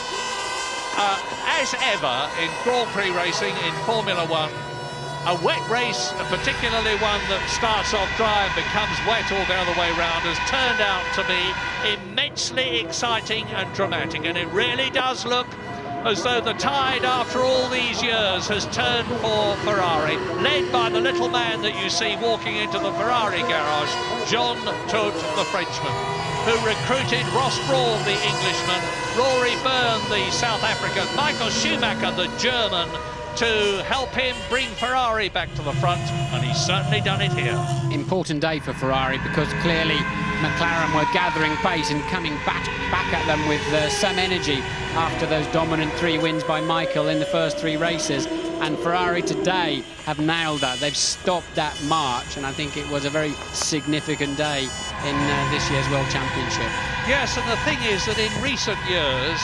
as ever in Grand Prix racing in Formula One, a wet race, particularly one that starts off dry and becomes wet all the other way round, has turned out to be immensely exciting and dramatic, and it really does look as though the tide after all these years has turned for Ferrari, led by the little man that you see walking into the Ferrari garage, Jean Todt, the Frenchman, who recruited Ross Brawn, the Englishman, Rory Byrne, the South African, Michael Schumacher, the German, to help him bring Ferrari back to the front, and he's certainly done it here. Important day for Ferrari, because clearly McLaren were gathering pace and coming back at them with some energy after those dominant 3 wins by Michael in the first 3 races. And Ferrari today have nailed that. They've stopped that march, and I think it was a very significant day in this year's World Championship. Yes, and the thing is that in recent years,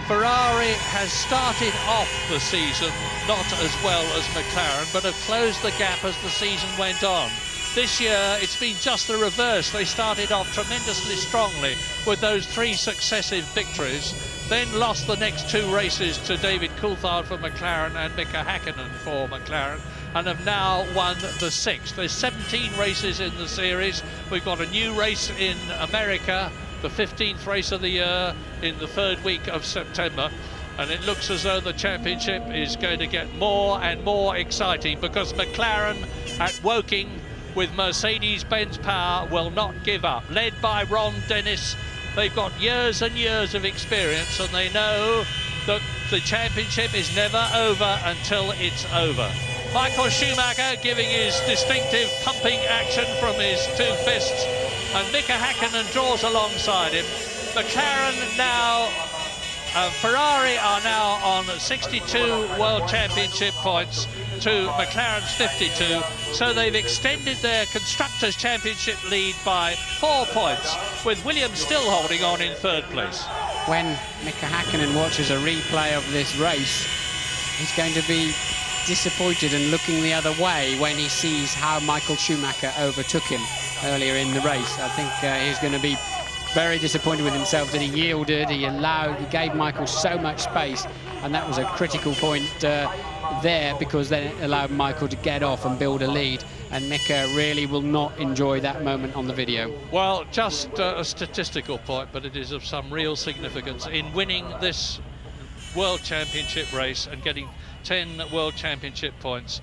Ferrari has started off the season not as well as McLaren, but have closed the gap as the season went on. This year, it's been just the reverse. They started off tremendously strongly with those 3 successive victories, then lost the next 2 races to David Coulthard for McLaren and Mika Häkkinen for McLaren, and have now won the 6th. There's 17 races in the series. We've got a new race in America, the 15th race of the year, in the 3rd week of September. And it looks as though the championship is going to get more and more exciting, because McLaren at Woking with Mercedes-Benz power will not give up. Led by Ron Dennis, they've got years and years of experience, and they know that the championship is never over until it's over. Michael Schumacher giving his distinctive pumping action from his 2 fists, and Mika Häkkinen draws alongside him. McLaren now Ferrari are now on 62 World Championship points to McLaren's 52, so they've extended their Constructors' Championship lead by 4 points, with Williams still holding on in 3rd place. When Mika Häkkinen watches a replay of this race, he's going to be disappointed and looking the other way when he sees how Michael Schumacher overtook him earlier in the race. I think he's going to be very disappointed with himself that he yielded, he gave Michael so much space, and that was a critical point there, because then it allowed Michael to get off and build a lead, and Mika really will not enjoy that moment on the video. Well, just a statistical point, but it is of some real significance in winning this World Championship race and getting 10 World Championship points.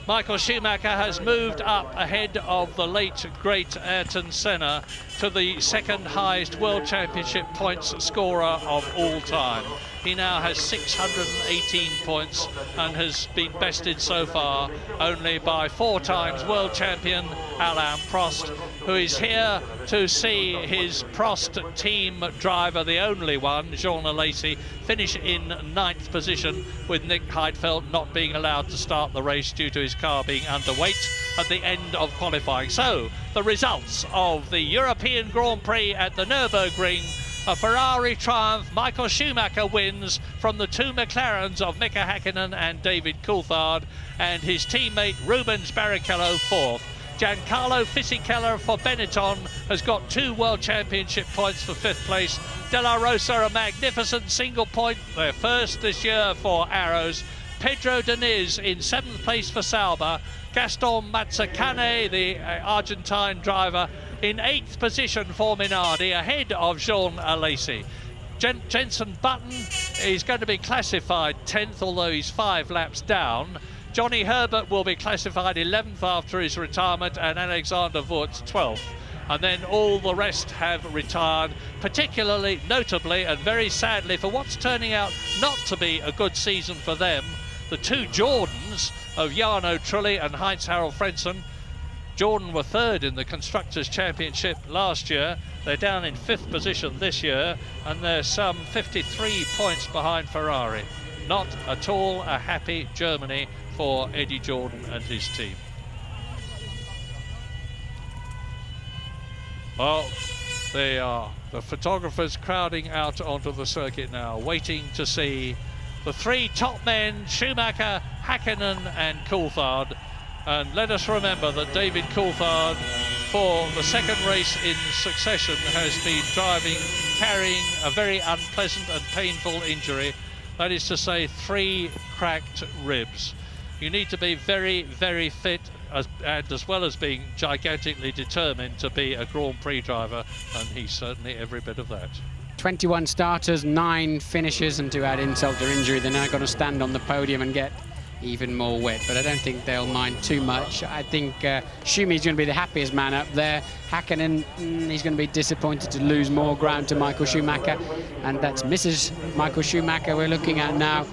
Michael Schumacher has moved up ahead of the late great Ayrton Senna to the 2nd highest World Championship points scorer of all time. He now has 618 points and has been bested so far only by 4 times world champion Alain Prost, who is here to see his Prost team driver, the only one, Jean Alesi, finish in 9th position, with Nick Heidfeld not being allowed to start the race due to his car being underweight at the end of qualifying. So, the results of the European Grand Prix at the Nürburgring: a Ferrari triumph. Michael Schumacher wins from the 2 McLarens of Mika Häkkinen and David Coulthard, and his teammate Rubens Barrichello 4th. Giancarlo Fisichella for Benetton has got 2 World Championship points for 5th place. De La Rosa, a magnificent single point, their first this year for Arrows. Pedro Diniz in 7th place for Sauber. Gaston Mazzacane, the Argentine driver, in 8th position for Minardi, ahead of Jean Alesi. Jenson Button is going to be classified 10th, although he's 5 laps down. Johnny Herbert will be classified 11th after his retirement, and Alexander Wurz 12th. And then all the rest have retired, particularly, notably, and very sadly, for what's turning out not to be a good season for them, the 2 Jordans of Jarno Trulli and Heinz-Harald Frentzen. Jordan were 3rd in the Constructors' Championship last year. They're down in 5th position this year, and they're some 53 points behind Ferrari. Not at all a happy Germany for Eddie Jordan and his team. Well, they are the photographers crowding out onto the circuit now, waiting to see the 3 top men, Schumacher, Häkkinen and Coulthard. And let us remember that David Coulthard, for the 2nd race in succession, has been driving, carrying a very unpleasant and painful injury. That is to say, 3 cracked ribs. You need to be very, very fit, and as well as being gigantically determined to be a Grand Prix driver, and he's certainly every bit of that. 21 starters, 9 finishers, and to add insult to injury, they're now going to stand on the podium and get even more wet, but I don't think they'll mind too much. I think Schumi's going to be the happiest man up there. Häkkinen, he's going to be disappointed to lose more ground to Michael Schumacher, and that's Mrs. Michael Schumacher we're looking at now.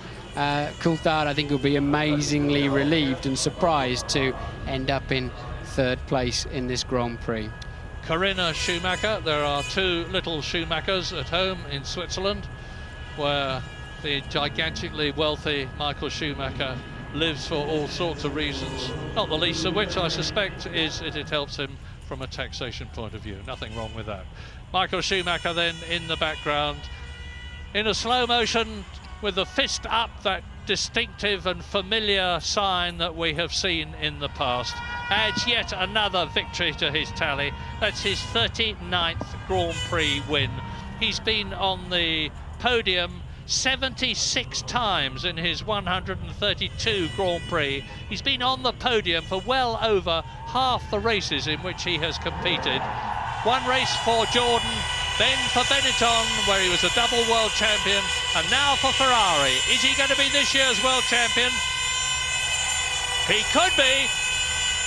Coulthard, I think, will be amazingly relieved and surprised to end up in 3rd place in this Grand Prix. Corinna Schumacher, there are 2 little Schumachers at home in Switzerland, where the gigantically wealthy Michael Schumacher lives for all sorts of reasons, not the least of which, I suspect, is that it helps him from a taxation point of view. Nothing wrong with that. Michael Schumacher then in the background, in a slow motion, with the fist up, that distinctive and familiar sign that we have seen in the past, adds yet another victory to his tally. That's his 39th Grand Prix win. He's been on the podium 76 times in his 132 Grand Prix. He's been on the podium for well over half the races in which he has competed. 1 race for Jordan, then for Benetton, where he was a double world champion, and now for Ferrari. Is he going to be this year's world champion? He could be.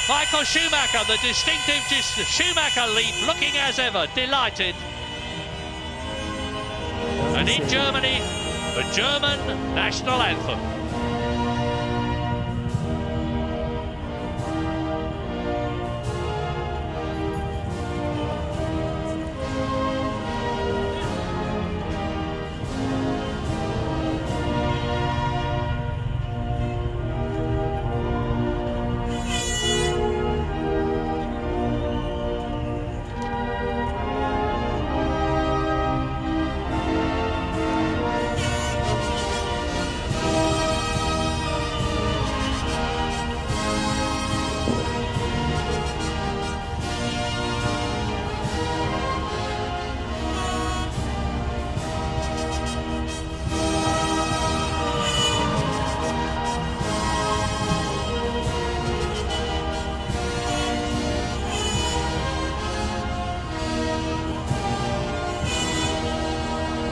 Michael Schumacher, the distinctive Schumacher leap, looking as ever delighted. And in Germany, the German national anthem.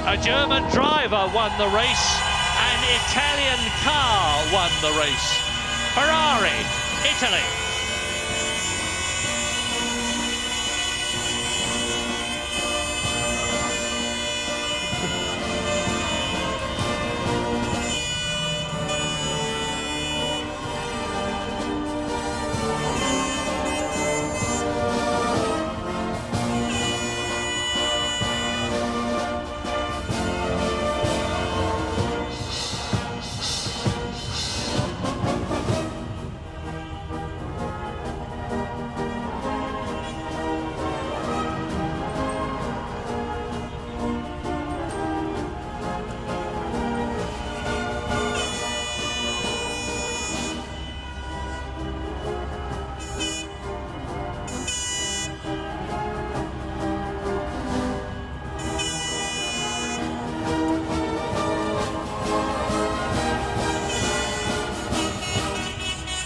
A German driver won the race, an Italian car won the race. Ferrari, Italy.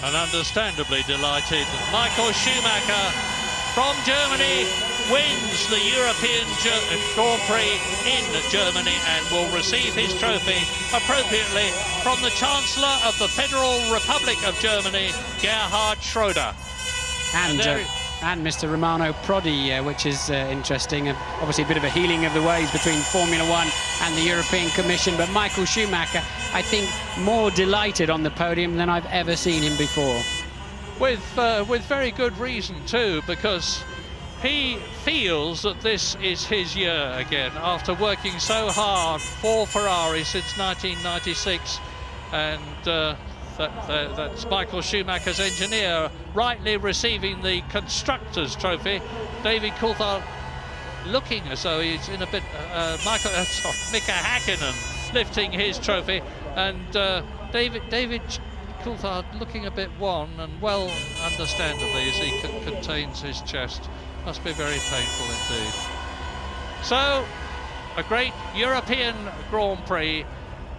And understandably delighted, Michael Schumacher from Germany wins the European Grand Prix in Germany and will receive his trophy appropriately from the Chancellor of the Federal Republic of Germany, Gerhard Schröder. And Mr. Romano Prodi, which is interesting. Obviously a bit of a healing of the ways between Formula One and the European Commission, but Michael Schumacher, I think, more delighted on the podium than I've ever seen him before. With very good reason too, because he feels that this is his year again, after working so hard for Ferrari since 1996, and that's Michael Schumacher's engineer rightly receiving the Constructors' Trophy. David Coulthard looking as though he's in a bit. Mika Häkkinen lifting his trophy, and David Coulthard looking a bit wan, and well, understandably, as he contains his chest. Must be very painful indeed. So, a great European Grand Prix.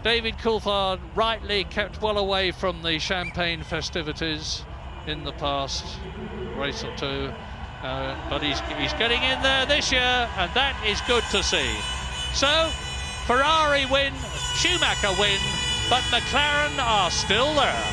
David Coulthard rightly kept well away from the champagne festivities in the past race or two, but he's getting in there this year, and that is good to see. So, Ferrari win, Schumacher win, but McLaren are still there.